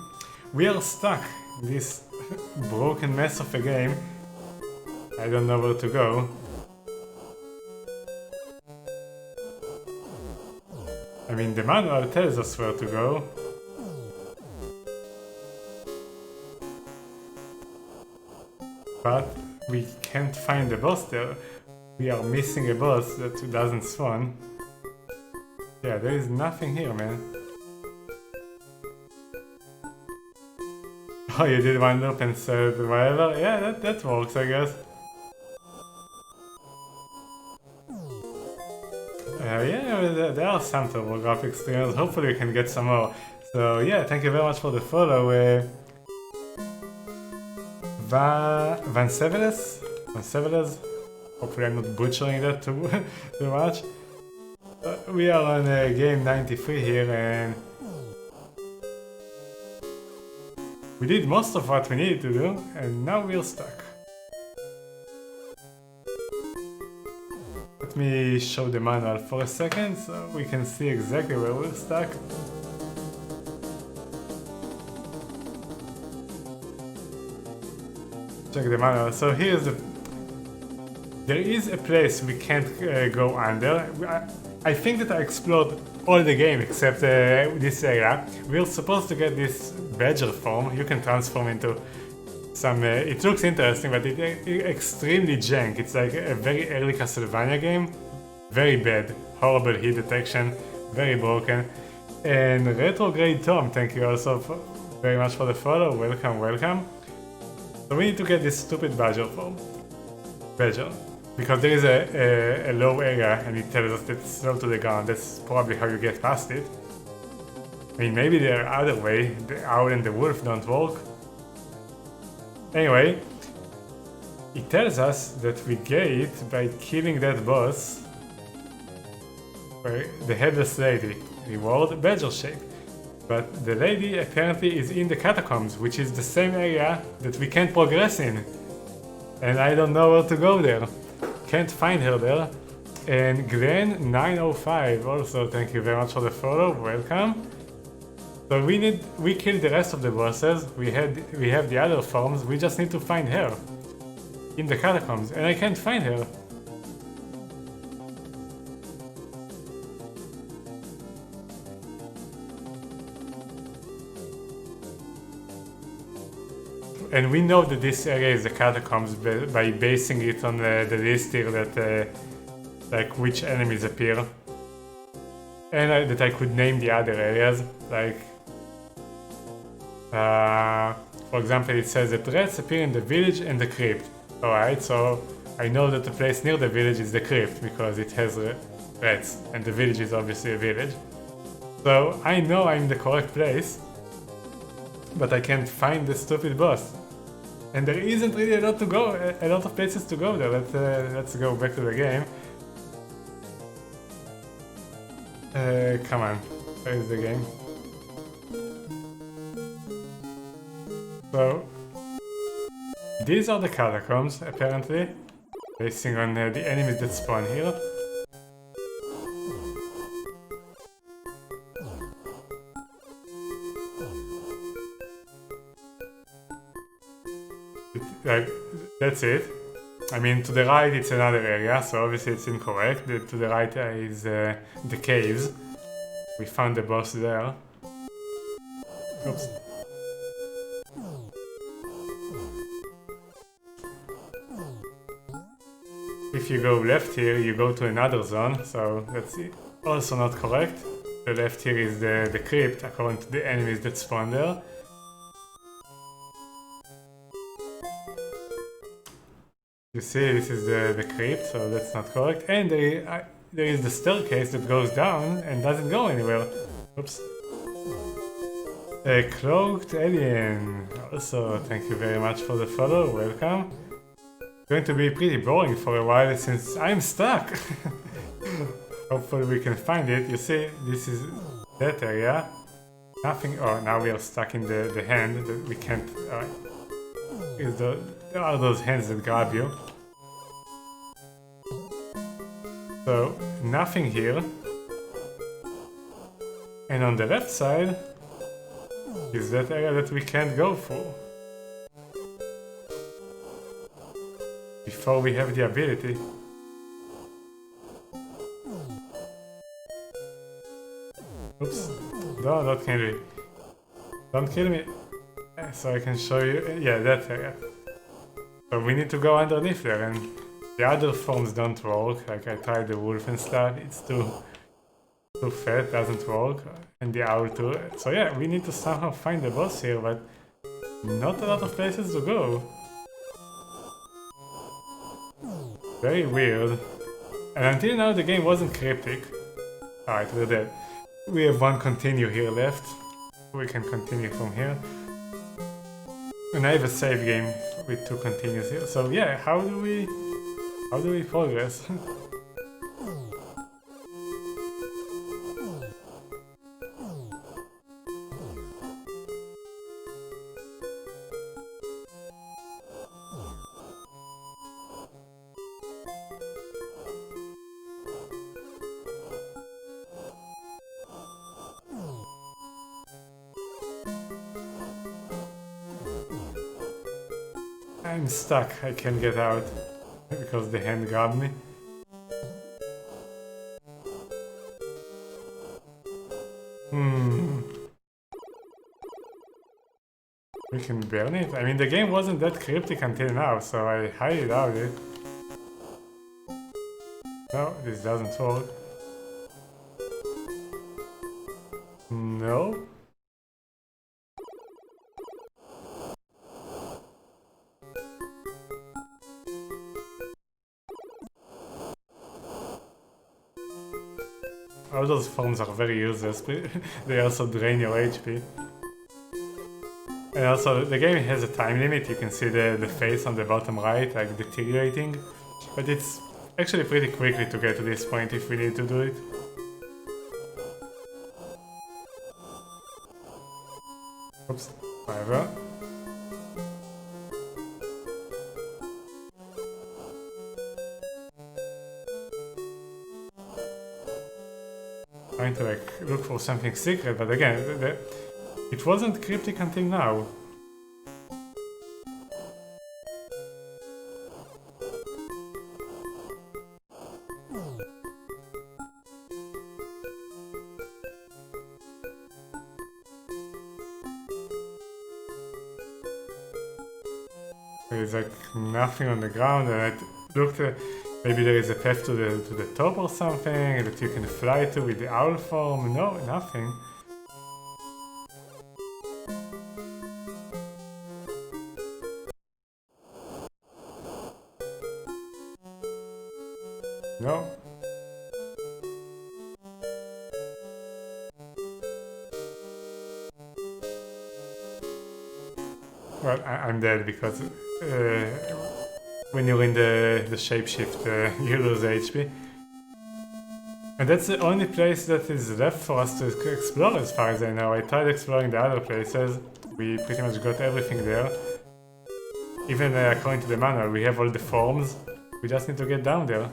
We are stuck in this broken mess of a game. I don't know where to go. I mean, the manual tells us where to go. But we can't find the boss there. We are missing a boss that doesn't spawn. Yeah, there is nothing here, man. Oh, you did one loop and said whatever? Yeah, that works, I guess. Yeah, there are some TurboGrafx streamers. Hopefully we can get some more. So yeah, thank you very much for the follow. Vanseveles? Hopefully I'm not butchering that too much. We are on game 93 here, and we did most of what we needed to do, and now we're stuck. Let me show the manual for a second so we can see exactly where we're stuck. Check the manual. So here's there is a place we can't go under. I think that I explored all the game except this area. We're supposed to get this badger form. You can transform into some... it looks interesting, but it's extremely jank. It's like a very early Castlevania game. Very bad. Horrible hit detection. Very broken. And Retrograde Tom, thank you also very much for the follow. Welcome, welcome. So we need to get this stupid badger form. Badger. Because there is a low area and it tells us that it's low to the ground. That's probably how you get past it. I mean, maybe there are other way. The owl and the wolf don't work. Anyway, it tells us that we get it by killing that boss. The headless lady. Reward badger shape. But the lady apparently is in the catacombs, which is the same area that we can't progress in. And I don't know where to go there. Can't find her there. And Glenn905 also, thank you very much for the follow, welcome. So we killed the rest of the bosses, we have the other forms, we just need to find her. In the catacombs, and I can't find her. And we know that this area is the catacombs by basing it on the list here that like which enemies appear. And that I could name the other areas, like for example it says that rats appear in the village and the crypt. Alright, so I know that the place near the village is the crypt because it has rats and the village is obviously a village. So I know I'm in the correct place, but I can't find the stupid boss. And there isn't really a lot of places to go there. Let's go back to the game. Come on, where is the game? So, these are the catacombs, apparently, basing on the enemies that spawn here. That's it. I mean, to the right it's another area, so obviously it's incorrect. To the right is the caves. We found the boss there. Oops. If you go left here, you go to another zone, so that's also not correct. The left here is the crypt, according to the enemies that spawn there. You see, this is the crypt, so that's not correct. And there is the staircase that goes down and doesn't go anywhere. Oops. A cloaked alien. Also, thank you very much for the follow. Welcome. Going to be pretty boring for a while since I'm stuck. Hopefully we can find it. You see, this is that area. Nothing. Oh, now we are stuck in the hand that we can't. There are those hands that grab you. So, nothing here. And on the left side is that area that we can't go through. Before we have the ability. No, don't kill me. Don't kill me. So I can show you. Yeah, that area. So we need to go underneath there, and the other forms don't work. Like I tried the wolf and stuff. It's too fat, doesn't work. And the owl too. So yeah, we need to somehow find the boss here, but not a lot of places to go. Very weird. And until now the game wasn't cryptic. Alright, we're dead. We have one continue here left. We can continue from here. And I have a save game with 2 continues here. So yeah, how do we progress? I'm stuck, I can't get out because the hand grabbed me. We can burn it? I mean, the game wasn't that cryptic until now, so I highly doubt it. No, this doesn't work. No? All those forms are very useless, they also drain your HP. And also, the game has a time limit, you can see the face on the bottom right, like deteriorating. But it's actually pretty quickly to get to this point if we need to do it. Oops, whatever. Trying to like look for something secret, but again, it wasn't cryptic until now. There's like nothing on the ground, and I looked maybe there is a path to the top or something that you can fly to with the owl form. No, nothing. No. Well, I'm dead because when you're in the shapeshift, you lose HP. And that's the only place that is left for us to explore as far as I know. I tried exploring the other places, we pretty much got everything there. Even according to the manual, we have all the forms, we just need to get down there.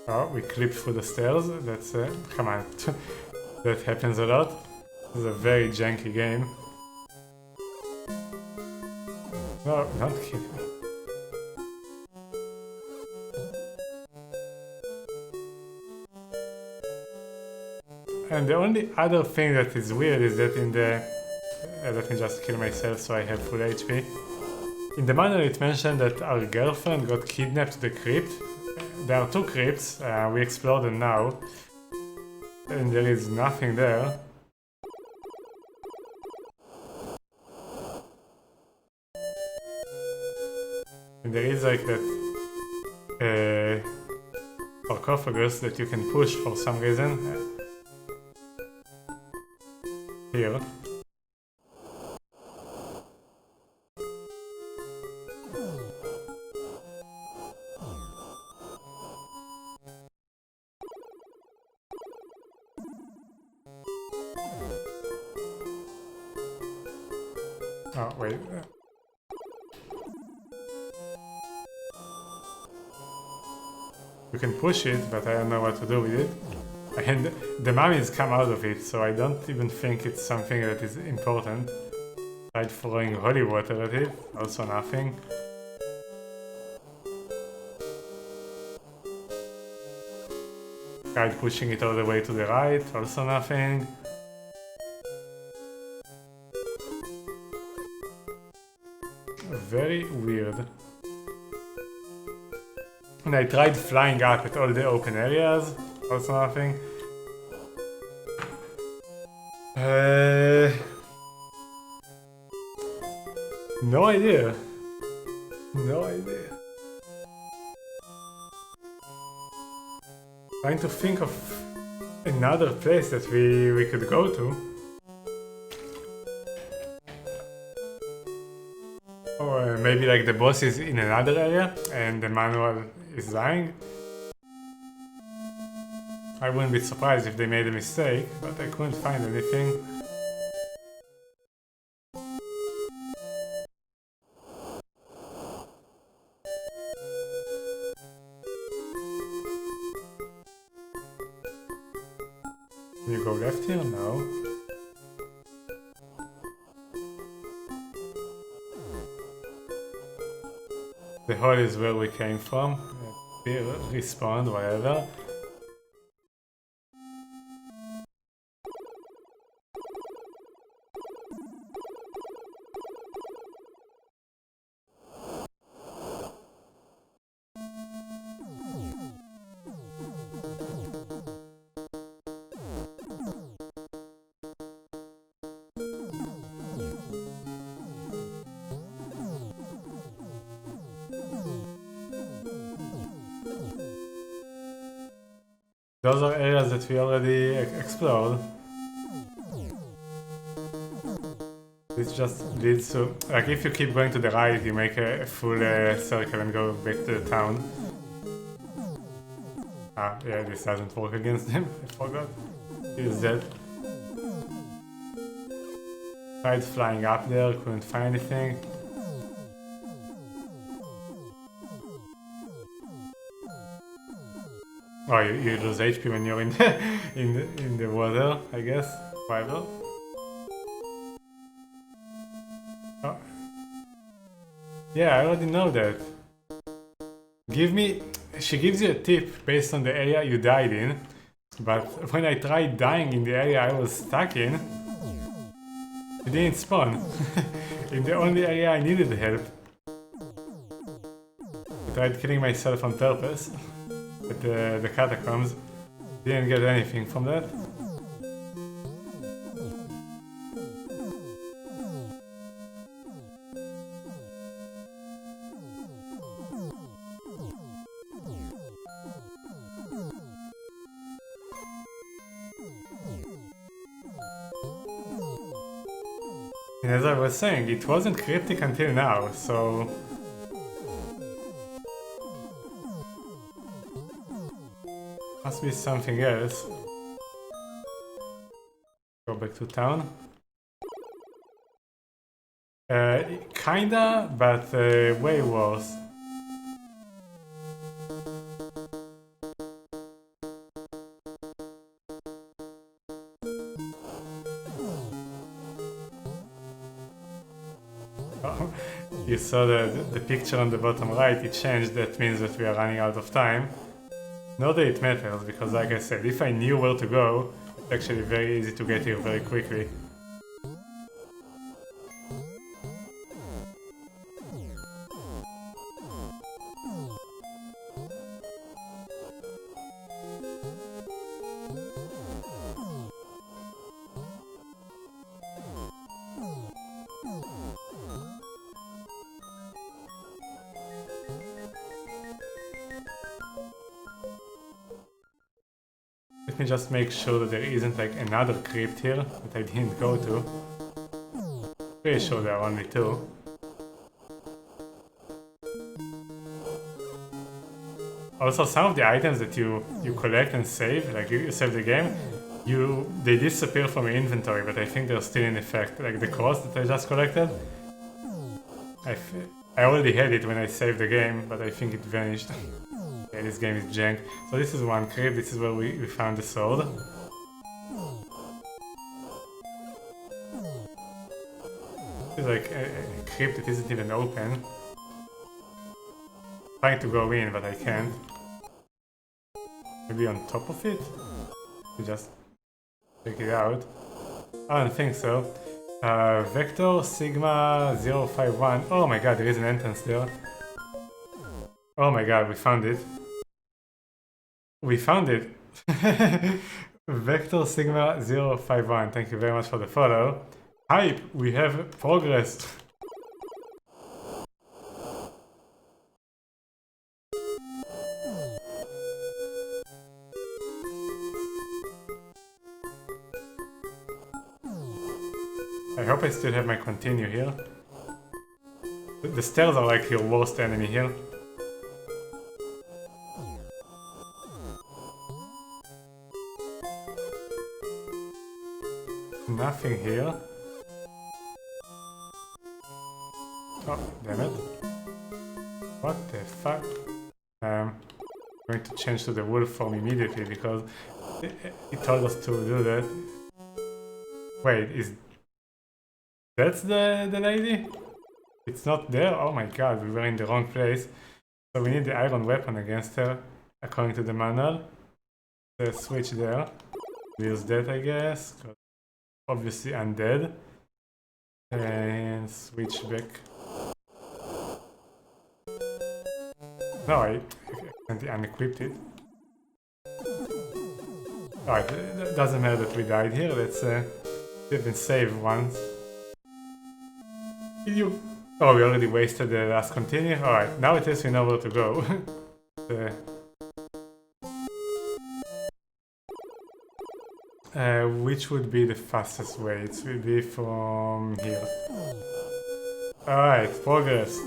Oh, we clipped through the stairs, that's come on, that happens a lot. This is a very janky game. No, don't kill me. And the only other thing that is weird is that in the... let me just kill myself so I have full HP. In the manual it mentioned that our girlfriend got kidnapped to the crypt. There are 2 crypts, we explore them now, and there is nothing there. And there is like that sarcophagus that you can push for some reason. Here. Oh, wait. You can push it, but I don't know what to do with it. And the mummies come out of it, so I don't even think it's something that is important. Tried throwing holy water at it, also nothing. Tried pushing it all the way to the right, also nothing. Very weird. And I tried flying up at all the open areas, also nothing. No idea. No idea. Trying to think of another place that we could go to. Or maybe like the boss is in another area and the manual is lying. I wouldn't be surprised if they made a mistake, but I couldn't find anything. Can you go left here? No. The hole is where we came from. We respawned, whatever. Those are areas that we already explored. This just leads to... like, if you keep going to the right, you make a full circle and go back to the town. Ah, yeah, this doesn't work against him. I forgot. He's dead. Tried flying up there, couldn't find anything. Oh, you lose HP when you're in the, in the water, I guess. Survival. Oh. Yeah, I already know that. She gives you a tip based on the area you died in, but when I tried dying in the area I was stuck in, it didn't spawn. In the only area I needed help. I tried killing myself on purpose. At the catacombs. Didn't get anything from that. And as I was saying, it wasn't cryptic until now, so... must be something else. Go back to town. Kinda, but way worse. Oh, you saw the picture on the bottom right, it changed, that means that we are running out of time. Not that it matters, because like I said, if I knew where to go, it's actually very easy to get here very quickly. Let me just make sure that there isn't like another crypt here that I didn't go to. Pretty sure there are only two. Also, some of the items that you collect and save, like you save the game, they disappear from your inventory, but I think they're still in effect. Like the cross that I just collected, I already had it when I saved the game, but I think it vanished. Yeah, this game is jank. So this is one crypt, this is where we found the sword. It's like a crypt that isn't even open. Trying to go in, but I can't. Maybe on top of it? To just check it out. I don't think so. Vector Sigma 051. Oh my god, there is an entrance there. Oh my god, we found it. We found it! Vector Sigma 051. Thank you very much for the follow. Hype! We have progressed! I hope I still have my continue here. The stairs are like your worst enemy here. Nothing here. Oh, damn it. What the fuck? I'm going to change to the wolf form immediately because it told us to do that. Wait, is... That's the lady? It's not there? Oh my god, we were in the wrong place. So we need the iron weapon against her, according to the manual. The switch there. We use that, I guess. Obviously undead. And switch back. No, I accidentally unequipped it. Alright, it doesn't matter that we died here. Let's even save once. Oh, we already wasted the last continue? Alright, now at least we know where to go. Which would be the fastest way? It will be from here. Alright, progress.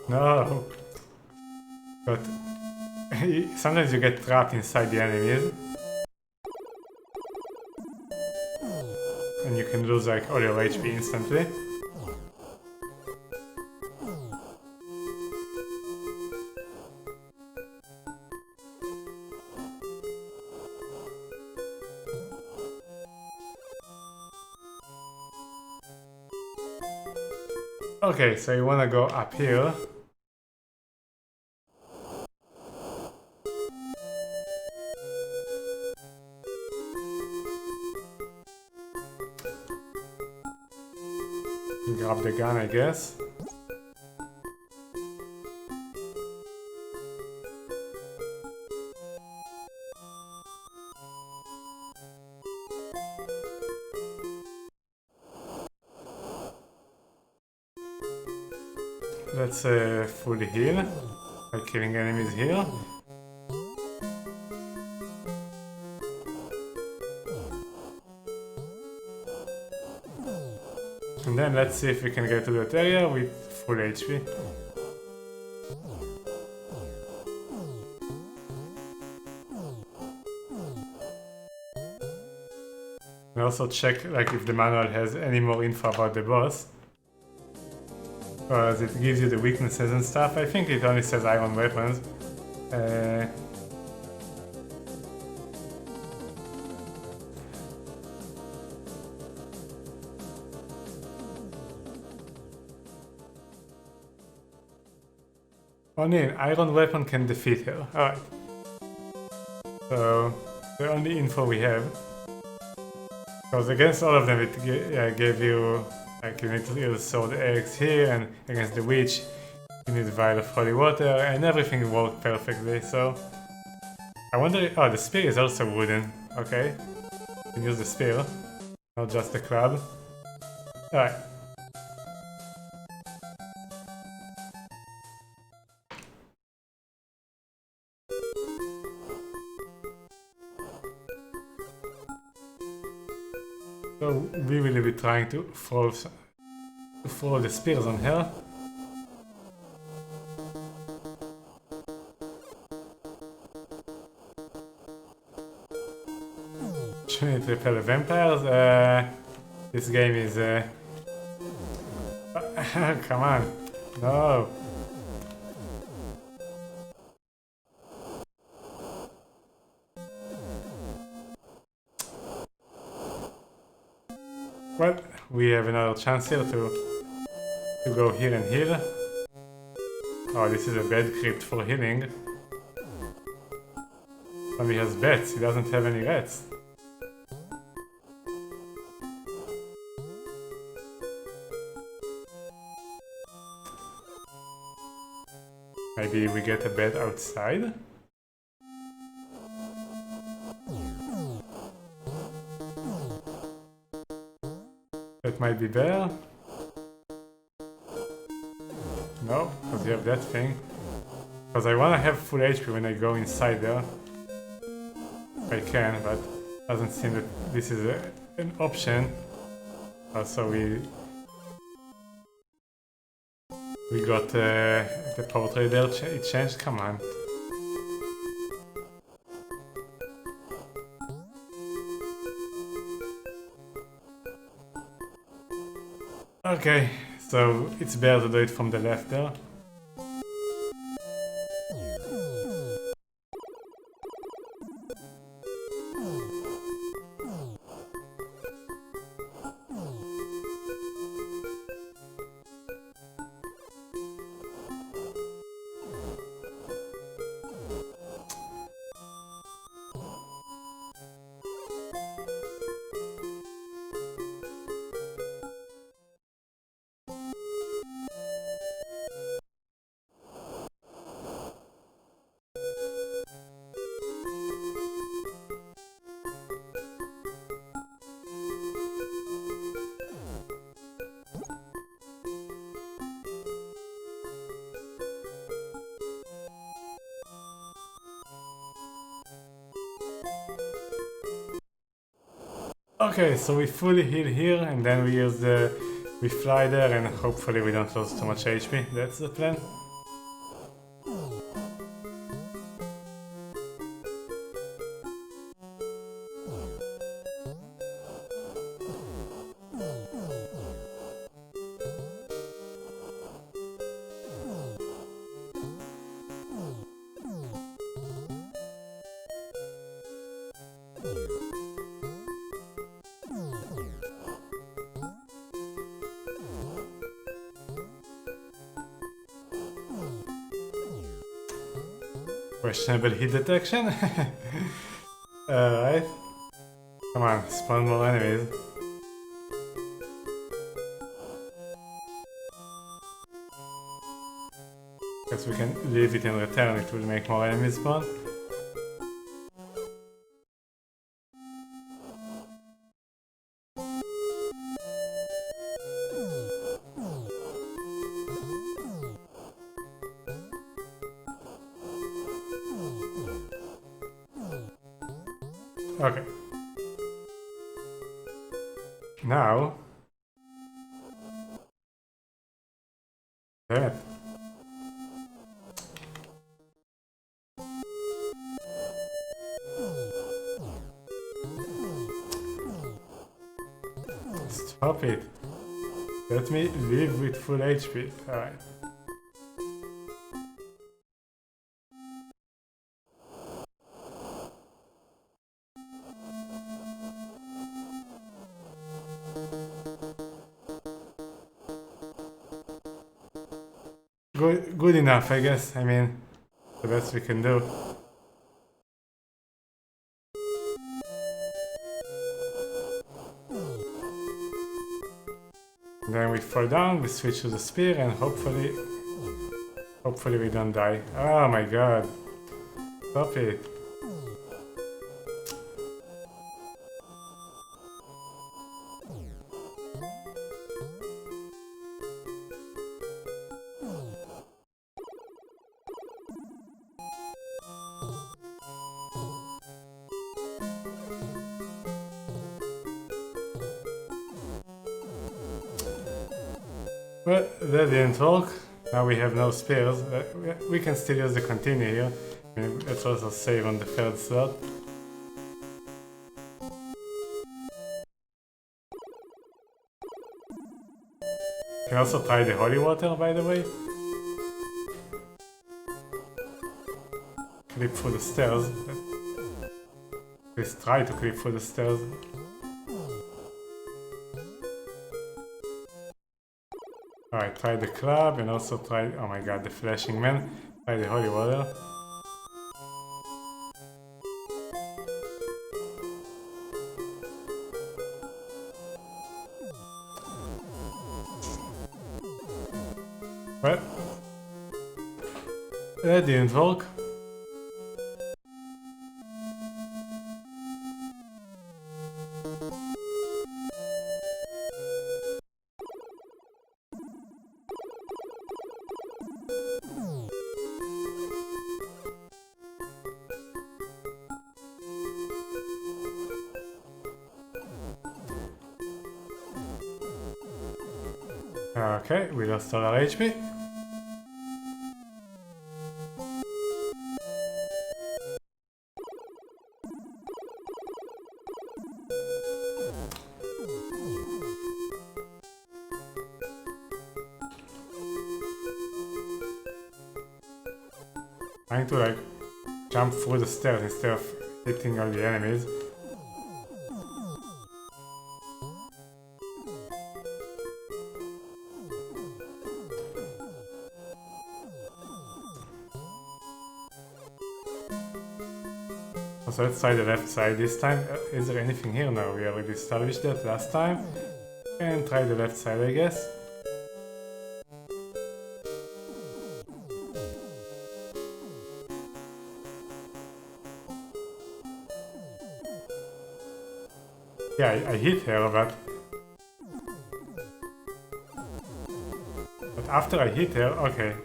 No. But sometimes you get trapped inside the enemies. And you can lose like all your HP instantly. Okay, so you wanna go up here. Grab the gun, I guess. Let's fully heal by killing enemies here. And then let's see if we can get to that area with full HP. And also check like if the manual has any more info about the boss. Because it gives you the weaknesses and stuff. I think it only says iron weapons. Only an iron weapon can defeat her. Alright. So, the only info we have. Because against all of them it gave you, like you need to use sword X here, and against the witch you need a vial of holy water, and everything worked perfectly, so... I wonder... Oh, the spear is also wooden. Okay. You can use the spear, not just the club. Alright. So we will be trying to throw the spears on her. Should we repel the vampires? This game is come on. No. Well, we have another chance here to go here and heal. Oh, this is a bad crypt for healing. Only has bats, he doesn't have any rats. Maybe we get a bed outside? That might be better. No, because you have that thing. Because I want to have full HP when I go inside there. I can, but doesn't seem that this is an option. Also, we got the portrait there. It changed. Come on. Okay, so it's better to do it from the left there. Okay, so we fully heal here, and then we fly there, and hopefully we don't lose too much HP. That's the plan. Questionable hit detection? Alright. Come on, spawn more enemies. Guess we can leave it and return, it will make more enemies spawn. Okay. Now... Damn it. Stop it. Let me live with full HP. Alright. Good enough, I guess. I mean, the best we can do. Then we fall down, we switch to the spear, and hopefully we don't die. Oh my god. Stop it. Well, that didn't work. Now we have no spears. We can still use the continue here. I mean, let's also save on the third slot. Can also try the holy water, by the way. Clip through the stairs. Let's try to clip through the stairs. Alright, try the club and also try, oh my god, the flashing man. Try the holy water. Well, that didn't work. Okay, we lost all our HP. Trying to like jump through the stairs instead of hitting all the enemies. So let's try the left side this time. Is there anything here? No, we already established that last time. And try the left side, I guess. Yeah, I hit her, but after I hit her, okay.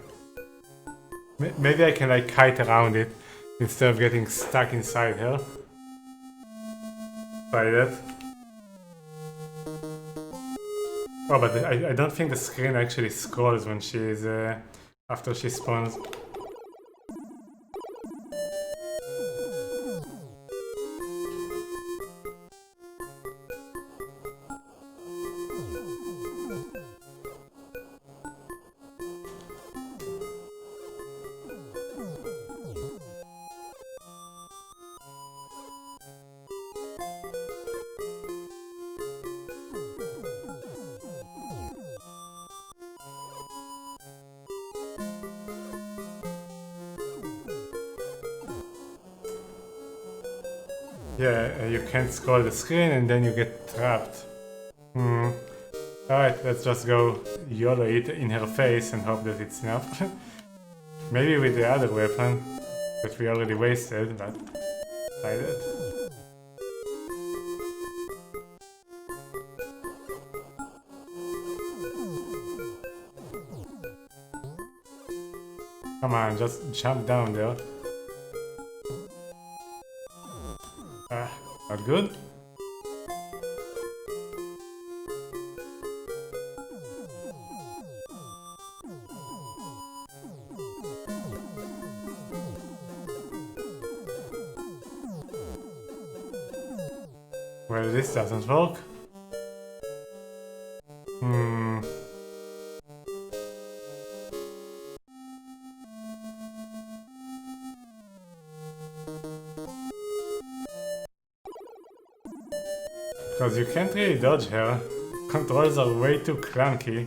Maybe I can like kite around it instead of getting stuck inside her. Try that. Oh, but I don't think the screen actually scrolls when she is after she spawns. Yeah, you can't scroll the screen and then you get trapped. Alright, let's just go YOLO it in her face and hope that it's enough. Maybe with the other weapon that we already wasted, but try that. Come on, just jump down there. Not good. Well, this doesn't work. Because you can't really dodge her. Controls are way too clunky.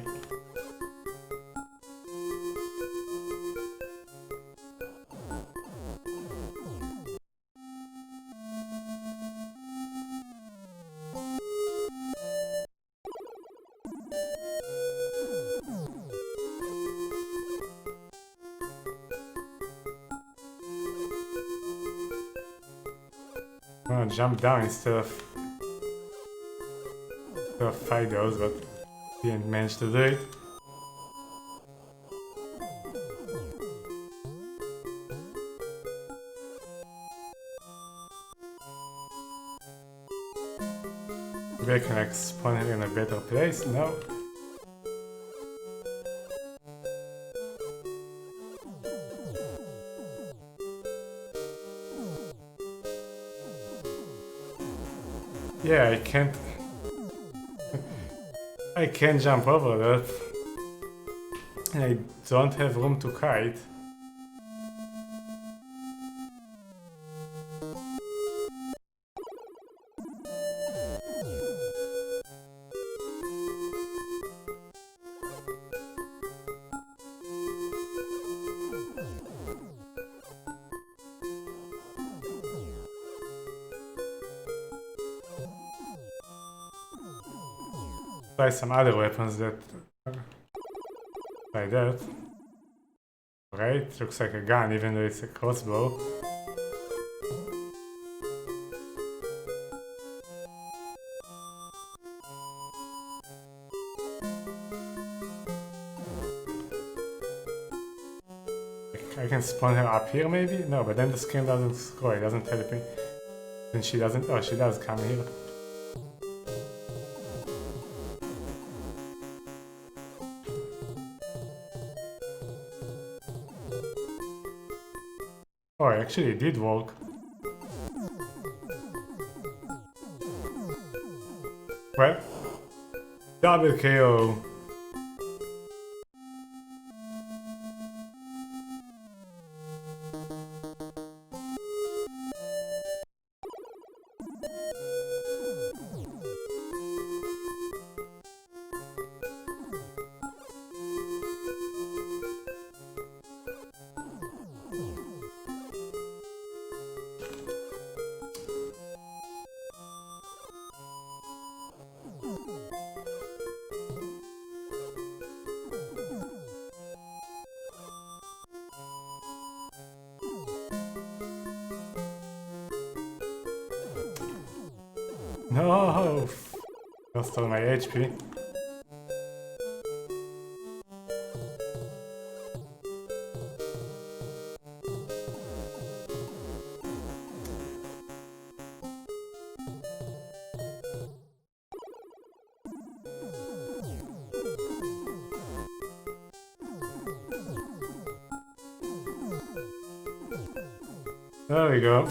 I'm gonna jump down instead of fight those, but didn't manage to do it. Maybe I can like spawn her in a better place? No. Yeah, I can't jump over that. And I don't have room to kite. try some other weapons that like that. Right? Looks like a gun even though it's a crossbow. I can spawn her up here maybe? No, but then the screen doesn't scroll, it doesn't help me. Then she doesn't, oh she does come here. Oh, actually it did work. Well, double KO. No! Lost all my HP. There we go.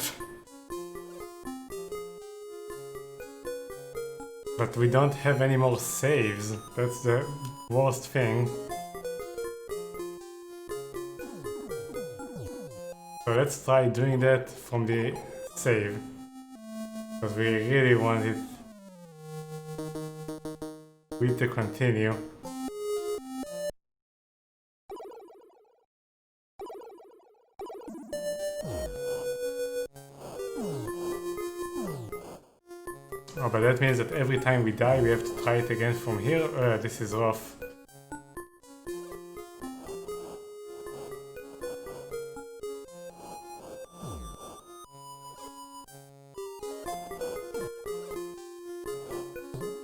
But we don't have any more saves. That's the worst thing. So let's try doing that from the save. Because we really want it with the continue. Oh, but that means that every time we die we have to try it again from here? This is rough.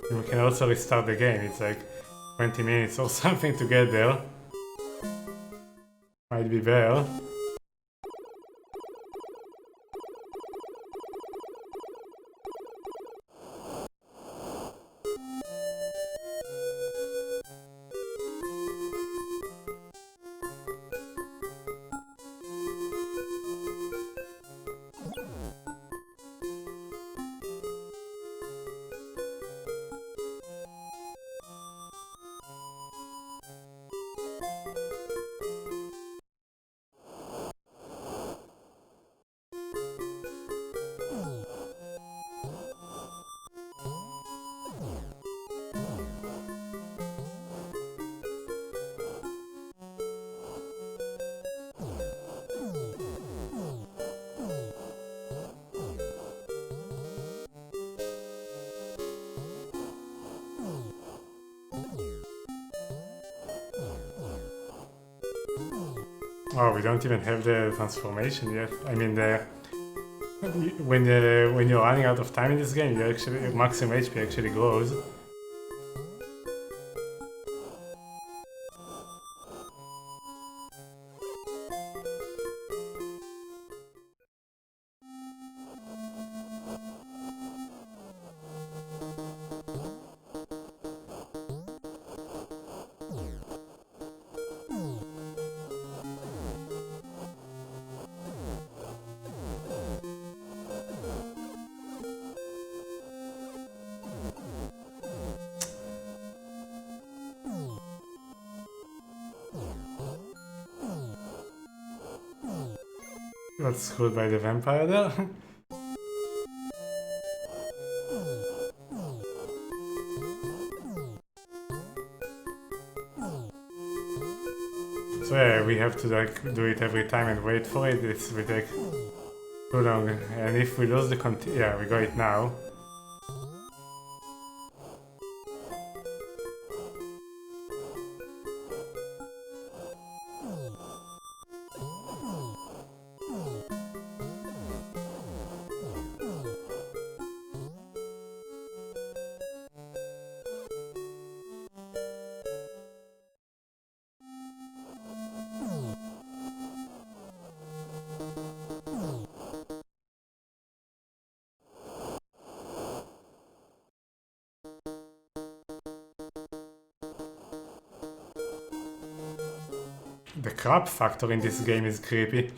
And we can also restart the game, it's like 20 minutes or something to get there. Might be better. Oh, we don't even have the transformation yet. I mean, when you're running out of time in this game, your maximum HP actually grows. Got screwed by the vampire there. So yeah, we have to like do it every time and wait for it. It will take too long. And if we lose the yeah, we got it now. The crap factor in this game is creepy.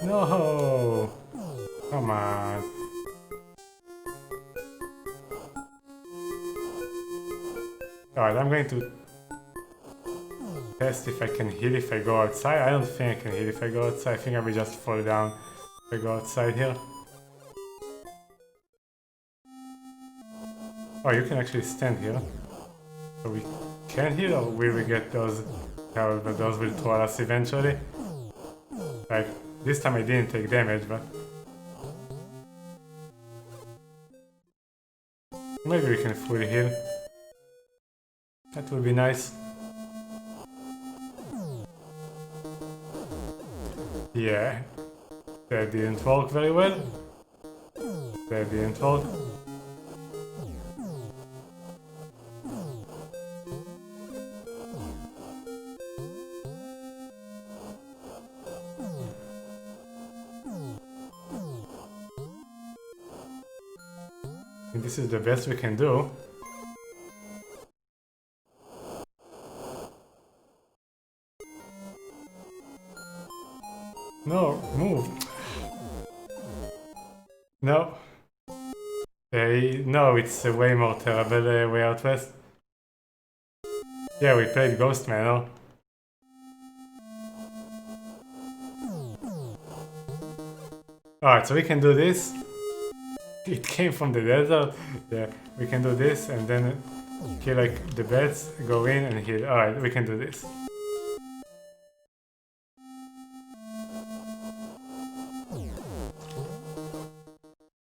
No! Come on. Alright, I'm going to test if I can heal if I go outside. I don't think I can heal if I go outside. I think I will just fall down if I go outside here. Oh, you can actually stand here. So we can heal, or will we get those? Those will troll us eventually. Like, this time I didn't take damage, but... maybe we can fully heal. That would be nice. Yeah. That didn't work very well. That didn't work. And this is the best we can do. No, move. No. No, it's a way more terrible way out west. Yeah, we played Ghost Manor. Alright, so we can do this. It came from the desert. Yeah, we can do this and then kill like the bats, go in and heal. Alright, we can do this.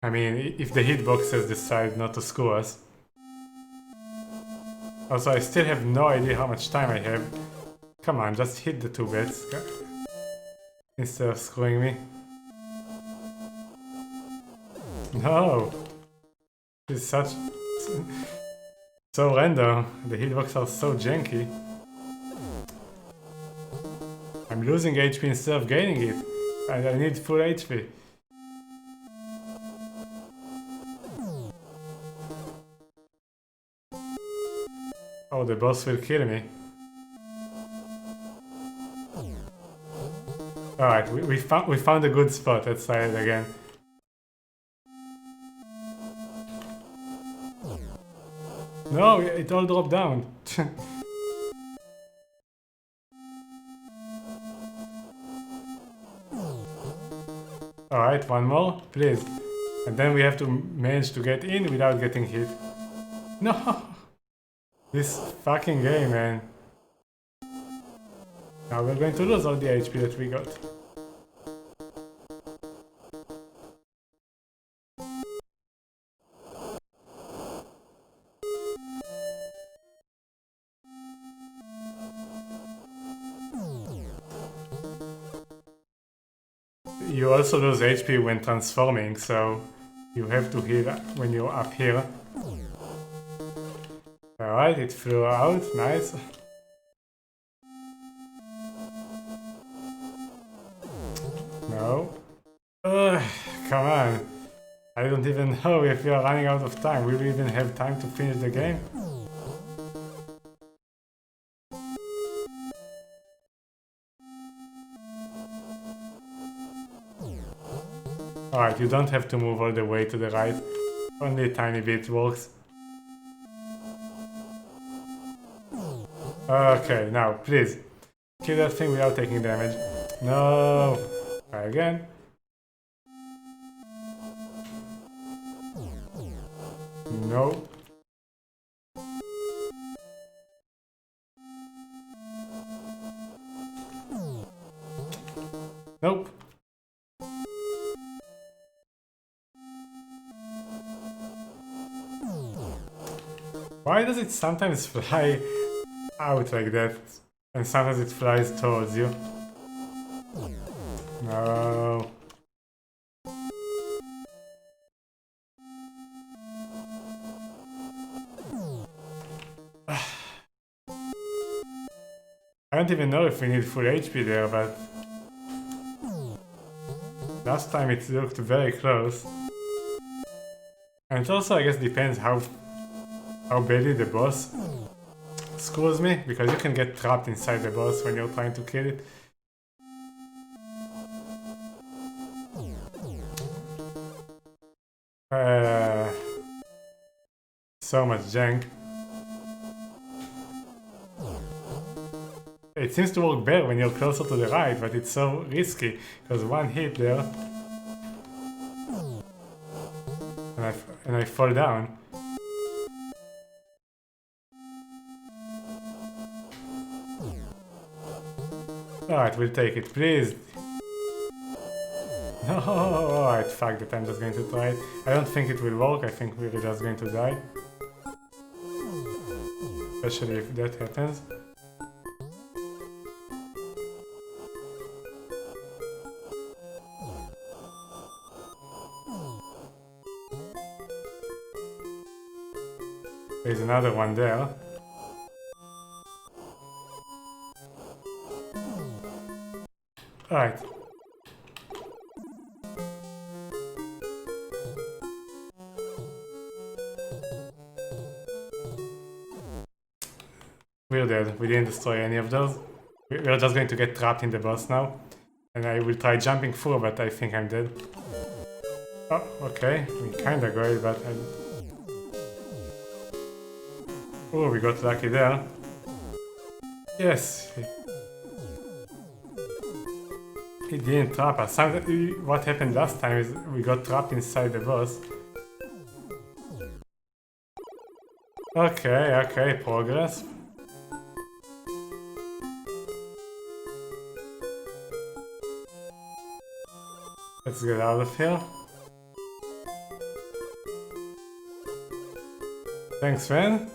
I mean, if the hitboxes decide not to screw us. Also, I still have no idea how much time I have. Come on, just hit the two bats instead of screwing me. No! This is so random. The hitboxes are so janky. I'm losing HP instead of gaining it. I need full HP. Oh, the boss will kill me. Alright, we found a good spot. Let's try it again. No, it all dropped down. Alright, one more, please. And then we have to manage to get in without getting hit. No! This fucking game, man. Now we're going to lose all the HP that we got. You also lose HP when transforming, so you have to heal when you're up here. Alright, it flew out, nice. No. Ugh, come on. I don't even know if we are running out of time. Will we even have time to finish the game? Alright, you don't have to move all the way to the right. Only a tiny bit works. Okay, now, please. Kill that thing without taking damage. No! Try again. No. Nope. Why does it sometimes fly out like that, and sometimes it flies towards you? No. I don't even know if we need full HP there, but last time it looked very close. And it also, I guess, depends how badly the boss screws me, because you can get trapped inside the boss when you're trying to kill it. So much jank. It seems to work better when you're closer to the right, but it's so risky, because one hit there and I fall down. Alright, we'll take it, please. No, alright, fuck that, I'm just going to try it. I don't think it will work, I think we're just going to die. Especially if that happens. There's another one there. Alright. We're dead. We didn't destroy any of those. We're just going to get trapped in the boss now. And I will try jumping through, but I think I'm dead. Oh, okay. We kinda got it, but oh, we got lucky there. Yes. He didn't trap us. What happened last time is we got trapped inside the boss. Okay, okay, progress. Let's get out of here. Thanks, man.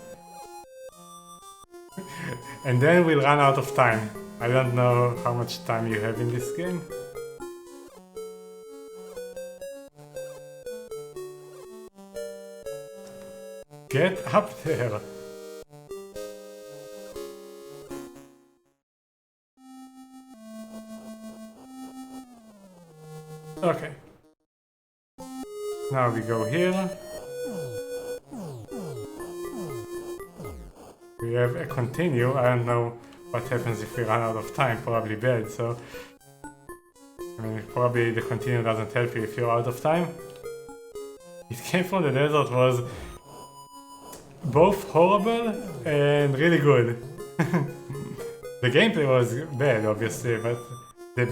And then we'll run out of time. I don't know how much time you have in this game. Get up there! Okay. Now we go here. We have a continue. I don't know what happens if we run out of time. Probably bad, so... I mean, probably the continue doesn't help you if you're out of time. It came from the desert was both horrible and really good. The gameplay was bad, obviously, but the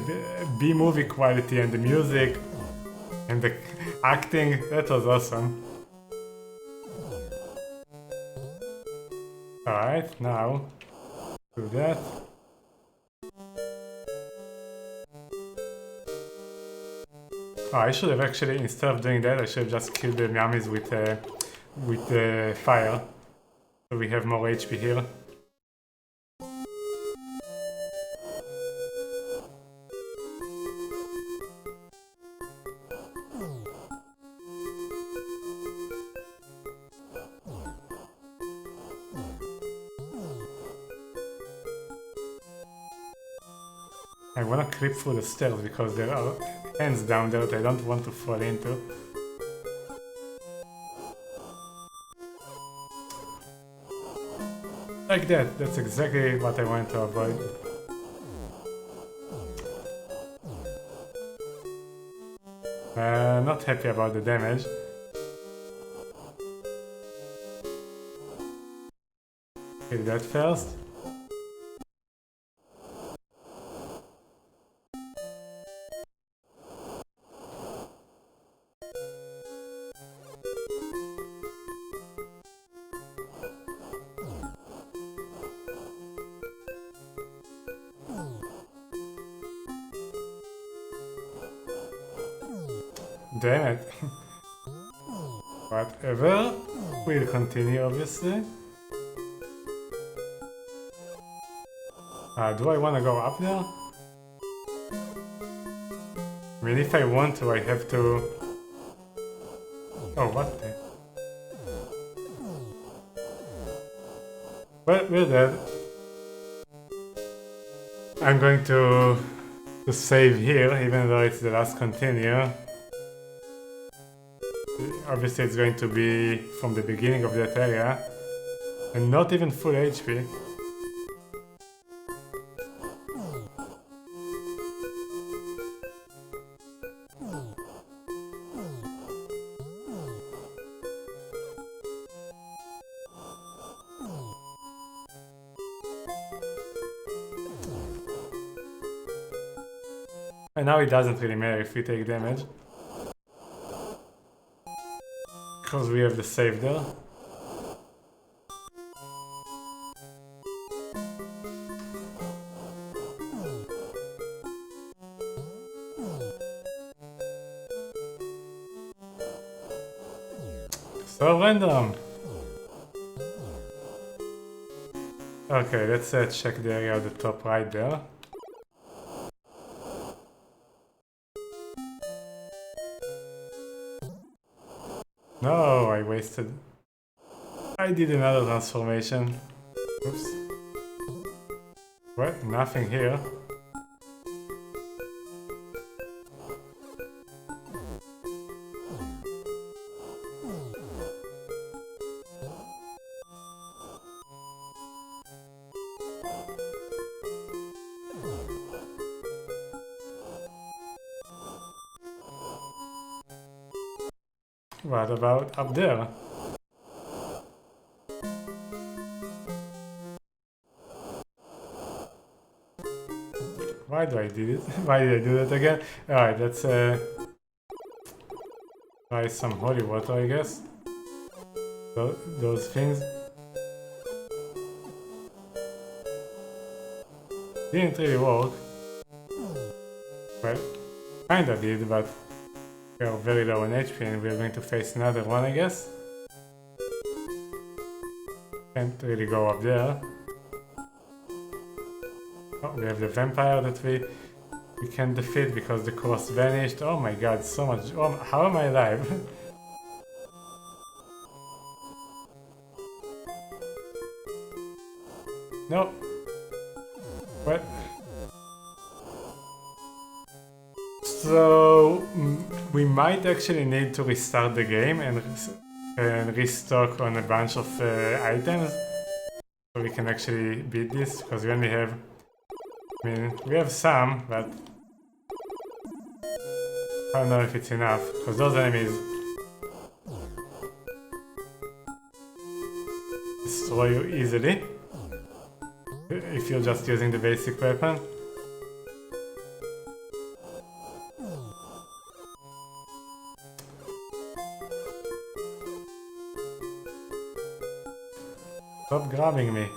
B-movie quality and the music and the acting, that was awesome. Alright, now do that. Oh, I should have actually, instead of doing that, I should have just killed the Miamis with the fire. So we have more HP here. I wanna creep through the stairs because there are hands down there that I don't want to fall into. Like that, that's exactly what I want to avoid. Not happy about the damage. Kill that first. Damn it. Whatever. We'll continue, obviously. Do I want to go up there? I mean, if I want to, I have to... Oh, what the... Well, we're dead. I'm going to save here, even though it's the last continue. Obviously it's going to be from the beginning of that area. And not even full HP. And now it doesn't really matter if we take damage. Because we have the save there. So random! Okay, let's check the area at the top right there. No, I wasted. I did another transformation. Oops. What? Nothing here. What about up there? Why do I do it? Why did I do that again? Alright, let's try some holy water, I guess. Those things didn't really work. Well, kinda did, but we are very low on HP and we're going to face another one, I guess. Can't really go up there. Oh, we have the vampire that we can defeat because the course vanished. Oh my god, so much. Oh, how am I alive? No. What? So we might actually need to restart the game and restock on a bunch of items so we can actually beat this, because we only have, I mean, we have some, but I don't know if it's enough, because those enemies destroy you easily if you're just using the basic weapon. Stop grabbing me.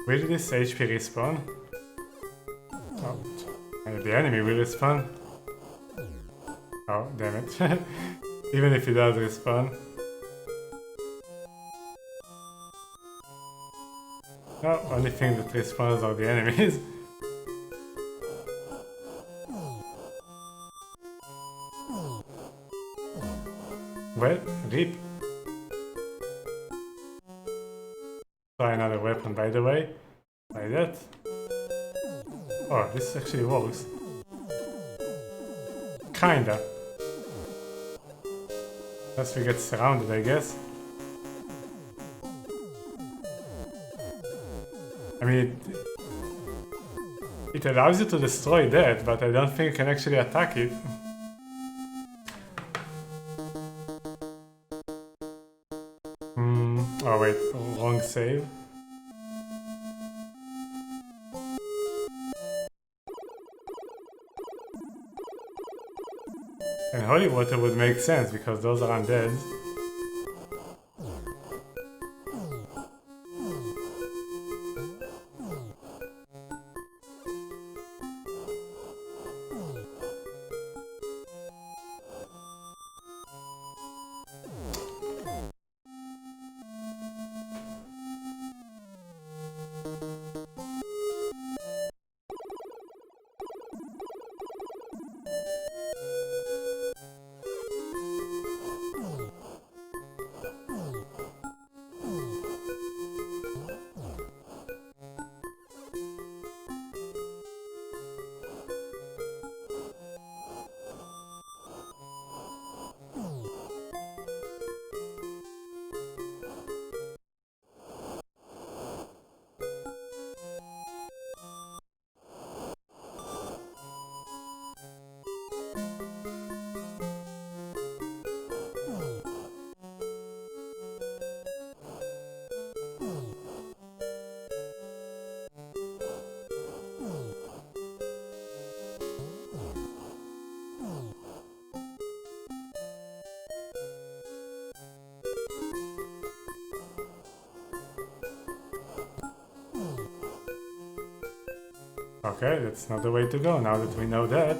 Will this HP respawn? Oh, the enemy will respawn. Oh, damn it. Even if he does respawn. No, only thing that respawns are the enemies. Well, rip. Try another weapon, by the way. Like that. Oh, this actually works. Kinda. Unless we get surrounded, I guess. I mean, it allows you to destroy that, but I don't think you can actually attack it. Oh wait, wrong save. And holy water would make sense because those are undead. Okay, that's not the way to go now that we know that.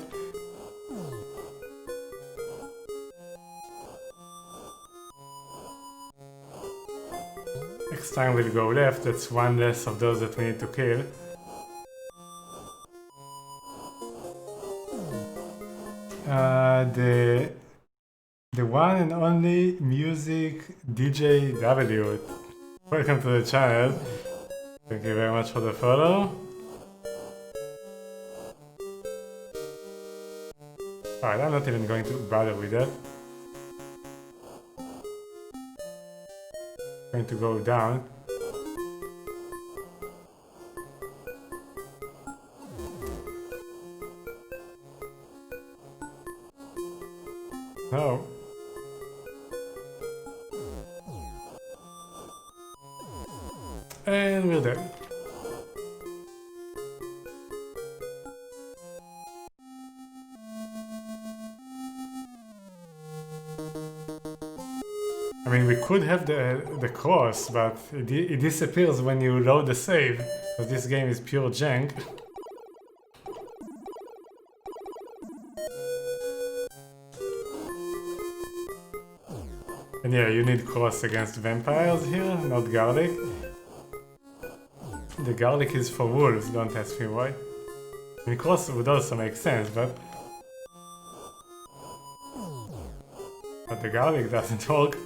Next time we'll go left, that's one less of those that we need to kill. The one and only music DJ W. Welcome to the channel. Thank you very much for the follow. Alright, I'm not even going to bother with that. I'm going to go down. No. And we're dead. I mean, we could have the cross, but it disappears when you load the save, because this game is pure jank. And yeah, you need cross against vampires here, not garlic. The garlic is for wolves, don't ask me why. I mean, cross would also make sense, but the garlic doesn't work.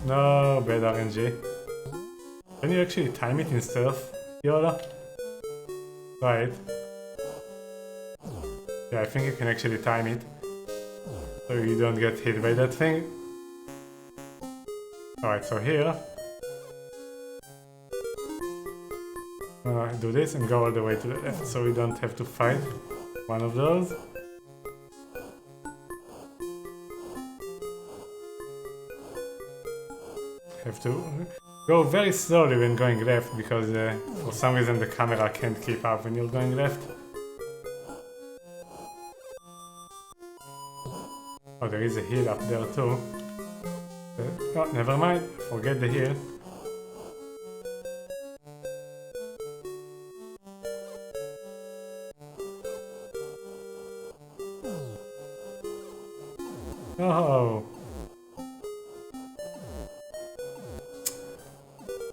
No, bad RNG. Can you actually time it instead of Yola? Right. Yeah, I think you can actually time it, so you don't get hit by that thing. Alright, so here, do this and go all the way to the left, so we don't have to fight one of those. Have to go very slowly when going left, because for some reason the camera can't keep up when you're going left. Oh, there is a hill up there too. Oh, never mind, forget the hill. Oh!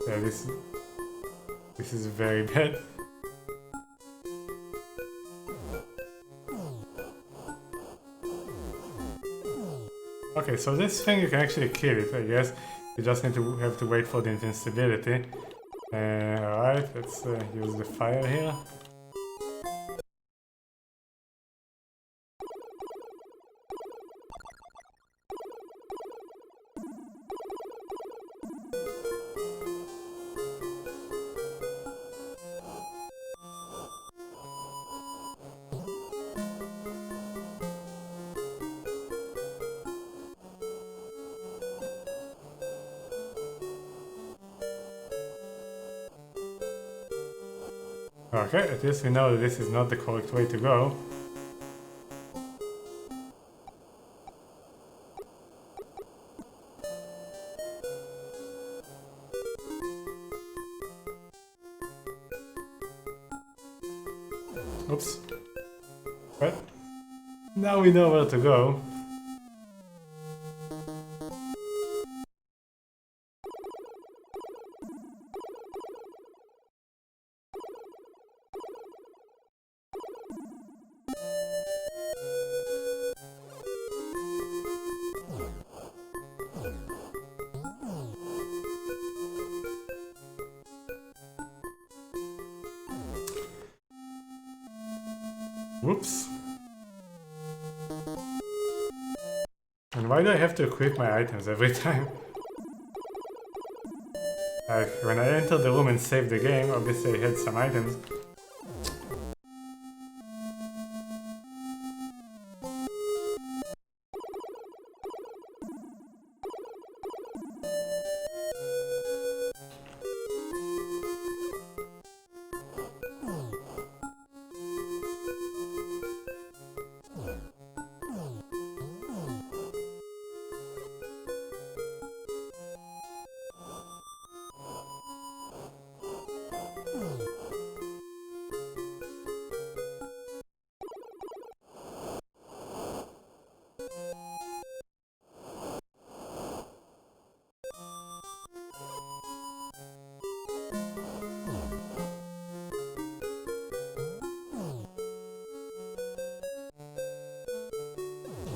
Yeah, this is very bad. Okay, so this thing you can actually kill it, I guess. You just need to have to wait for the invincibility. Alright, let's use the fire here. Okay, at least we know that this is not the correct way to go. Oops. But now we know where to go. Whoops. And why do I have to equip my items every time? Like, when I entered the room and saved the game, obviously I had some items.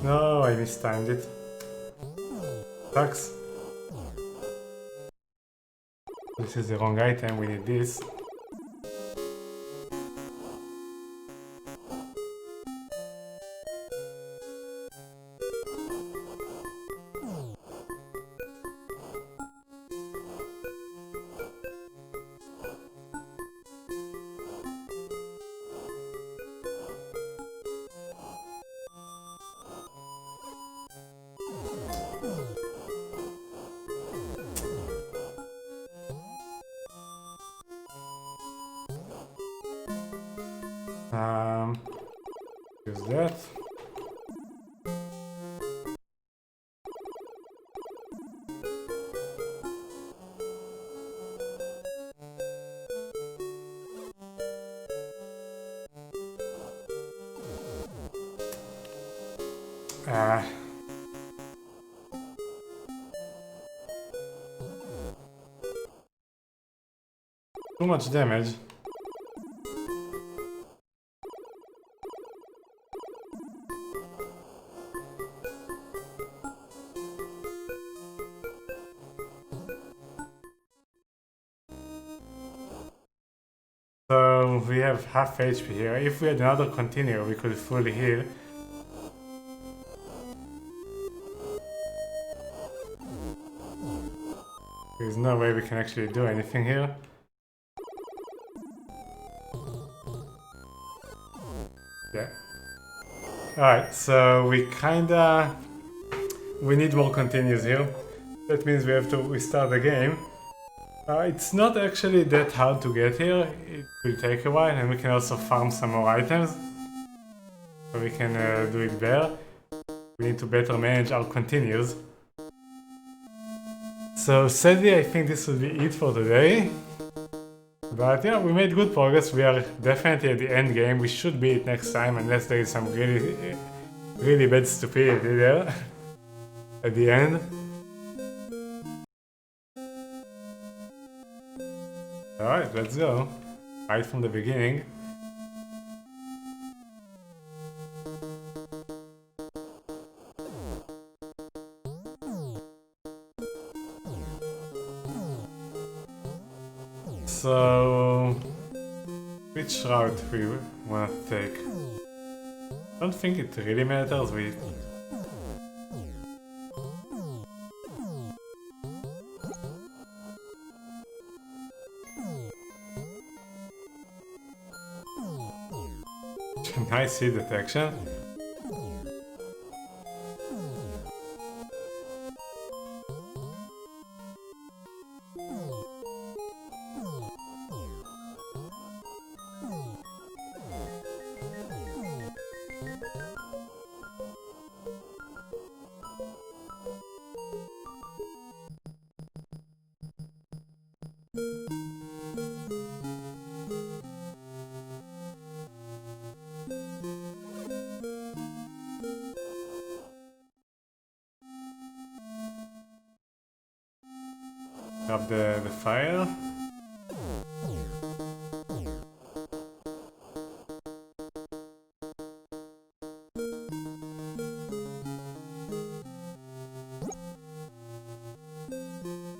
No, I mistimed it. Sucks. This is the wrong item, we need this. Use that. Too much damage. So we have half HP here. If we had another continuer, we could fully heal. There's no way we can actually do anything here. Yeah. Alright, so we need more continues here. That means we have to restart the game. It's not actually that hard to get here. It will take a while, and we can also farm some more items. So we can do it there. We need to better manage our continues. So sadly, I think this will be it for today. But yeah, we made good progress. We are definitely at the end game. We should beat it next time, unless there is some really bad stupidity there at the end. Alright, let's go. Right from the beginning. So, which route we want to take? I don't think it really matters. We nice hit detection. Grab the fire.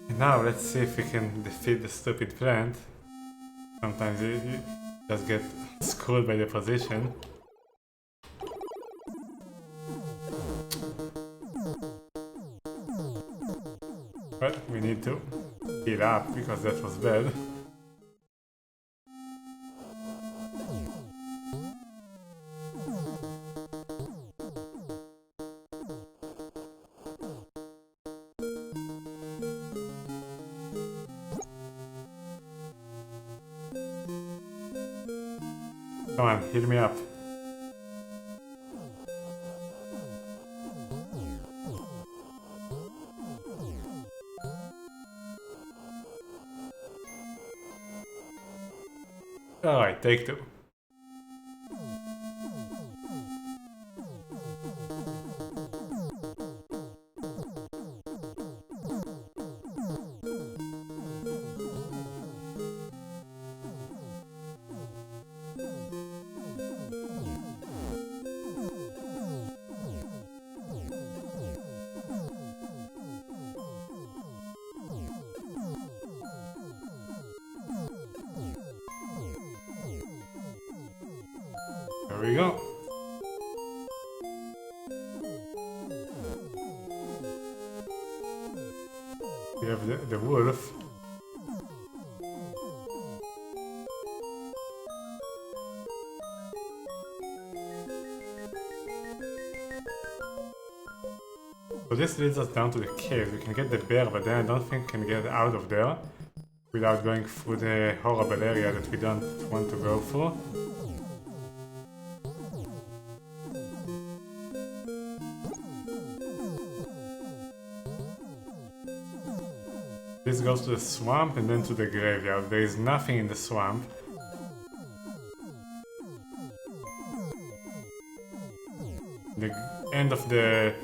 And now let's see if we can defeat the stupid plant. Sometimes you just get screwed by the position. But we need to heal up because that was bad. Come on, heal me up. Alright, take two. There we go. We have the wolf. So this leads us down to the cave. We can get the bear, but then I don't think we can get out of there without going through the horrible area that we don't want to go through. This goes to the swamp and then to the graveyard. There is nothing in the swamp. The end of the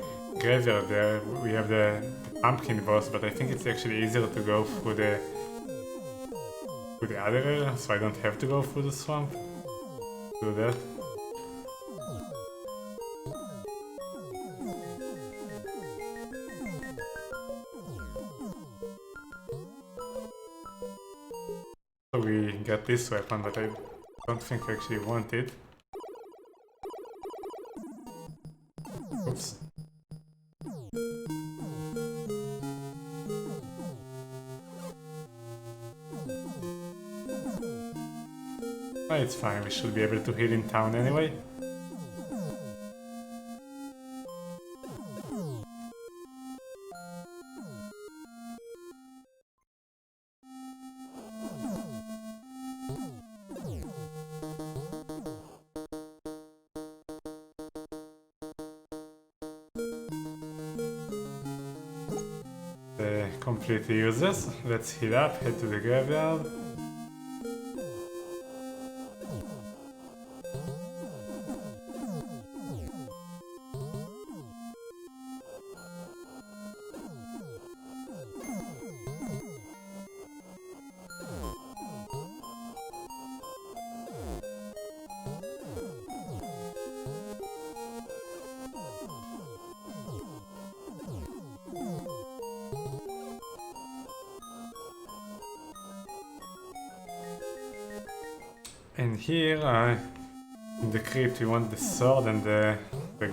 graveyard there, we have the pumpkin boss, but I think it's actually easier to go through the other area, so I don't have to go through the swamp. Do that. So we got this weapon, but I don't think I actually want it. Oops. Oh, it's fine, we should be able to heal in town anyway. Completely useless. Let's heal up, head to the graveyard. And here, in the crypt, we want the sword and the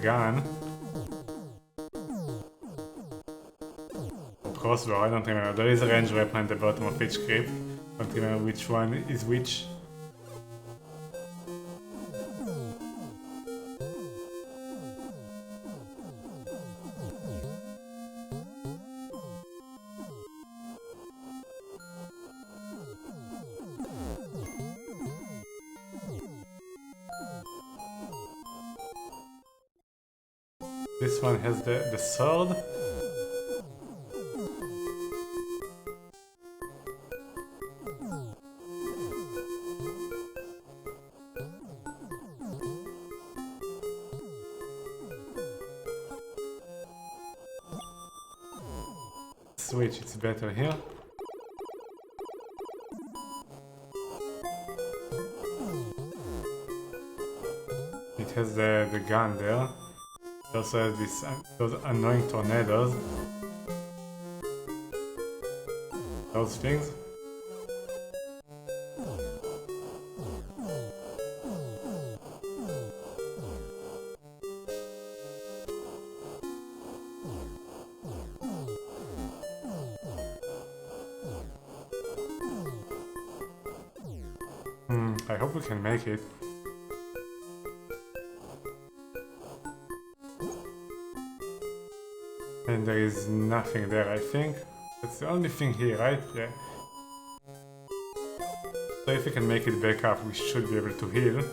gun. Or crossbow, I don't remember. There is a range weapon at the bottom of each crypt. I don't remember which one is which. This one has the sword. Switch, it's better here. It has the gun there. It also has those annoying tornadoes. Those things. I hope we can make it. And there is nothing there, I think. That's the only thing here, right? Yeah. So if we can make it back up, we should be able to heal.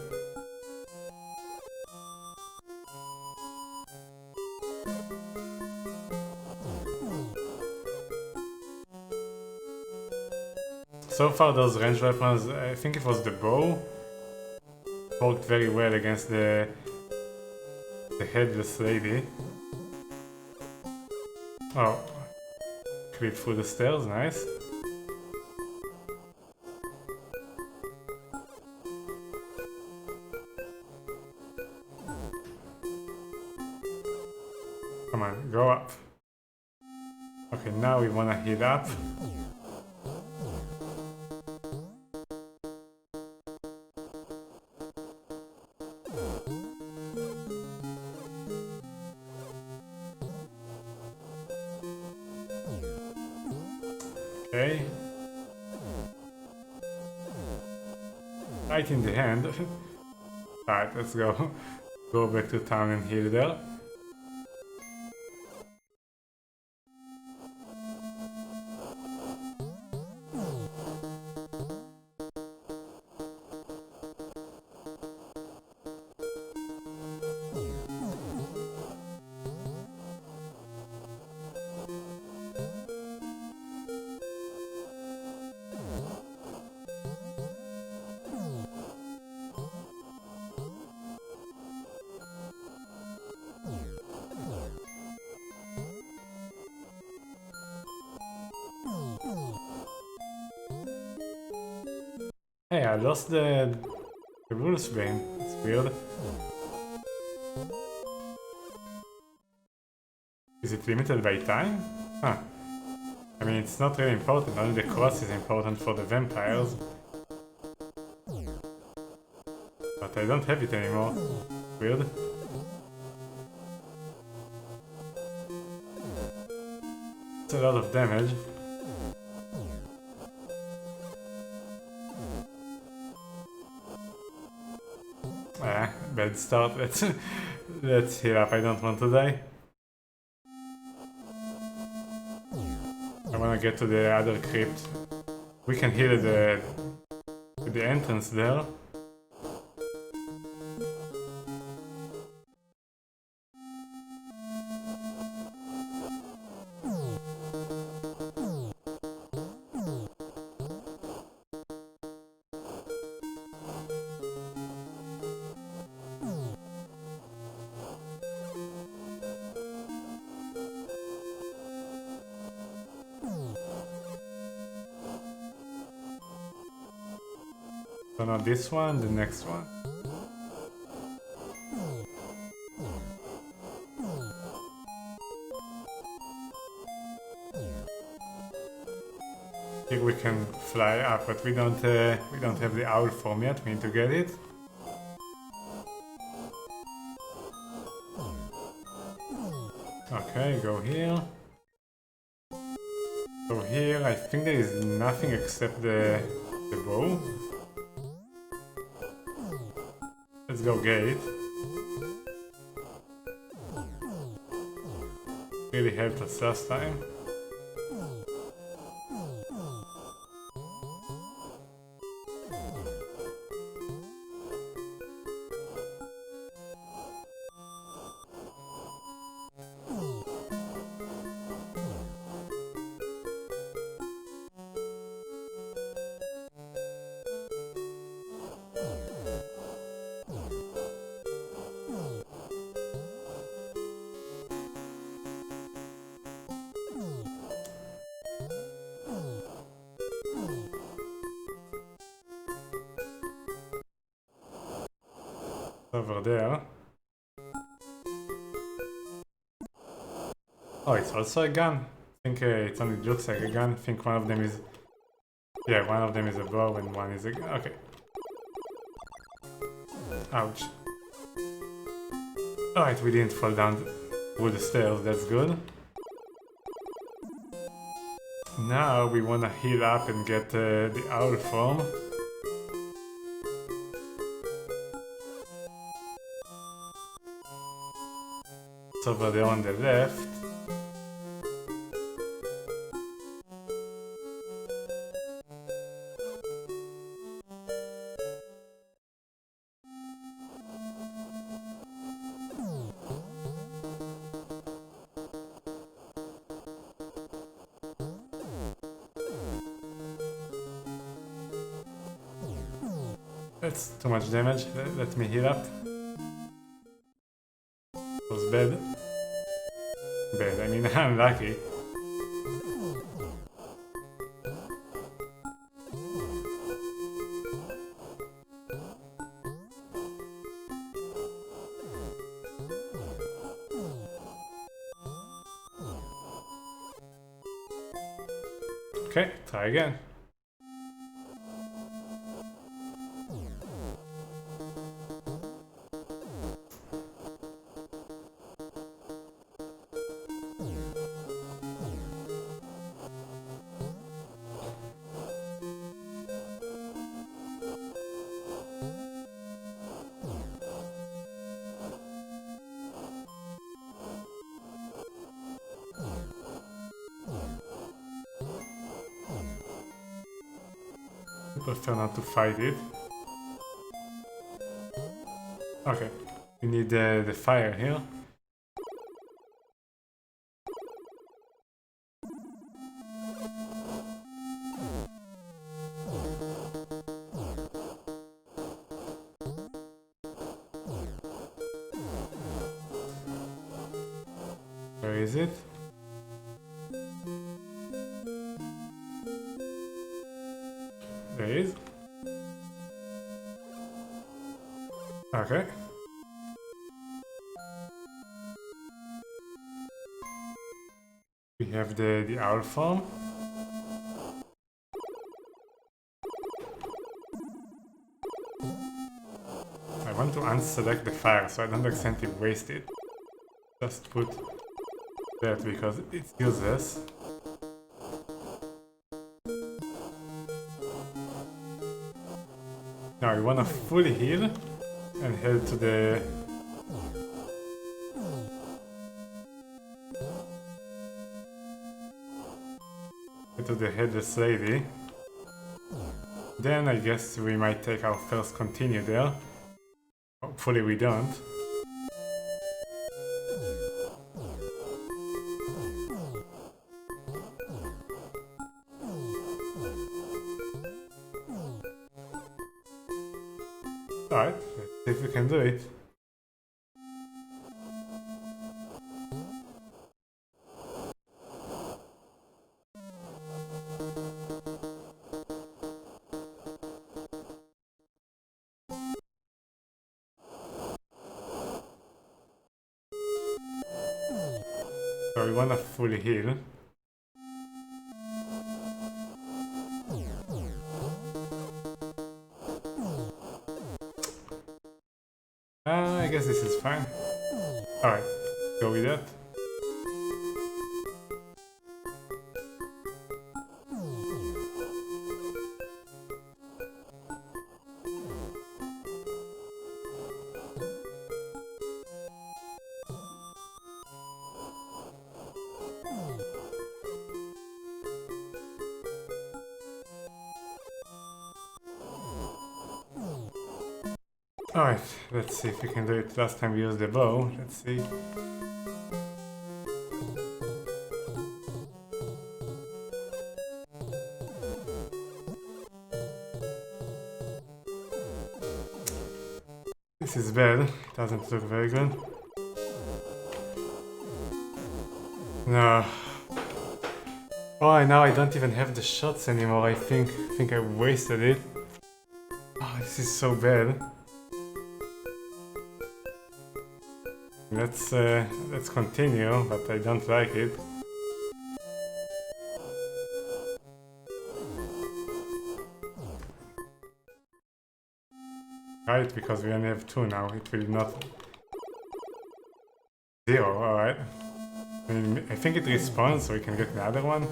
So far those ranged weapons, I think it was the bow, worked very well against the headless lady. Oh, creep through the stairs, nice. Come on, go up. Okay, now we wanna heal up. Okay. Right in the hand. Alright, let's go. Go back to town and heal there. Hey, I lost the rules vein. It's weird. Is it limited by time? Huh. I mean, it's not really important. Only the cross is important for the vampires. But I don't have it anymore. Weird. It's a lot of damage. Bad start. Let's heal up. I don't want to die. I wanna get to the other crypt. We can heal at the entrance there. So not this one, the next one. Here we can fly up, but we don't have the owl form yet. We need to get it. Okay, go here. So here, I think there is nothing except the bow. Let's go gate. Really helped us last time. Over there. Oh, it's also a gun. I think it only looks like a gun. I think one of them is... Yeah, one of them is a bow and one is a gun. Okay. Ouch. Alright, we didn't fall down through the stairs, that's good. Now we wanna heal up and get the owl form. It's over there on the left. That's too much damage. Let me heal up. It was bad. Bad, I mean unlucky. Okay, try again. prefer not to fight it. Okay, we need the fire here. Where is it? There it is. Okay. We have the owl form. I want to unselect the fire so I don't accidentally waste it. Just put that because it's useless. Now we want to fully heal and head to the headless lady. Then I guess we might take our first continue there. Hopefully we don't. Alright, let's see if we can do it. So we wanna fully heal. I guess this is fine. Alright, go with that. Alright, let's see if we can do it. Last time we used the bow. Let's see. This is bad. It doesn't look very good. No. Oh, now I don't even have the shots anymore. I think I wasted it. Oh, this is so bad. Let's continue, but I don't like it. Right, because we only have 2 now, it will not... 0, alright. I think it respawns, so we can get another one.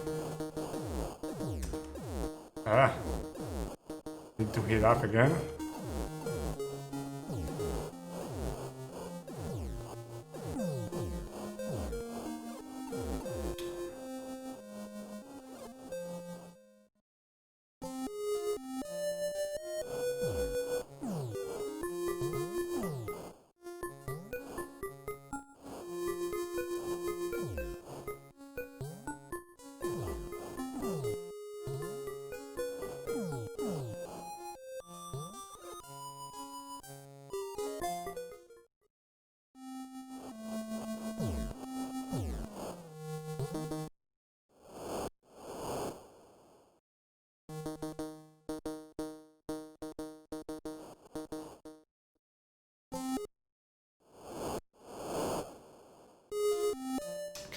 Ah! Need to heal up again.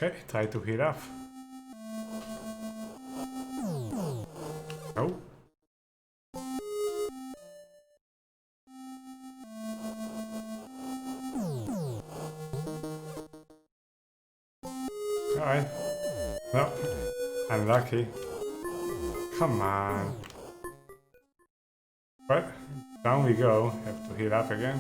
Okay, try to heal up. No. Alright. No. Unlucky. Come on. But down we go. Have to heal up again.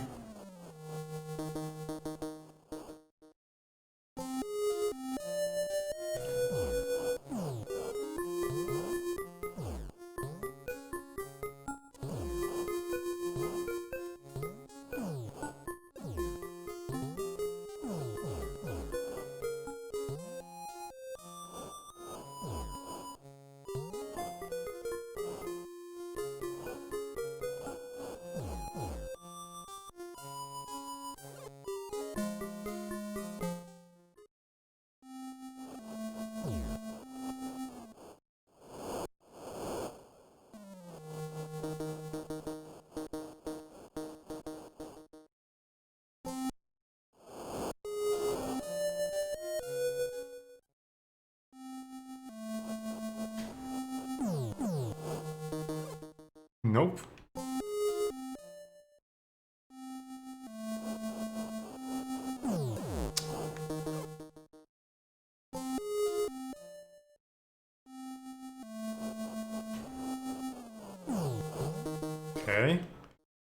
Okay.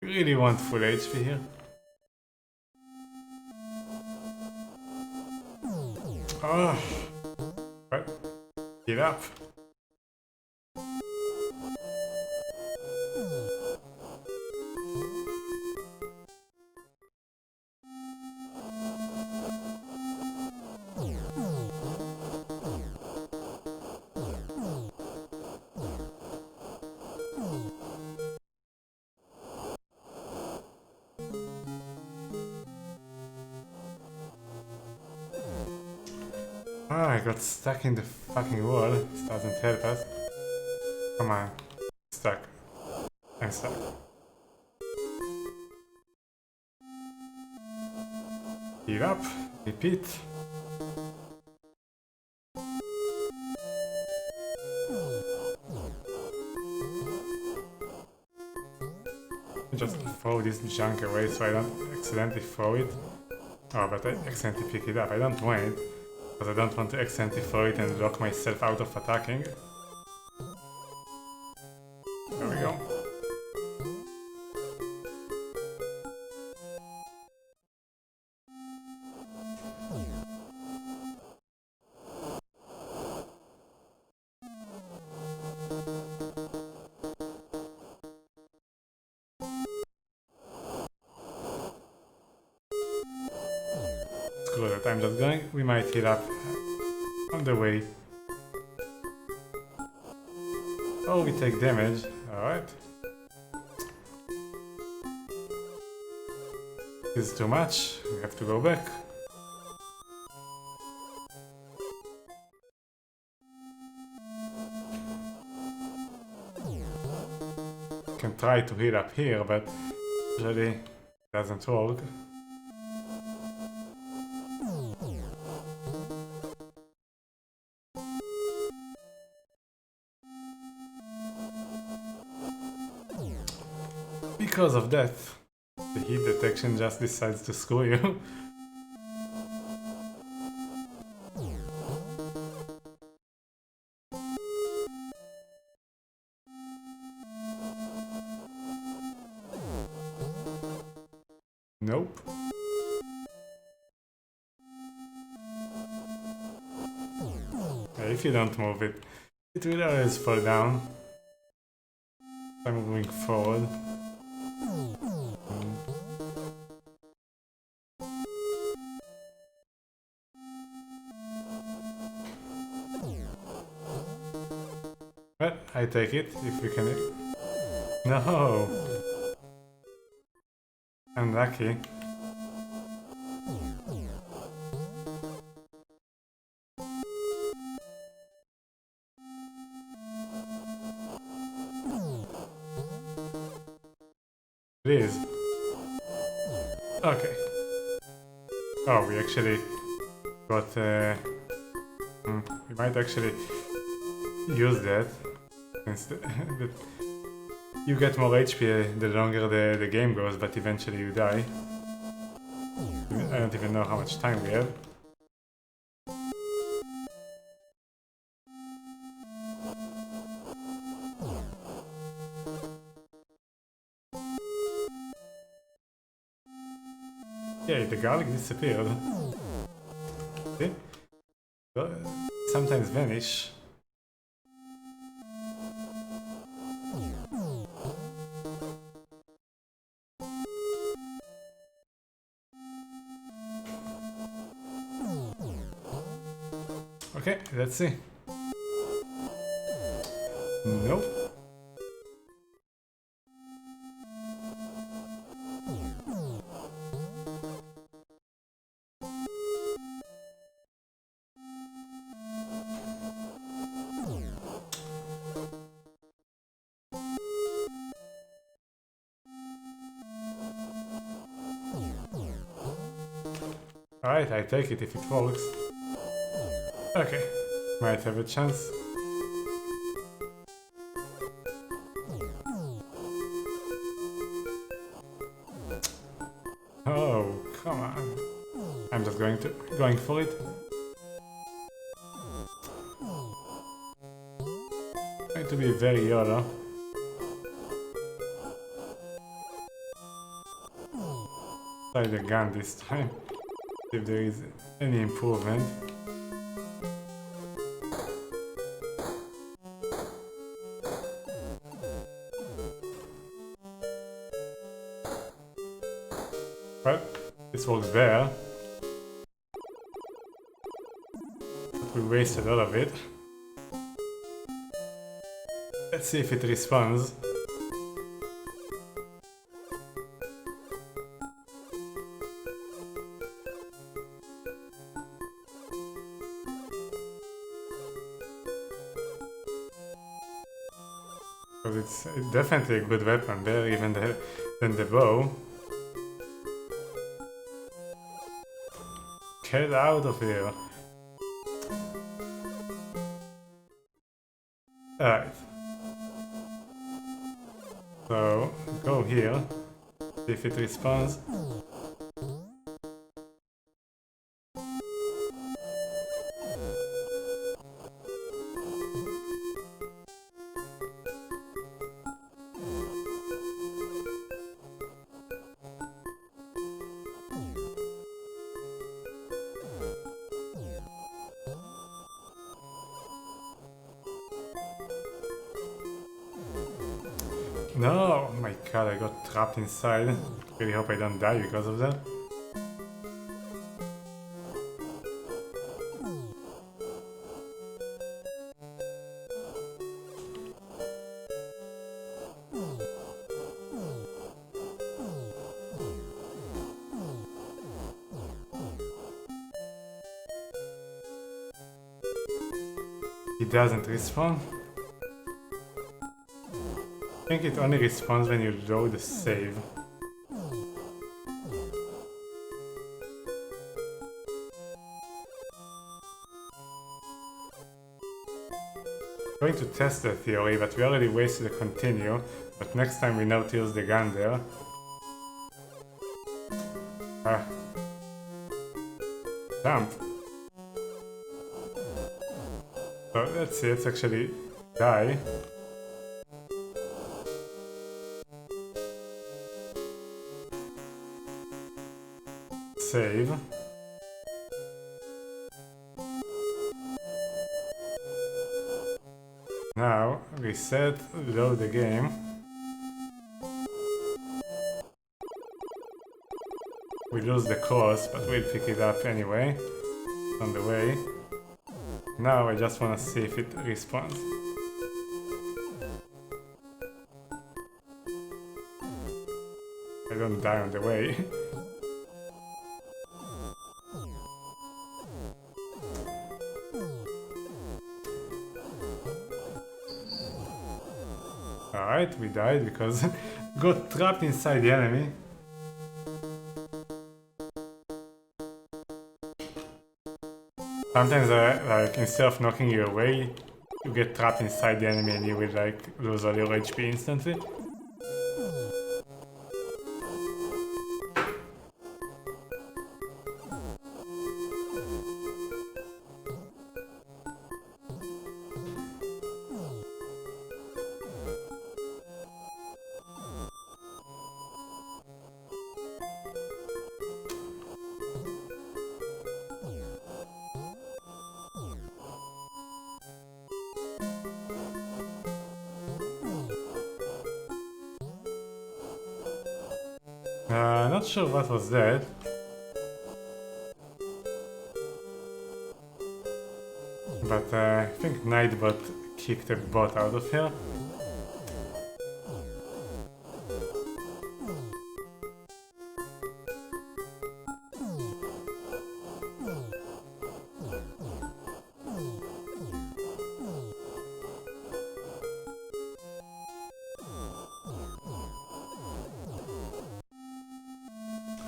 You really want full HP here? Oh. What? Get up. Ah, I got stuck in the fucking wall. This doesn't help us. Come on. Stuck. I'm stuck. Get up. Repeat. Just throw this junk away so I don't accidentally throw it. Oh, but I accidentally pick it up. I don't want it, because I don't want to accidentally throw it and lock myself out of attacking. There we go. Screw that, I'm just going. We might heal up on the way. Oh, we take damage. Alright. This is too much. We have to go back. Can try to heal up here, but usually it doesn't work. Because of that, the heat detection just decides to screw you. Nope. If you don't move it, it will always fall down. I'm moving forward. Well, I take it if we can. No! Unlucky. Please. Okay. Oh, we actually got. We might actually use that. Instead, you get more HP the longer the game goes, but eventually you die. I don't even know how much time we have. Yay, the garlic disappeared. See? Sometimes vanish. Okay, let's see. Nope. Alright, I take it if it works. Okay, might have a chance. Oh, come on. I'm just going for it. Going to be very YOLO. Try the gun this time. See if there is any improvement. Well, this works better. But we wasted all of it. Let's see if it responds. Because it's definitely a good weapon, better even than the bow. Get out of here. Alright. So, go here. See if it responds. No! Oh my god, I got trapped inside. Really hope I don't die because of that. He doesn't respawn. I think it only respawns when you load the save. Going to test the theory, but we already wasted a continue. But next time we know to use the gun there. Jump. So let's see, let's actually die. Save. Now reset, load the game. We lose the course, but we'll pick it up anyway. It's on the way. Now I just want to see if it respawns. I don't die on the way. Alright, we died because got trapped inside the enemy. Sometimes like instead of knocking you away, you get trapped inside the enemy and you will like lose all your HP instantly. Not sure what was that. But I think Nightbot kicked a bot out of here.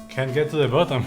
Can't get to the bottom.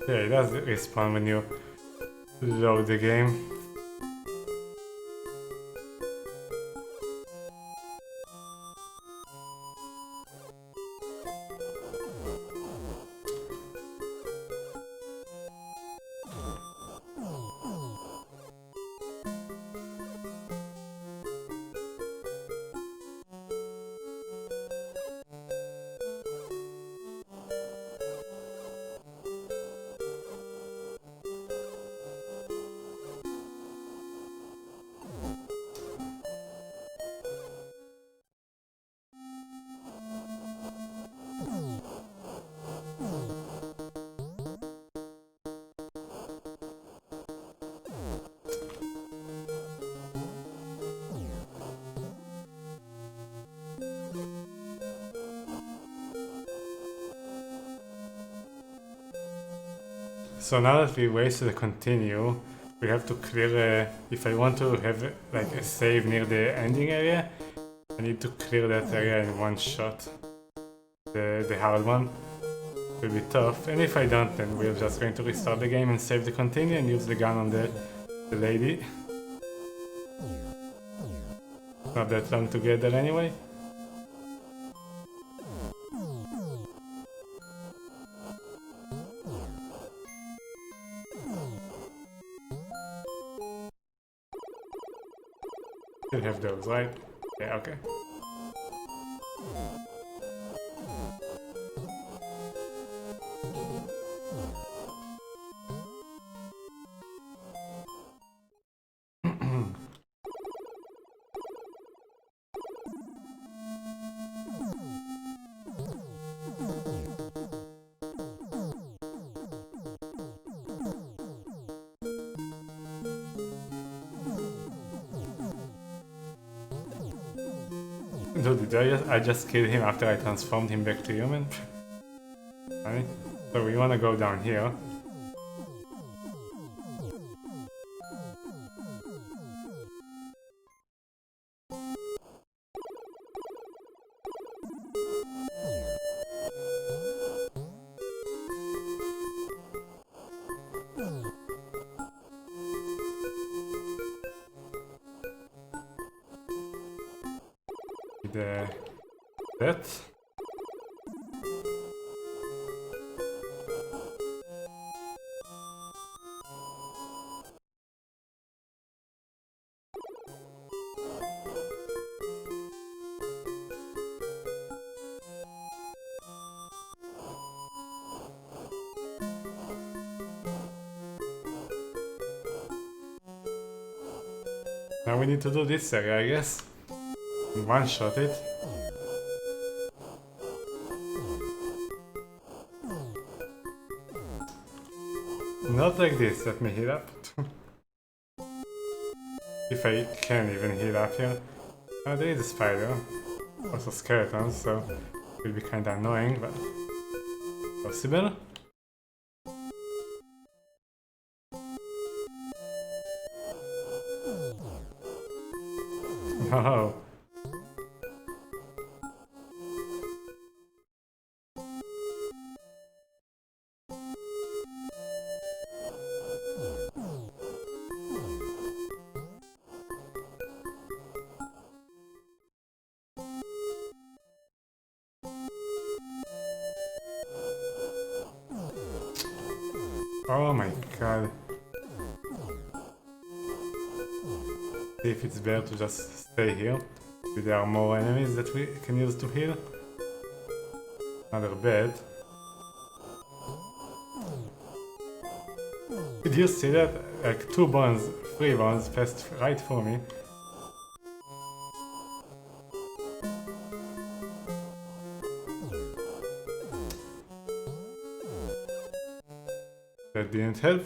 Yeah, it does respawn when you load the game. So now that we wasted a continue, we have to clear, if I want to have like a save near the ending area, I need to clear that area in one shot. The hard one will be tough, and if I don't, then we're just going to restart the game and save the continue and use the gun on the lady. Not that long to get there anyway. Still have those, right? Yeah, okay. Dude, I just killed him after I transformed him back to human? Right? So we wanna go down here. That. Now we need to do this area, I guess. One shot it. Not like this, let me heal up. If I can even heal up here. Oh, there is a spider. Also skeletons, so it will be kinda annoying, but possible. No. Oh my god. See if it's better to just stay here. If there are more enemies that we can use to heal. Another bed. Did you see that? Like 2 bones, 3 bones passed right for me. That didn't help.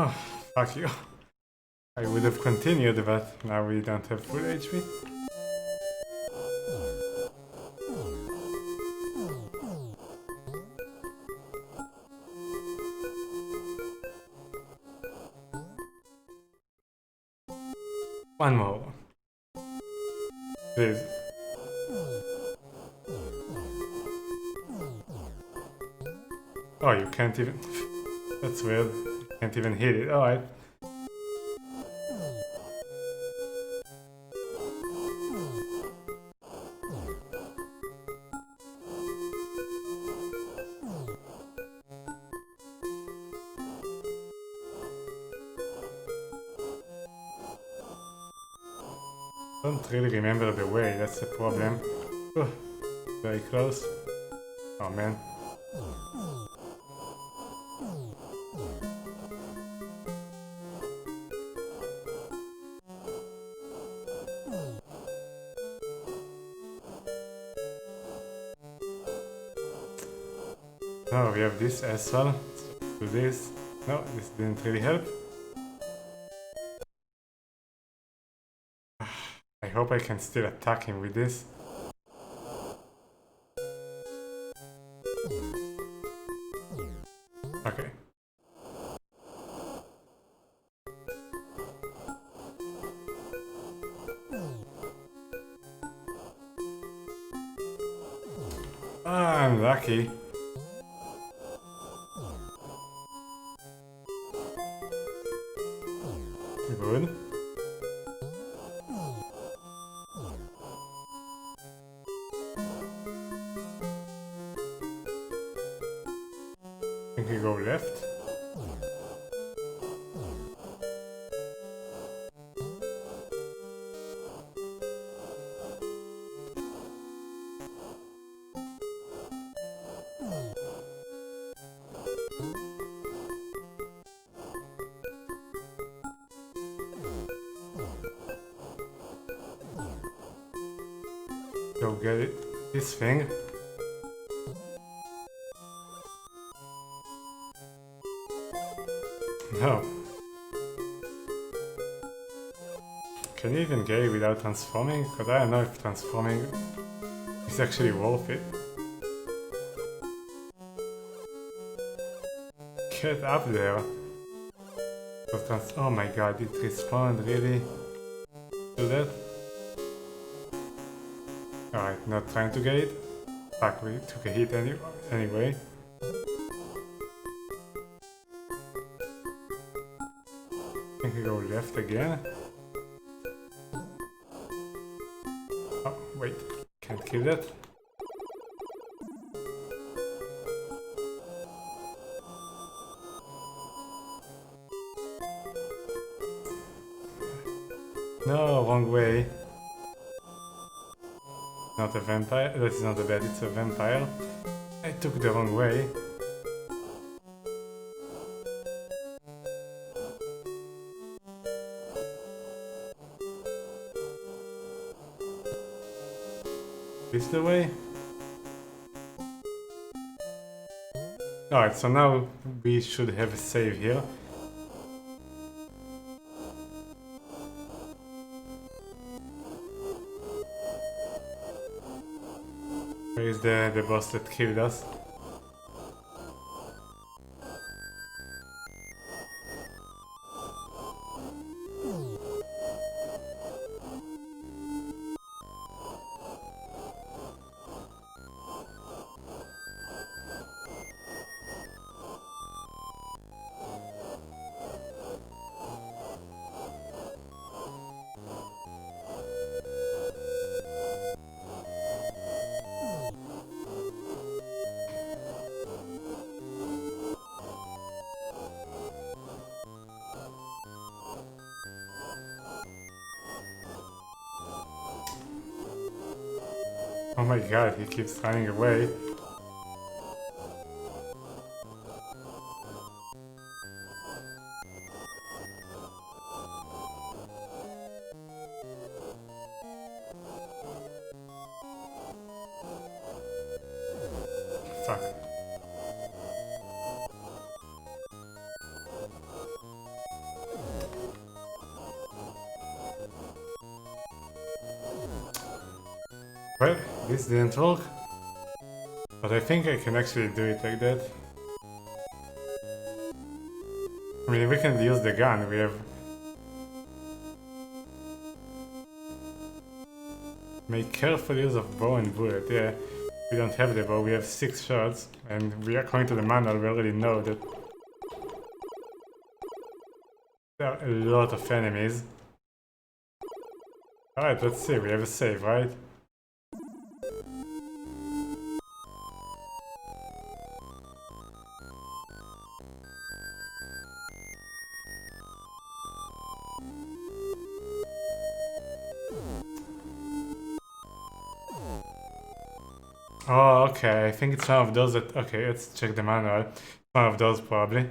Oh, fuck you. I would have continued, but now we don't have full HP. One more. Please. Oh, you can't even... That's weird. You can't even hit it. Alright. Don't really remember the way, that's the problem. Oh, very close. Oh man. Oh, we have this as well. Do this. No, this didn't really help. I hope I can still attack him with this. Okay. Ah, I'm lucky. Good. I think we go left. Go get it. This thing. No. Can you even get it without transforming? Because I don't know if transforming is actually worth it. Get up there. Oh my god, it respawned, really? Do that? Alright, not trying to get it. Fuck, we took a hit anyway. I think we go left again. Oh, wait. Can't kill that. No, wrong way. Not a vampire. This is not a bat, it's a vampire. I took the wrong way. This the way? Alright, so now we should have a save here. Where is the boss that killed us? Oh my god, he keeps running away. Fuck. Well, this didn't work. But I think I can actually do it like that. I mean, we can use the gun, we have... Make careful use of bow and bullet, yeah. We don't have the bow, we have 6 shots, and we, according to the manual, we already know that there are a lot of enemies. Alright, let's see, we have a save, right? Oh, okay, I think it's one of those that... Okay, let's check the manual. One of those, probably.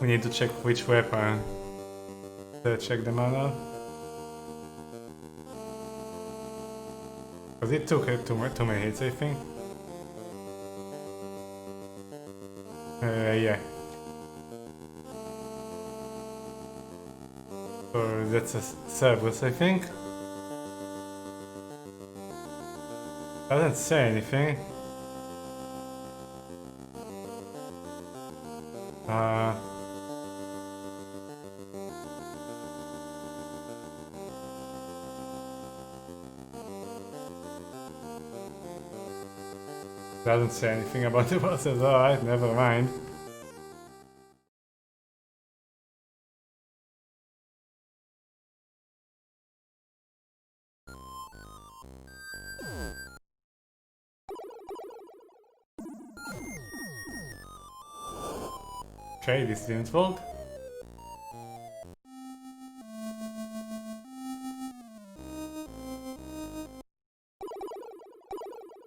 We need to check which weapon. Let's check the manual. Because it took too many hits, I think. Yeah. So that's a Cerberus, I think. Doesn't say anything. Doesn't say anything about the bosses, alright, never mind. Okay, this didn't work.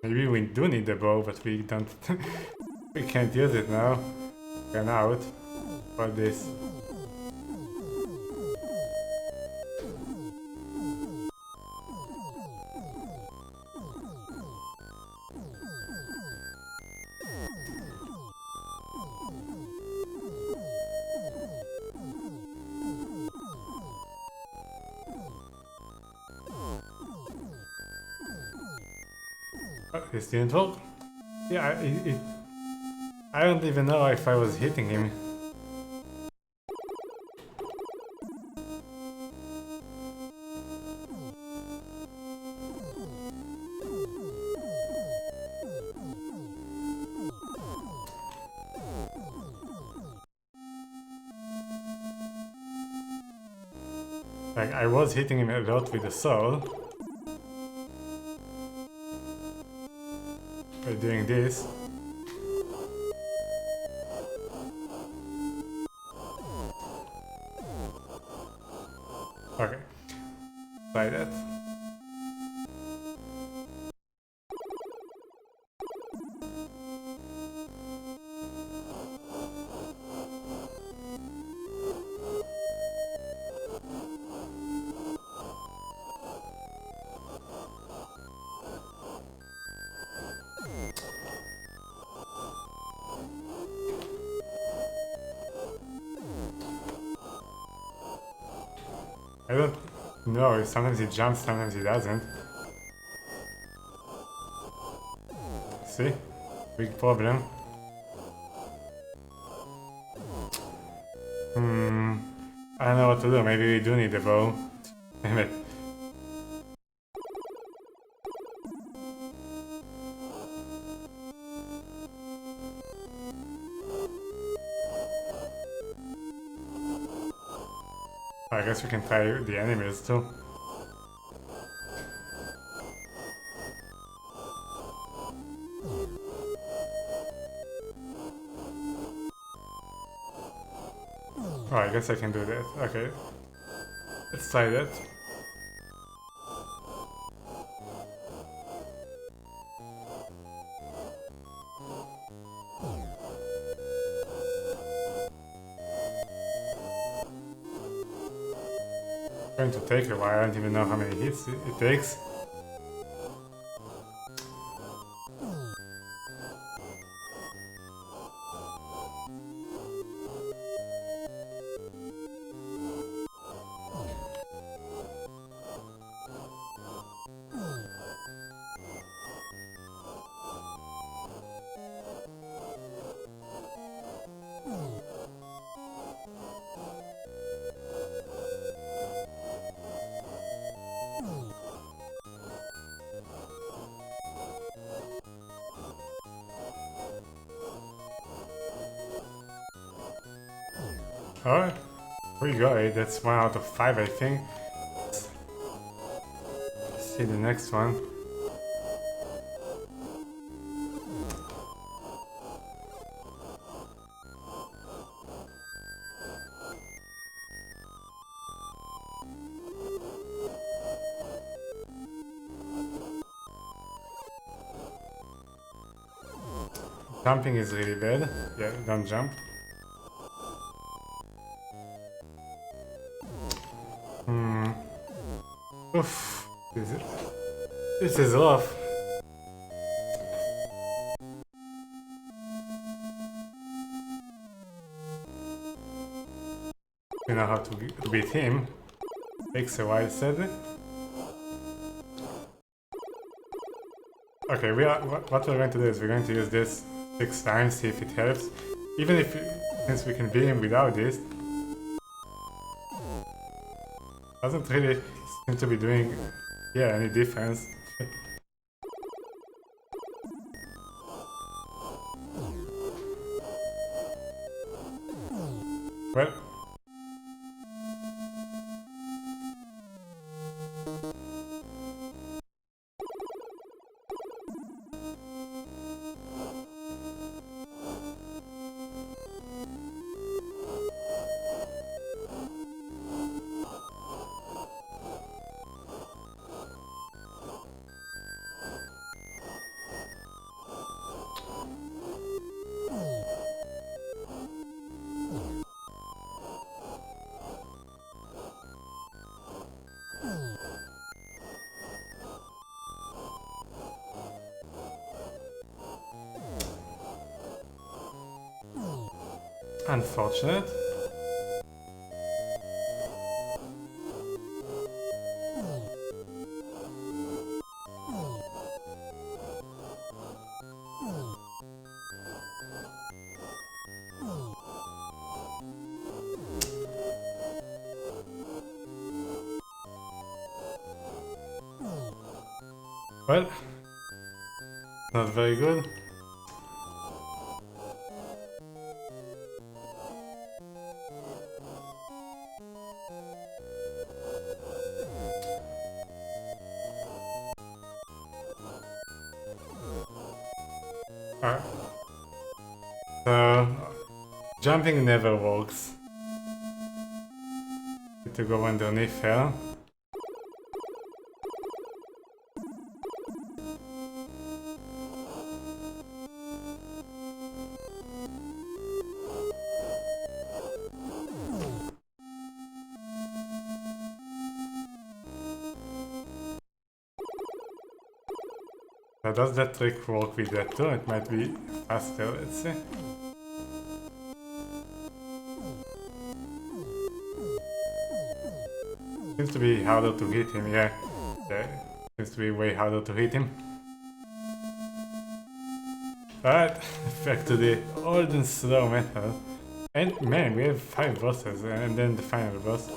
Maybe we do need the bow, but we don't... we can't use it now. We're out for this. This didn't work. Yeah, I don't even know if I was hitting him. Like, I was hitting him a lot with the sword. By doing this. Okay. Try that. I don't know, sometimes he jumps, sometimes he doesn't. See? Big problem. I don't know what to do, maybe we do need a bow. Damn it. I guess we can try the enemies too. Oh, I guess I can do that. Okay. Let's try that. Going to take a while, I don't even know how many hits it takes. Alright, we got it. That's 1 out of 5, I think. Let's see the next one. Jumping is really bad. Yeah, don't jump. Oof. This is rough. You know how to beat him. Takes a while, sadly. Okay, what we're going to do is we're going to use this 6 times, see if it helps. Even if, since we can beat him without this, doesn't really seem to be doing, yeah, any difference. Well, unfortunate. Well, not very good. So, jumping never works. Need to go underneath here. Now does that trick work with that too? It might be faster, let's see. Seems to be harder to hit him, yeah. Seems to be way harder to hit him. But back to the old and slow method. And man, we have 5 bosses and then the final boss.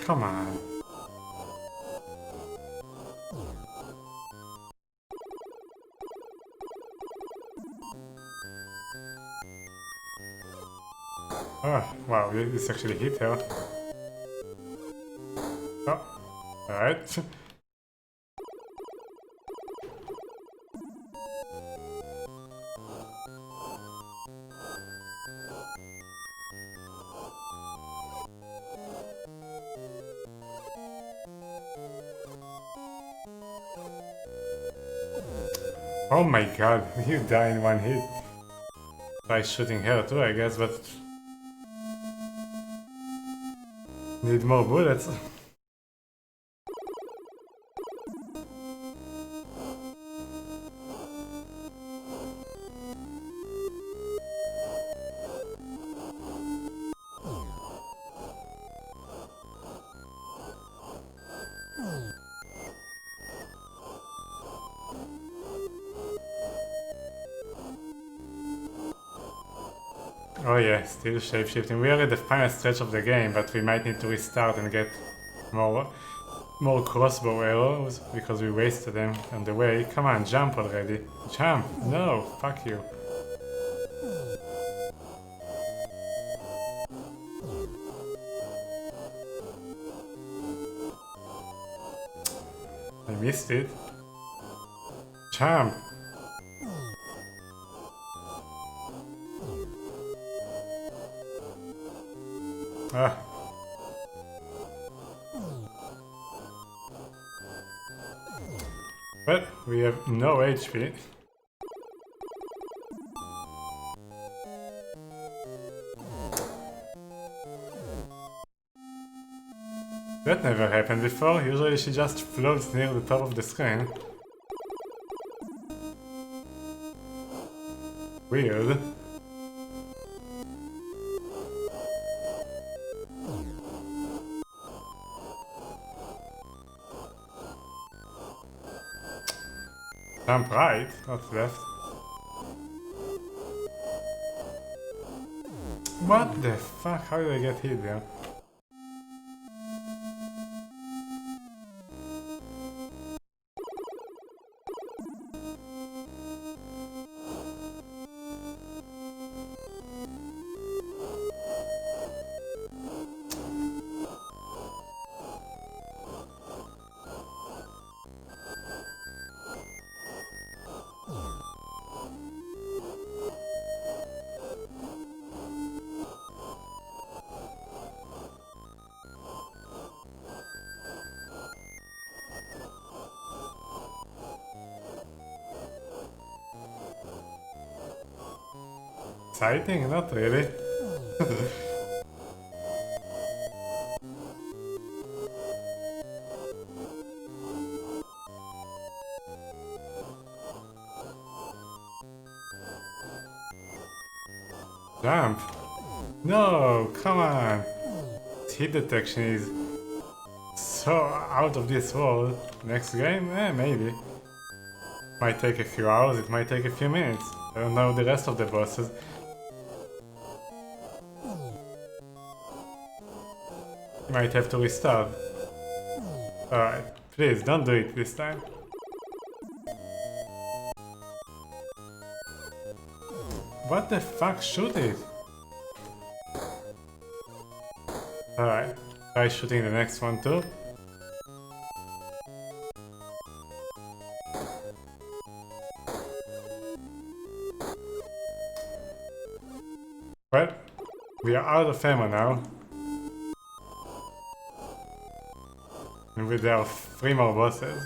Come on. Oh, wow, this actually hit her. Oh, alright. Oh my god, you die in 1 hit. Try shooting her too, I guess, but... Need more bullets. Oh yeah, still shapeshifting. We are at the final stretch of the game, but we might need to restart and get more crossbow arrows because we wasted them on the way. Come on, jump already. Jump! No, fuck you. I missed it. Jump! Ah. But we have no HP. That never happened before. Usually she just floats near the top of the screen. Weird. Jump right, not left. What the fuck? How did I get hit there? Exciting? Not really. Jump! No, come on! Hit detection is so out of this world. Next game? Maybe. Might take a few hours, it might take a few minutes. I don't know the rest of the bosses. Might have to restart. Alright, please don't do it this time. What the fuck? Shoot it! Alright, try shooting the next one too. Well, we are out of ammo now. And there are 3 more bosses.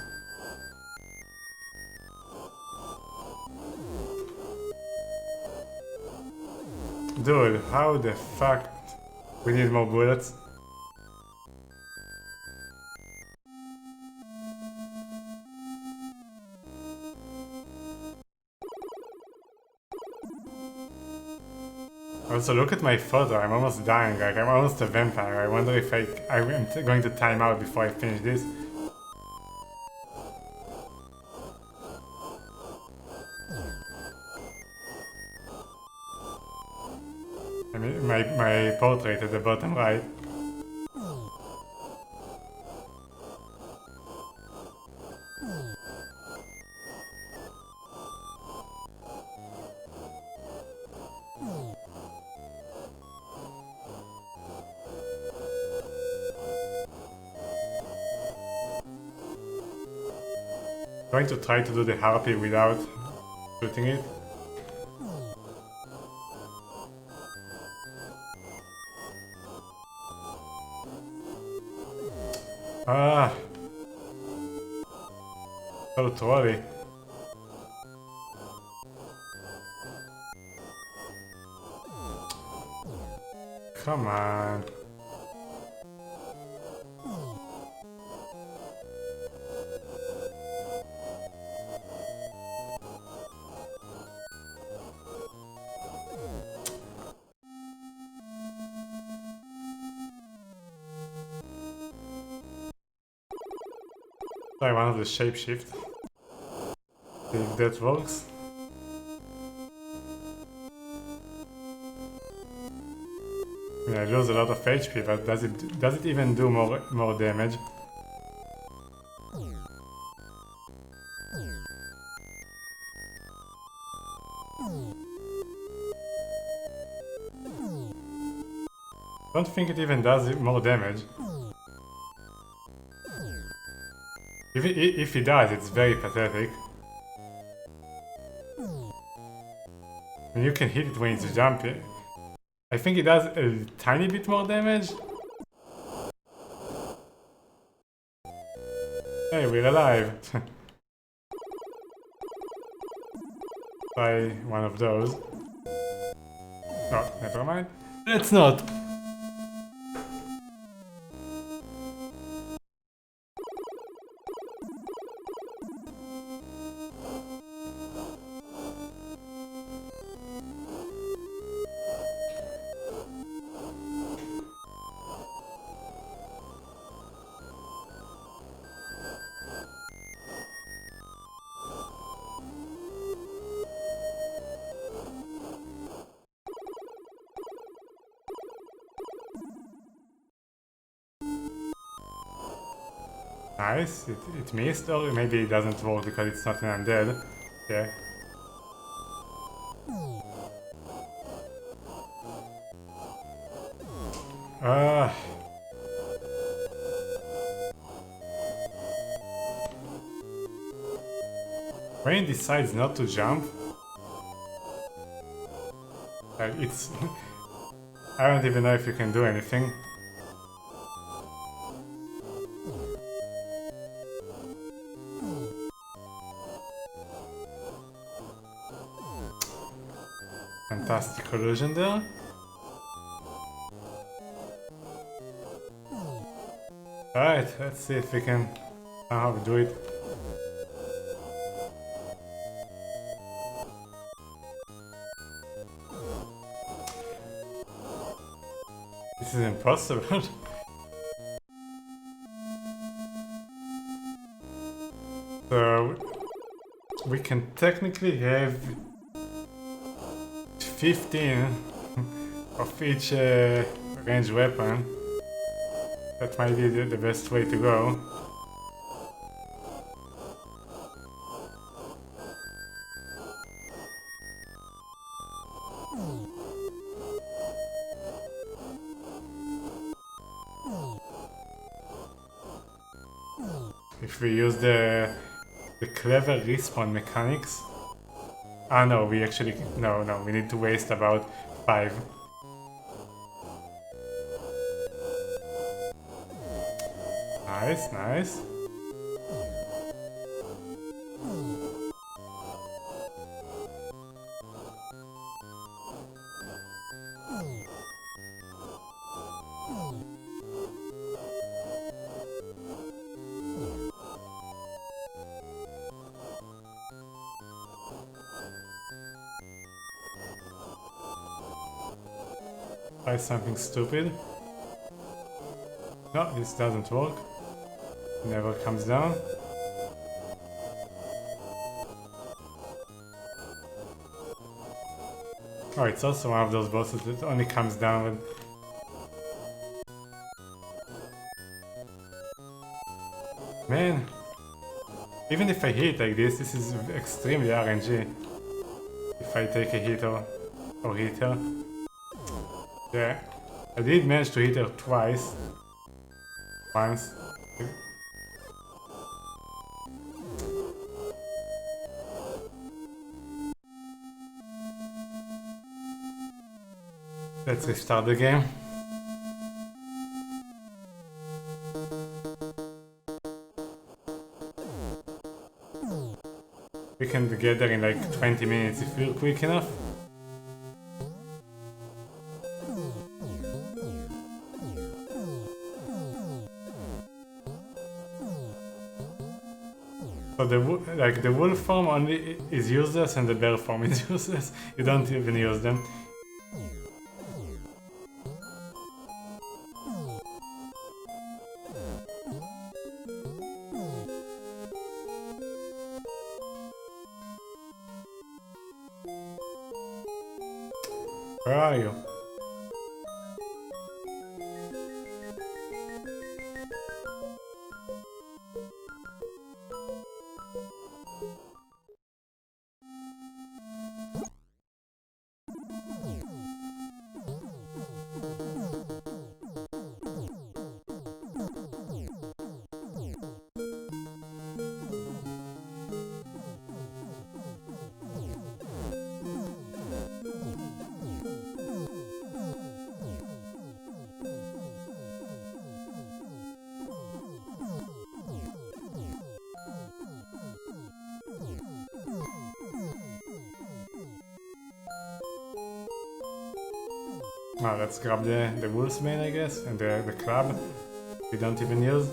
Dude, how the fuck? We need more bullets. Also, look at my photo. I'm almost dying. Like, I'm almost a vampire. I wonder if I'm going to time out before I finish this. I mean, my portrait at the bottom right. Going to try to do the harpy without shooting it. Ah, so trolly. Come on. Try one of the shapeshift. See if that works. I mean, I lose a lot of HP, but does it even do more damage? Don't think it even does more damage. If it does, it's very pathetic. And you can hit it when it's jumping. I think it does a tiny bit more damage. Hey, we're alive. Try one of those. Oh, never mind. Let's not. Nice, it missed, or maybe it doesn't work because it's not an undead. Yeah. When it decides not to jump, it's... I don't even know if you can do anything. Fantastic illusion there. Alright, let's see if we can somehow do it. This is impossible. So we can technically have 15 of each ranged weapon. That might be the best way to go. If we use the clever respawn mechanics. Ah no, we actually... No, we need to waste about 5. Nice, nice. Try something stupid. No, this doesn't work. Never comes down. Oh, it's also one of those bosses that only comes down when... Man! Even if I hit like this is extremely RNG. If I take a hit or hit her. Yeah, I did manage to hit her twice. Once. Let's restart the game. We can get there in like 20 minutes if we're quick enough. So the wolf form only is useless and the bear form is useless. You don't even use them. Where are you? Now let's grab the wolf's mane, I guess, and the club we don't even use.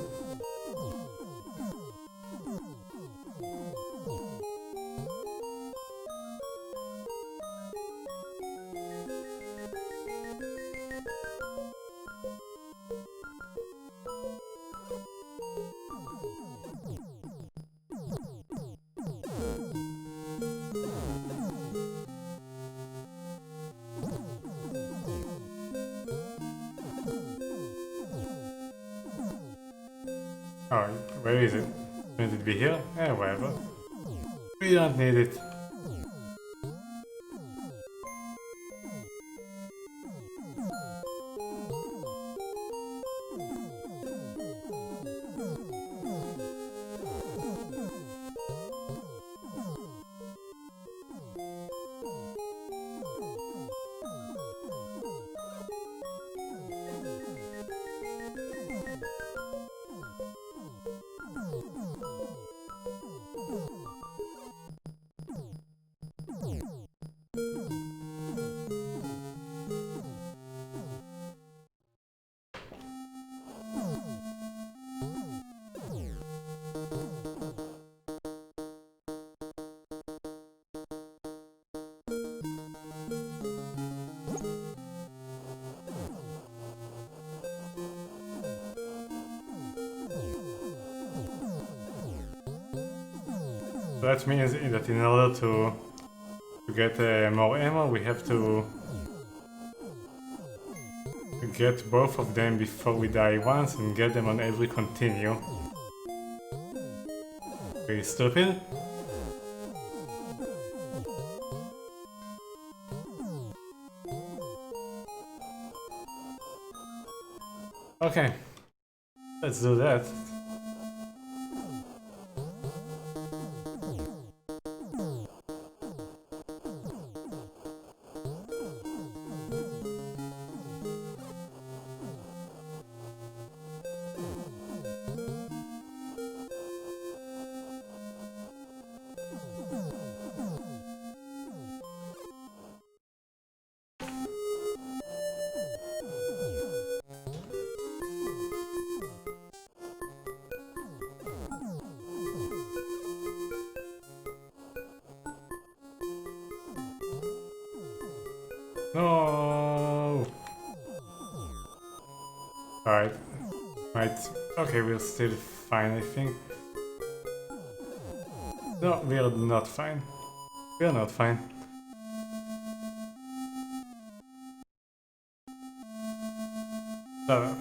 Oh, where is it? Shouldn't it be here? Eh, whatever. We don't need it. So that means that in order to get more ammo, we have to get both of them before we die once and get them on every continue. Pretty stupid. Okay, let's do that. No. Alright. Right. Okay, we're still fine, I think. No, we're not fine. We're not fine. Shut up.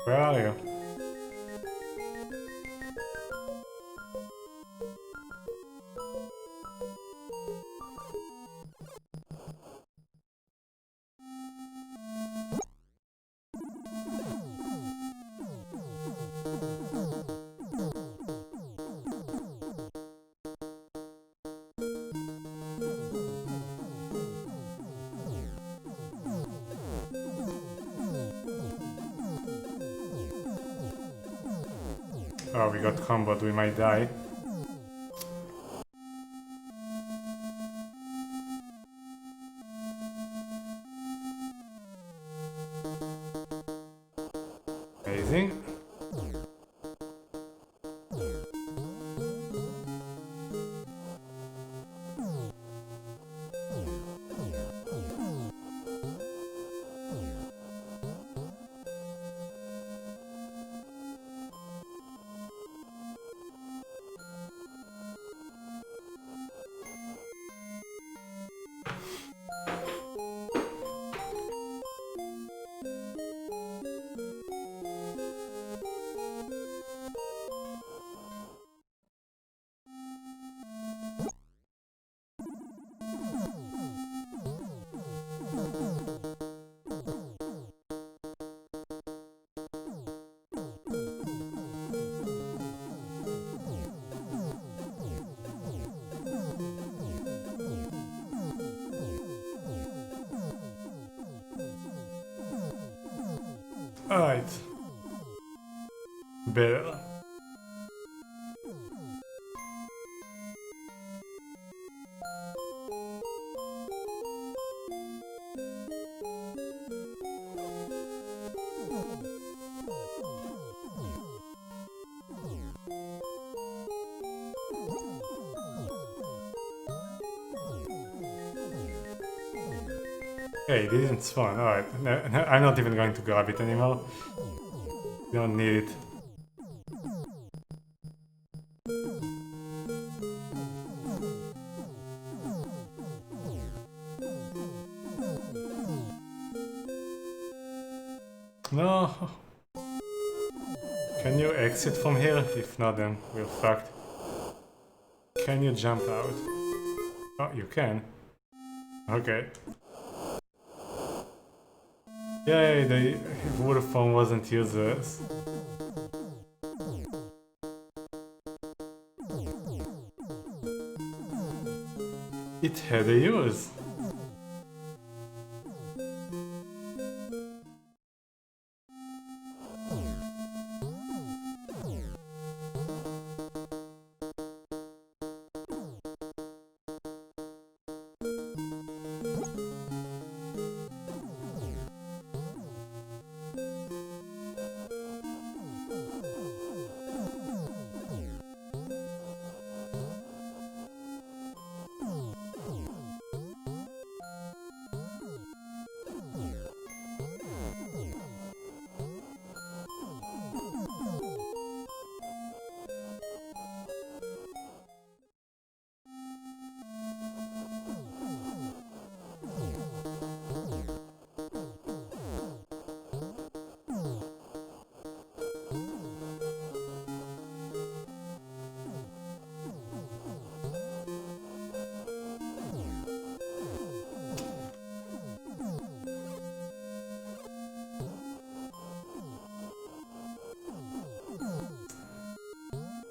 Where are you? Oh, we got comboed, we might die. Amazing. Alright. Better. Hey, it isn't spawn. Alright, no, I'm not even going to grab it anymore. You don't need it. No. Can you exit from here? If not, then we're fucked. Can you jump out? Oh, you can. Okay. Yay, the wood form wasn't useless. It had a use.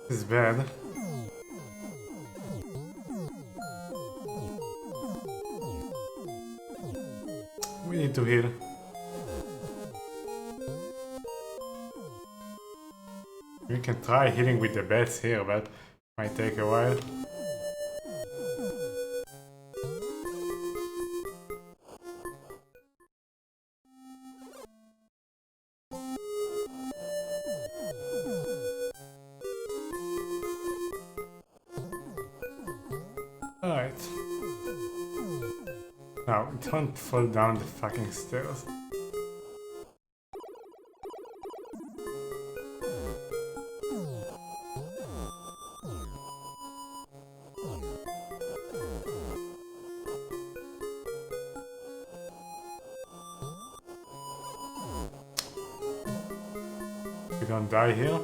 This is bad. We need to heal. We can try healing with the bats here, but might take a while. Alright. Now, don't fall down the fucking stairs. We don't die here.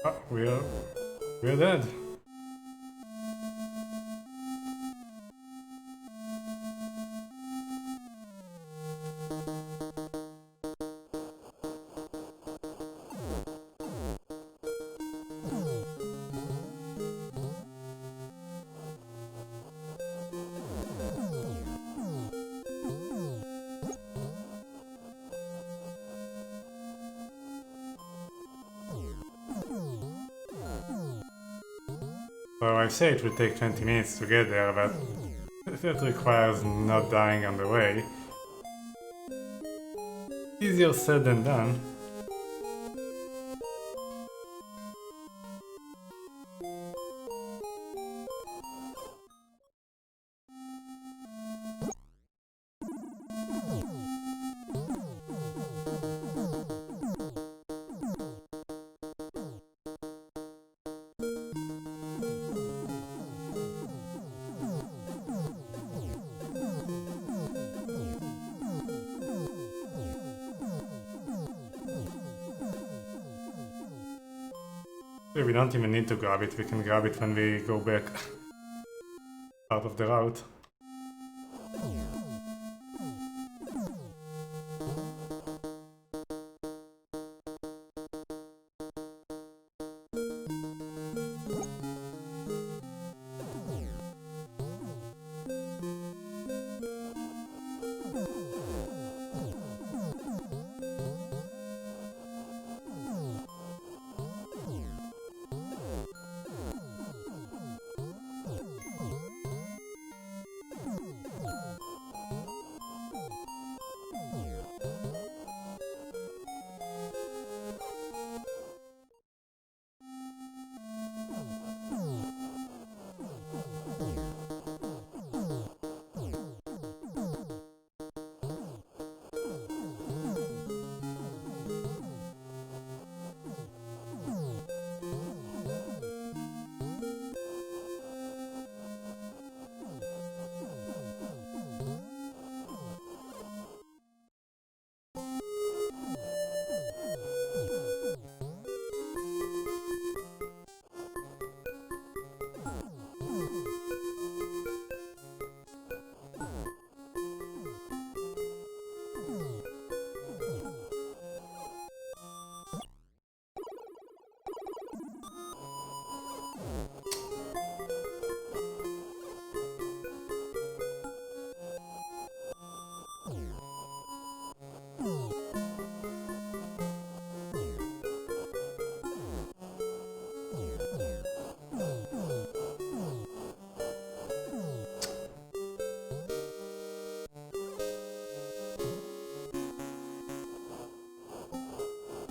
Oh, we're dead. So I say it will take 20 minutes to get there, but that requires not dying on the way. Easier said than done. We don't even need to grab it, we can grab it when we go back out of the route.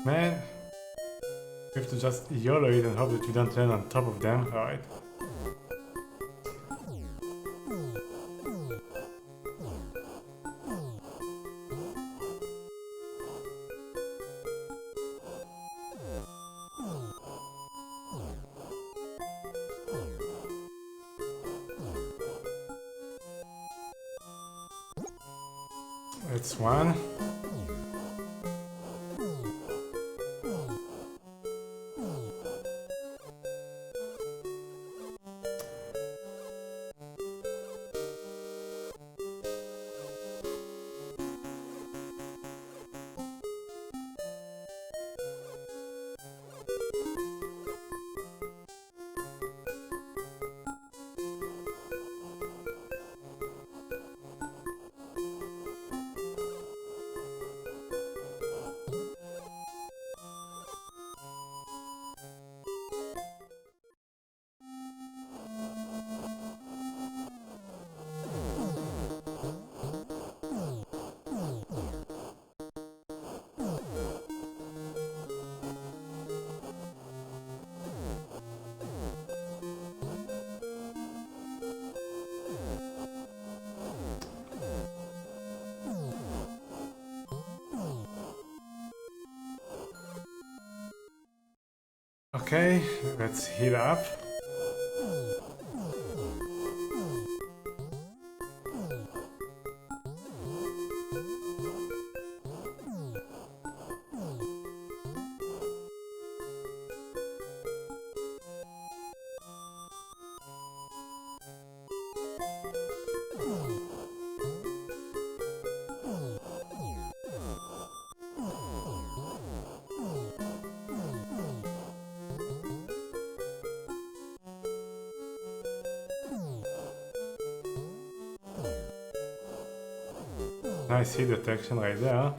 Man, we have to just YOLO it and hope that we don't land on top of them. Alright. That's one. Okay, let's heal up. Nice hit detection right there.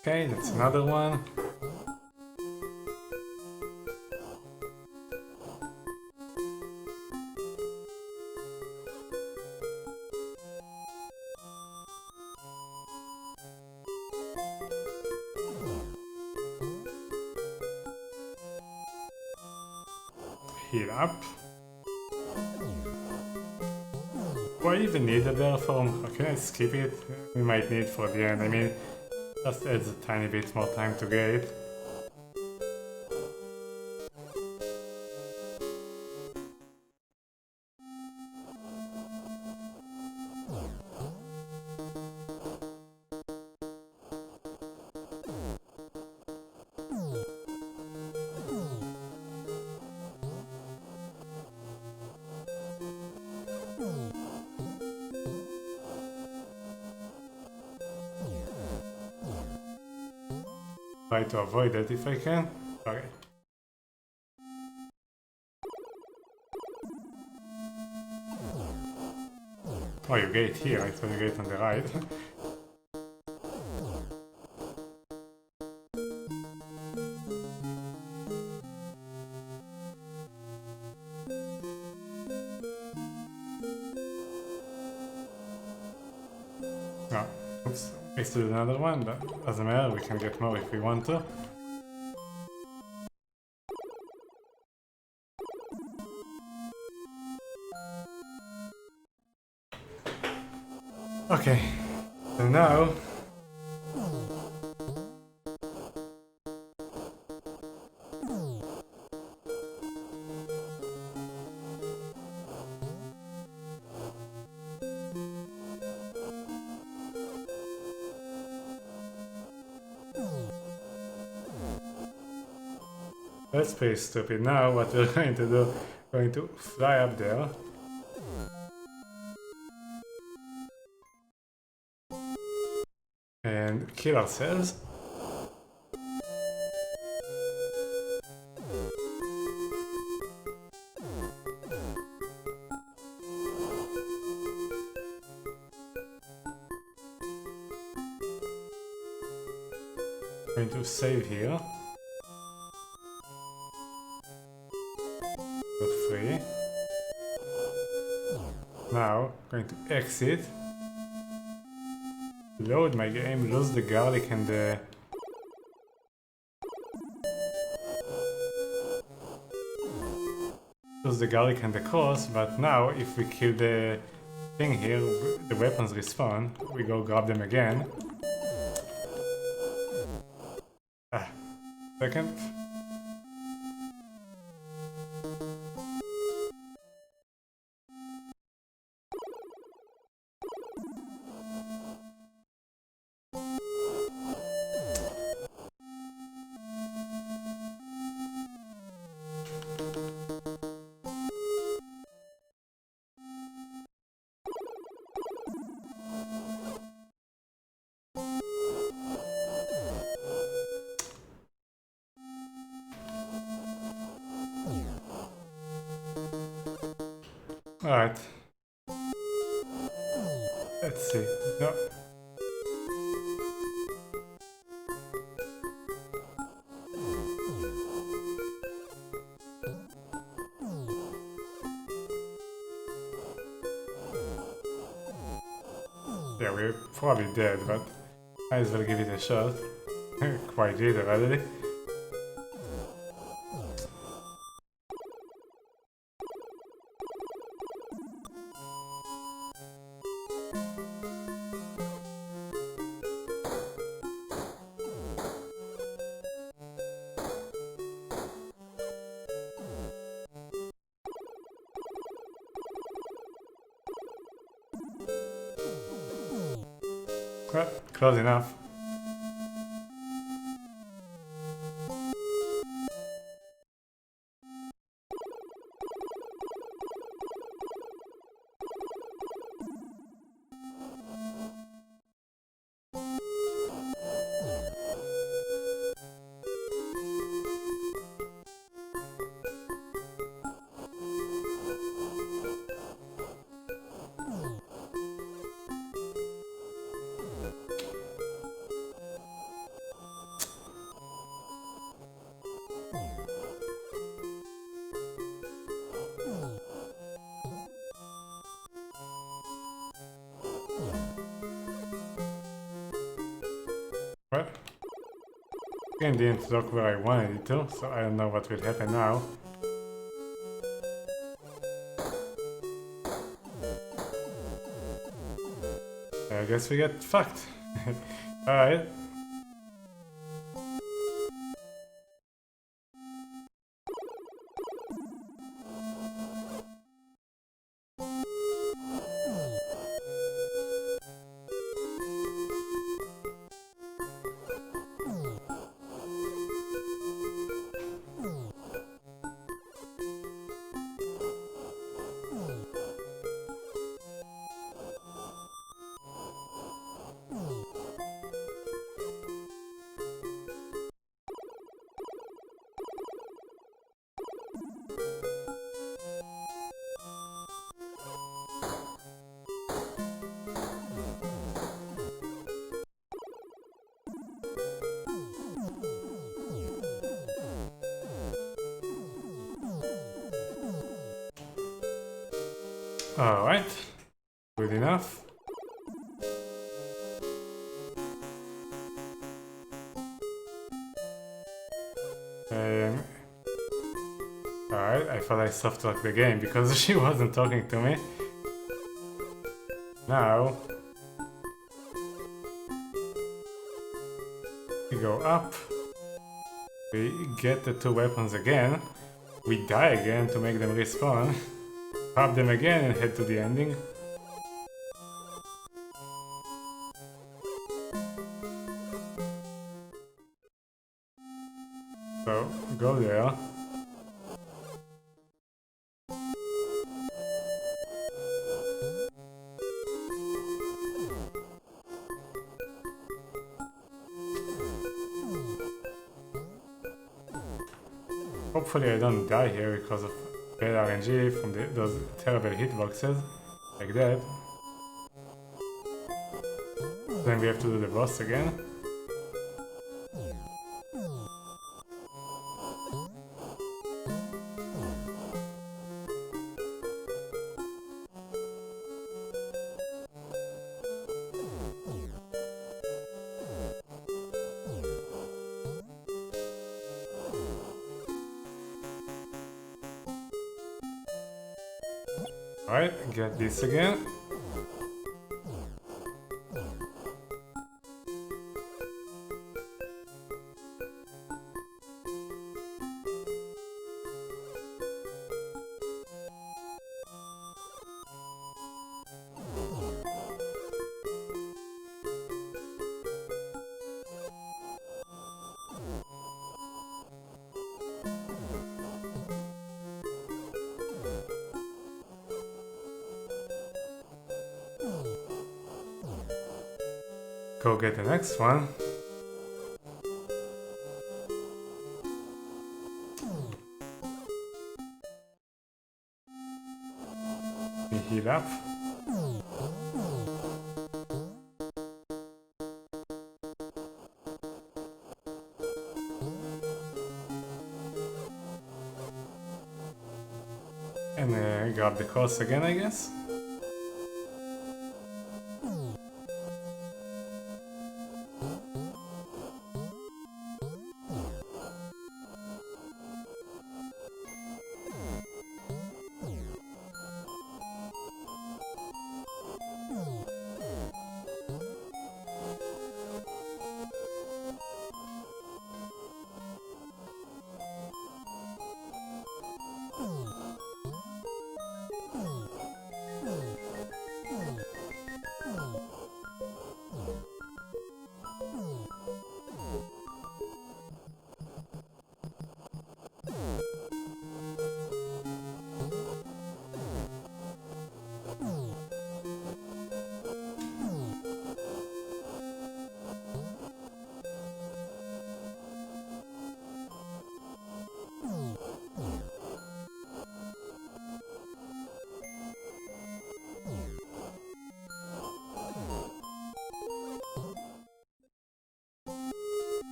Okay, that's another one. Heal up. Do I even need a bear form? Or can I skip it? We might need for the end. I mean, just adds a tiny bit more time to get it. Try to avoid that if I can. Okay. Oh, you get it here, I thought you get it on the right. Oh, oops. I still did another one, but doesn't matter, we can get more if we want to. Okay, so now that's pretty stupid. Now what we're going to do, we're going to fly up there. And kill ourselves. Going to save here. Now, going to exit. Load my game, lose the garlic and the... Lose the garlic and the cross, but now if we kill the thing here, the weapons respawn. We go grab them again. Second. Alright. Let's see. No. Yeah, we're probably dead, but might as well give it a shot. Quite did already. Well, close enough. Well, again didn't look where I wanted it to, so I don't know what will happen now. I guess we get fucked. Alright. Alright. Good enough. Alright, I thought I soft-locked the game because she wasn't talking to me. Now we go up. We get the two weapons again. We die again to make them respawn. Pop them again and head to the ending. So, go there. Hopefully I don't die here because of bad RNG from those terrible hitboxes, like that. Then we have to do the boss again. Alright, get this again. Go get the next one. We heal up. And grab the course again, I guess.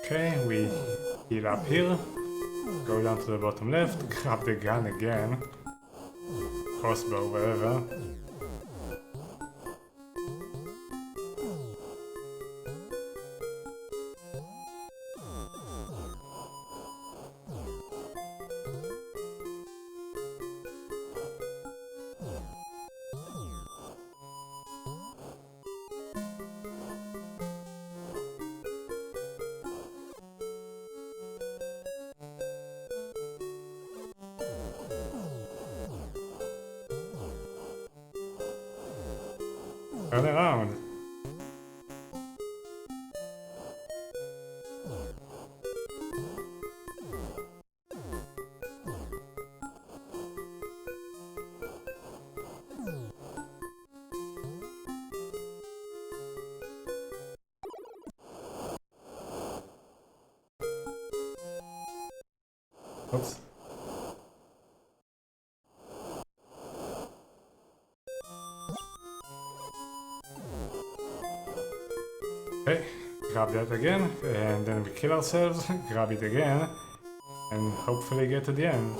Okay, we heal up here, go down to the bottom left, grab the gun again, crossbow, whatever. Turn around. Oops. Okay, grab that again, and then we kill ourselves, grab it again, and hopefully get to the end.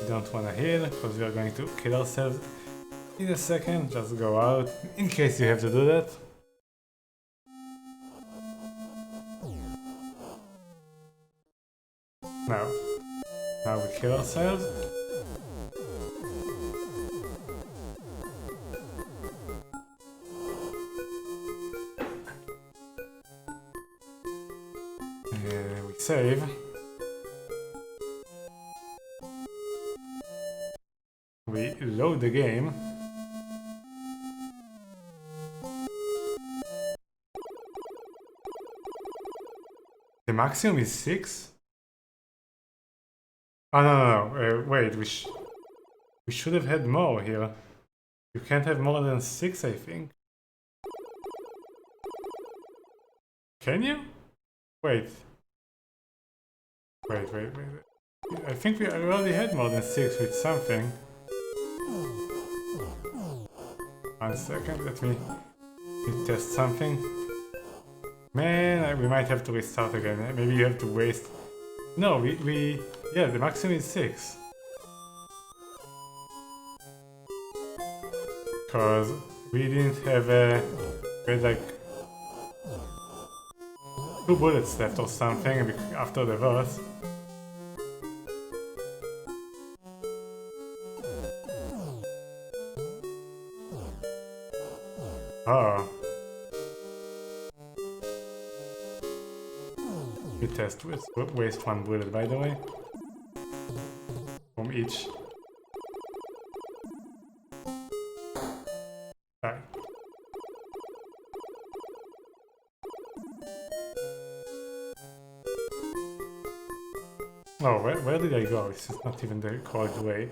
We don't want to heal, because we are going to kill ourselves in a second. Just go out, in case you have to do that. Now we kill ourselves. We save. We load the game. The maximum is 6? Oh no, wait, we should have had more here. You can't have more than 6, I think. Can you? Wait. Wait. I think we already had more than 6 with something. 1 second, let me test something. Man, we might have to restart again. Maybe you have to waste... No, yeah, the maximum is 6. We didn't have we had like 2 bullets left or something after the boss. Oh. We test waste 1 bullet, by the way. From each. Right. Oh, where did I go? This is not even the correct way.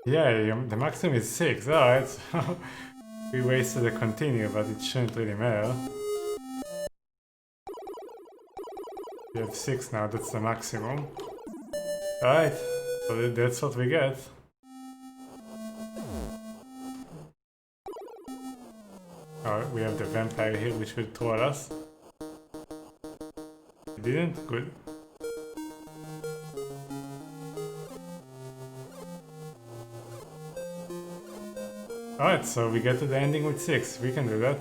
Yeah, the maximum is 6, alright, so we wasted a continue, but it shouldn't really matter. We have 6 now, that's the maximum. Alright, so that's what we get. Alright, we have the vampire here, which will troll us. It didn't? Good. Alright, so we get to the ending with 6. We can do that.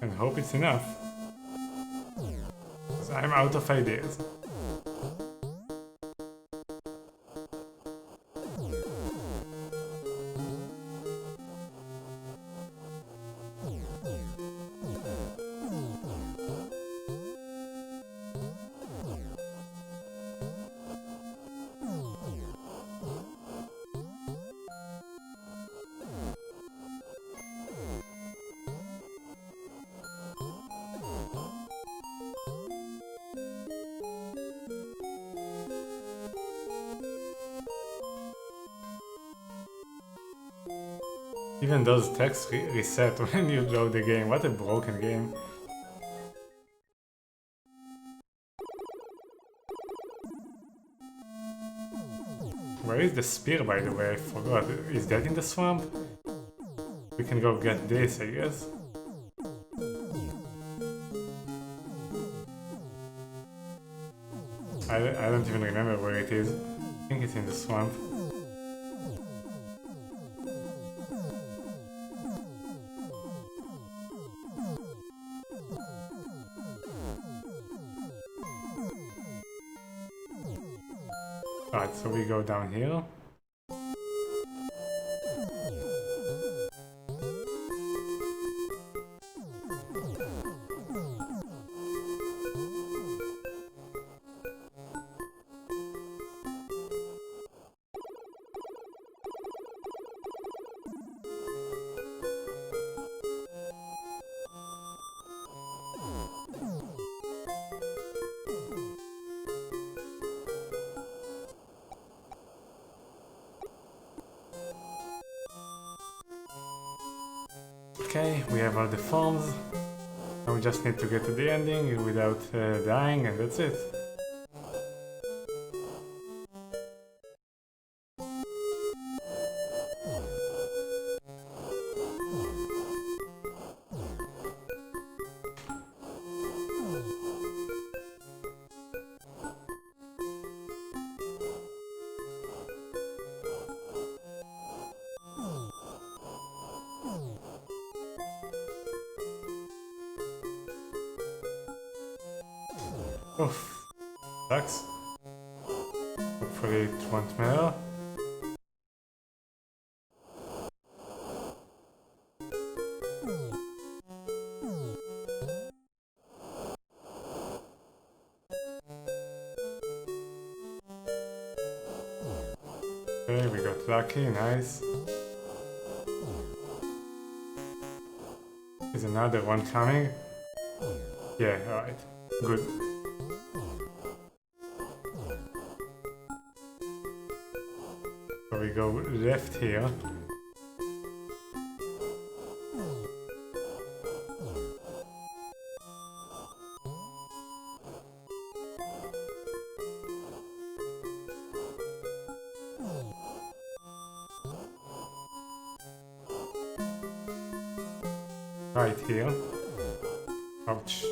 And hope it's enough. Because I'm out of ideas. Even those texts reset when you load the game. What a broken game. Where is the spear, by the way? I forgot. Is that in the swamp? We can go get this, I guess. I don't even remember where it is. I think it's in the swamp. Alright, so we go down here. Okay, we have all the forms. Now we just need to get to the ending without dying, and that's it. Oof, sucks. Hopefully it won't matter. Okay, we got lucky, nice. Is another one coming? Yeah, alright, good. So we go left here. Right here. Ouch.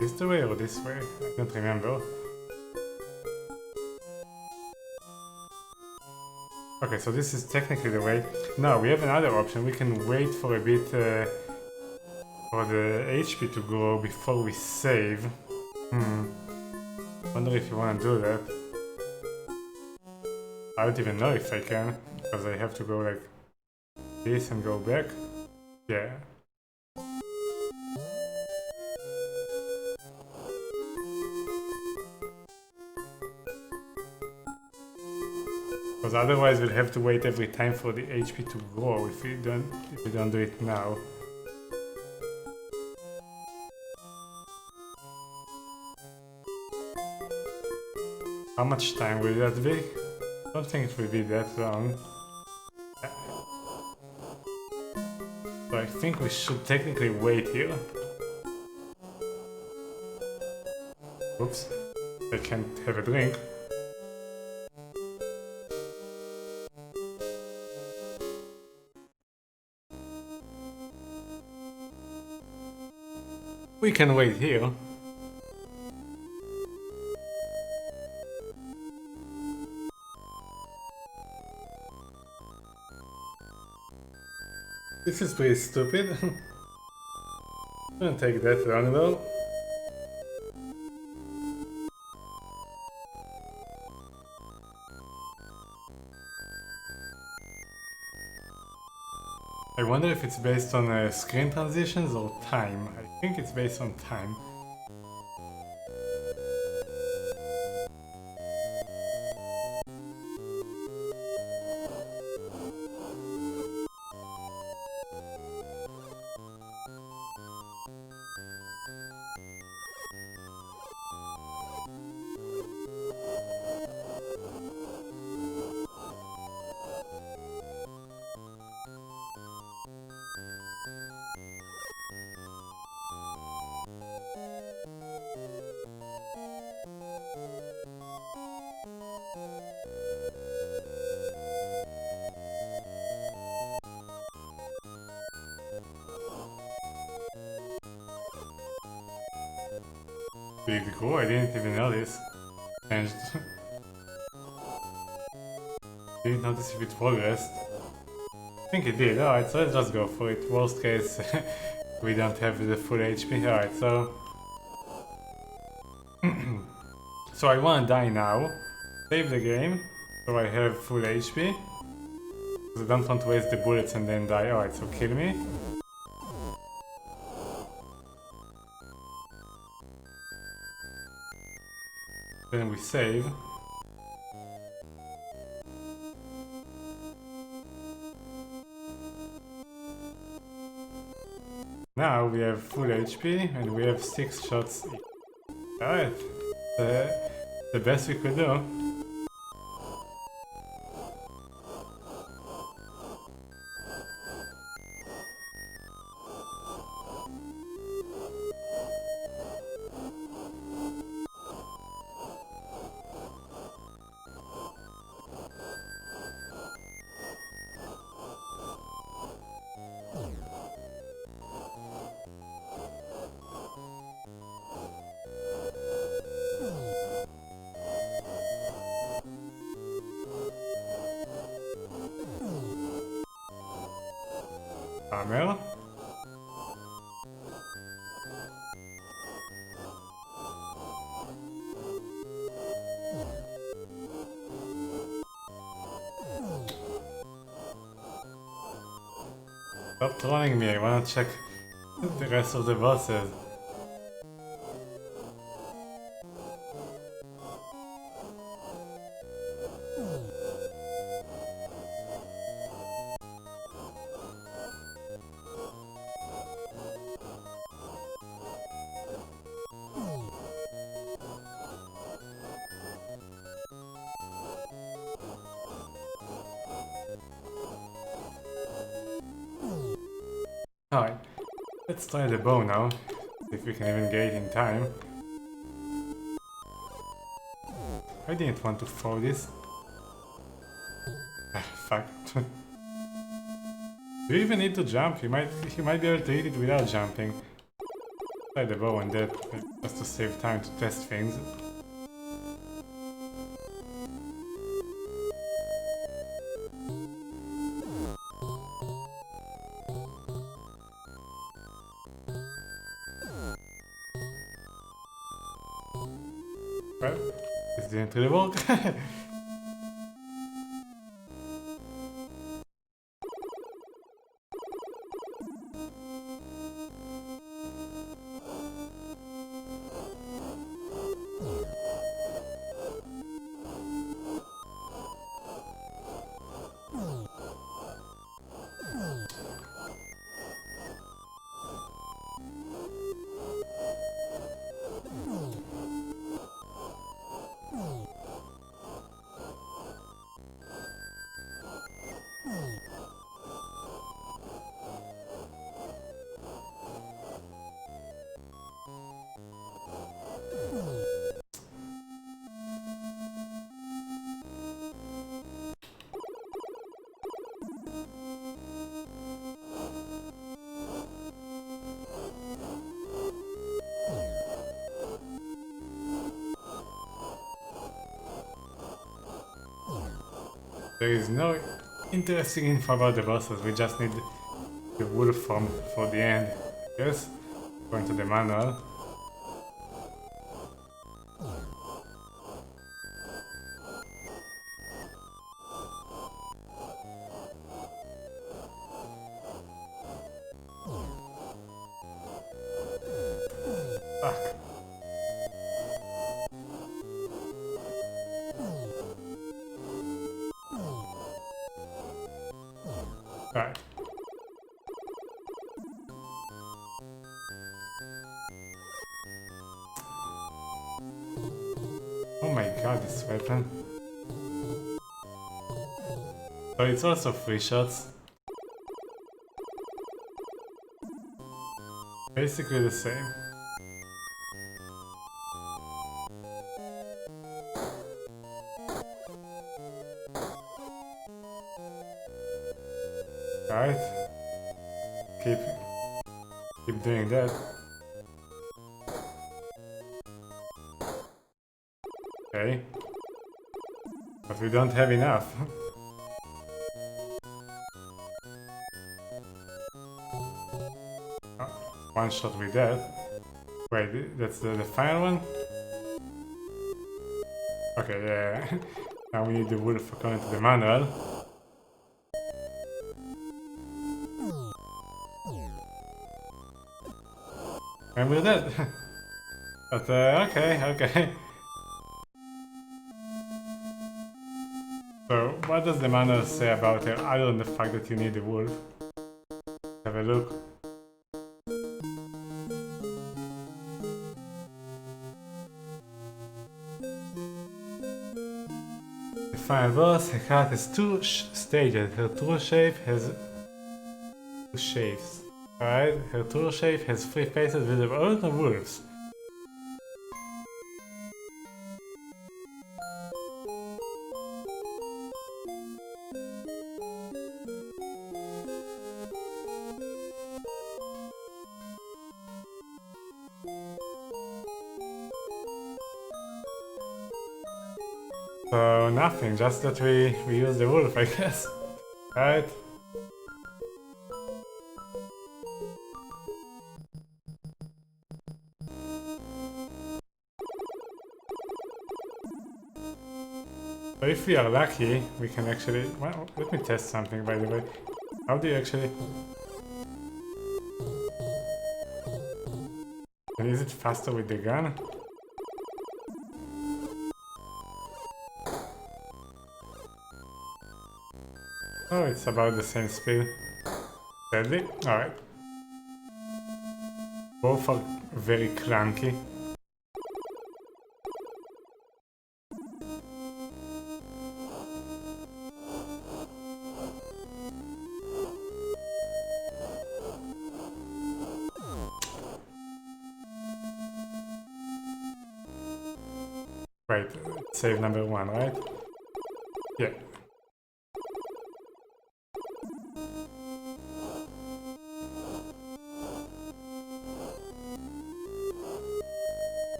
This the way or this way? I don't remember. Okay, so this is technically the way. Now we have another option. We can wait for a bit for the HP to grow before we save. Wonder if you want to do that. I don't even know if I can, because I have to go like this and go back. Yeah. Because otherwise we'll have to wait every time for the HP to grow if we don't do it now. How much time will that be? I don't think it will be that long. So I think we should technically wait here. Oops, I can't have a drink. We can wait here. This is pretty stupid. Don't take that long though. I wonder if it's based on screen transitions or time. I think it's based on time. Big go, I didn't even notice. And didn't notice if it progressed. I think it did. Alright, so let's just go for it. Worst case, we don't have the full HP. Alright, so... so I wanna die now. Save the game, so I have full HP. Because I don't want to waste the bullets and then die. Alright, so kill me. Then we save. Now we have full HP and we have 6 shots each. Alright, the best we could do. Hammer. Stop trolling me, I wanna check the rest of the bosses. Let's try the bow now, see if we can even get it in time. I didn't want to throw this. Ah, fuck. Do you even need to jump? You might be able to hit it without jumping. Try the bow and that, just to save time to test things. Well, this didn't really work. There is no interesting info about the bosses, we just need the wolf form for the end. Yes, going to the manual. Fuck. Right. Oh my god, this weapon. So it's also 3 shots. Basically the same. Right. Keep doing that. Okay. But we don't have enough. One shot with that. Wait, that's the final one? Okay, yeah. Now we need the wolf according to the manual. And we're dead. But okay. So, what does the manual say about it other than the fact that you need the wolf? Have a look. The final boss, her cat has 2 stages. Her true shape has 2 shapes. Alright, her true shape has 3 faces with all the wolves. So nothing, just that we use the wolf, I guess. Right? So if we are lucky, we can actually... Well, let me test something by the way. How do you actually... And is it faster with the gun? Oh, it's about the same speed. Deadly? Alright. Both are very clunky. Wait, save number 1, right? Yeah.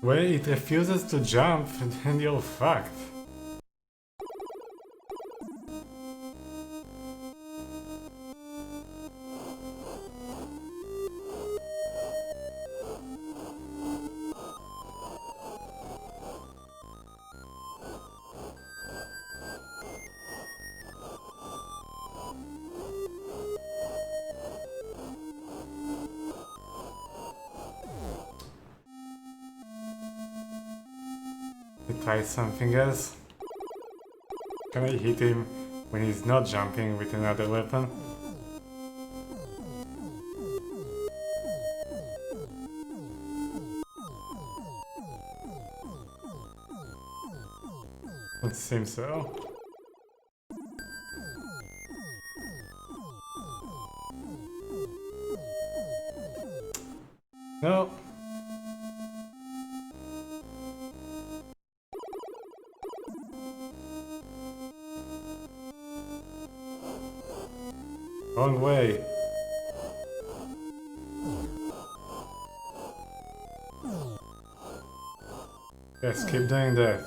When it refuses to jump, then you're fucked. Try something else. Can I hit him when he's not jumping with another weapon? It seems so. No. Wrong way. Yes, keep doing that.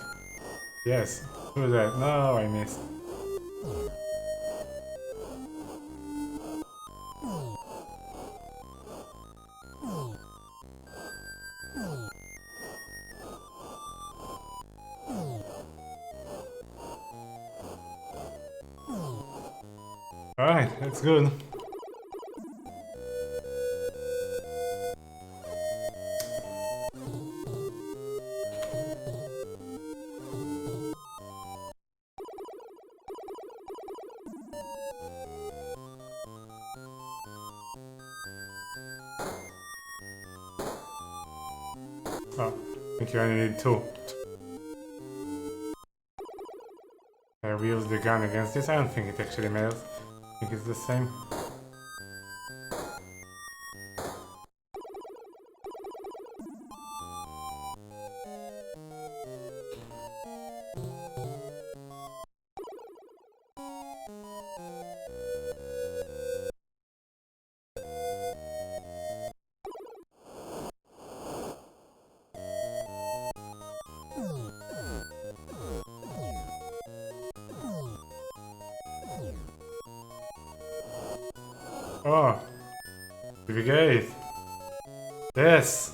Yes, do that. No, I missed. Alright, that's good. Oh, I think you only need 2. I will use the gun against this. I don't think it actually matters. I think it's the same. Oh, brigade. Yes.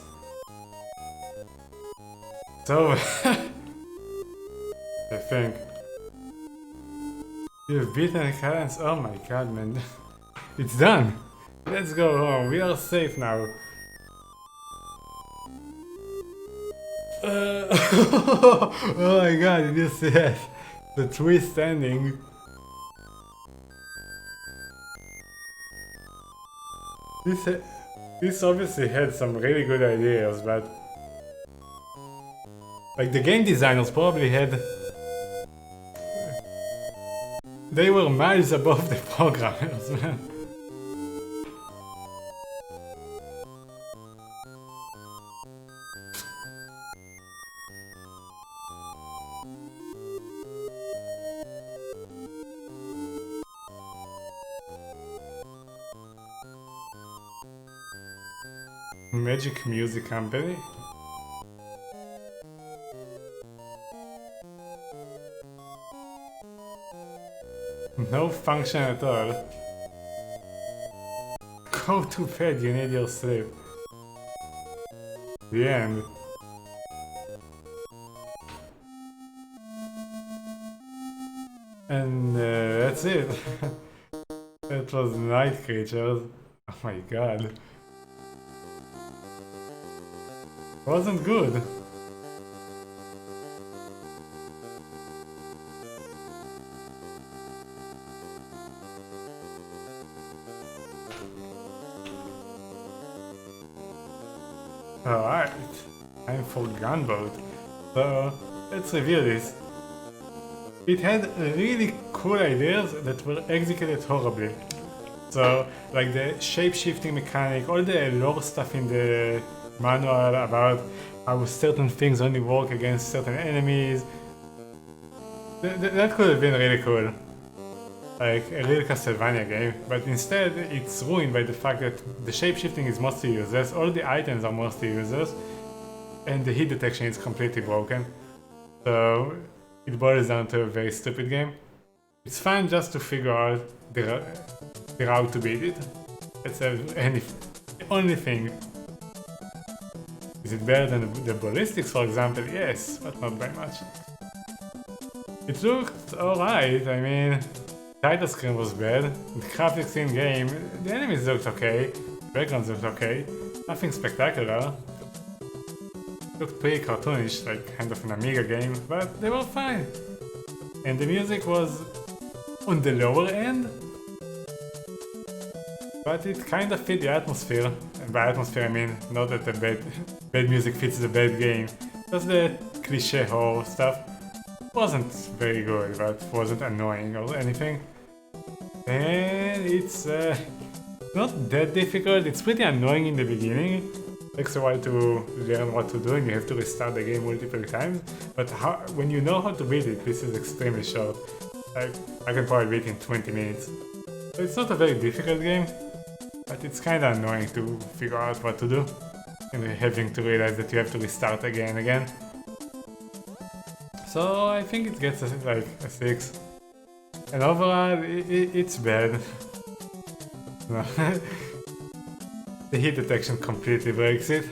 So, I think you've beaten Clarence. Oh my god, man, it's done. Let's go home. We are safe now. Oh my god, did you see that? The twist ending. This obviously had some really good ideas, but like the game designers probably had, they were miles above the programmers, man. Magic Music Company. No function at all. Go to bed, you need your sleep. The end. And that's it. That was Night Creatures. Oh my god. Wasn't good. Alright, time for Gunboat. So, let's review this. It had really cool ideas that were executed horribly. So, like the shape-shifting mechanic, all the lore stuff in the manual about how certain things only work against certain enemies. That could have been really cool. Like a real Castlevania game, but instead it's ruined by the fact that the shape-shifting is mostly useless, all the items are mostly useless, and the hit detection is completely broken. So it boils down to a very stupid game. It's fun just to figure out the route to beat it. That's the only thing. Is it better than the ballistics, for example? Yes, but not by much. It looked alright, I mean, title screen was bad, the graphics in game, the enemies looked okay, backgrounds looked okay, nothing spectacular. Looked pretty cartoonish, like kind of an Amiga game, but they were fine. And the music was on the lower end, but it kind of fit the atmosphere. And by atmosphere I mean not that the bad music fits the bad game, just the cliche horror stuff. Wasn't very good, but wasn't annoying or anything. And it's not that difficult, it's pretty annoying in the beginning. Takes a while to learn what to do and you have to restart the game multiple times. But when you know how to beat it, this is extremely short. I can probably beat it in 20 minutes. So it's not a very difficult game, but it's kinda annoying to figure out what to do. And having to realize that you have to restart again and again. So I think it gets like a 6. And overall, it's bad. No. The hit detection completely breaks it.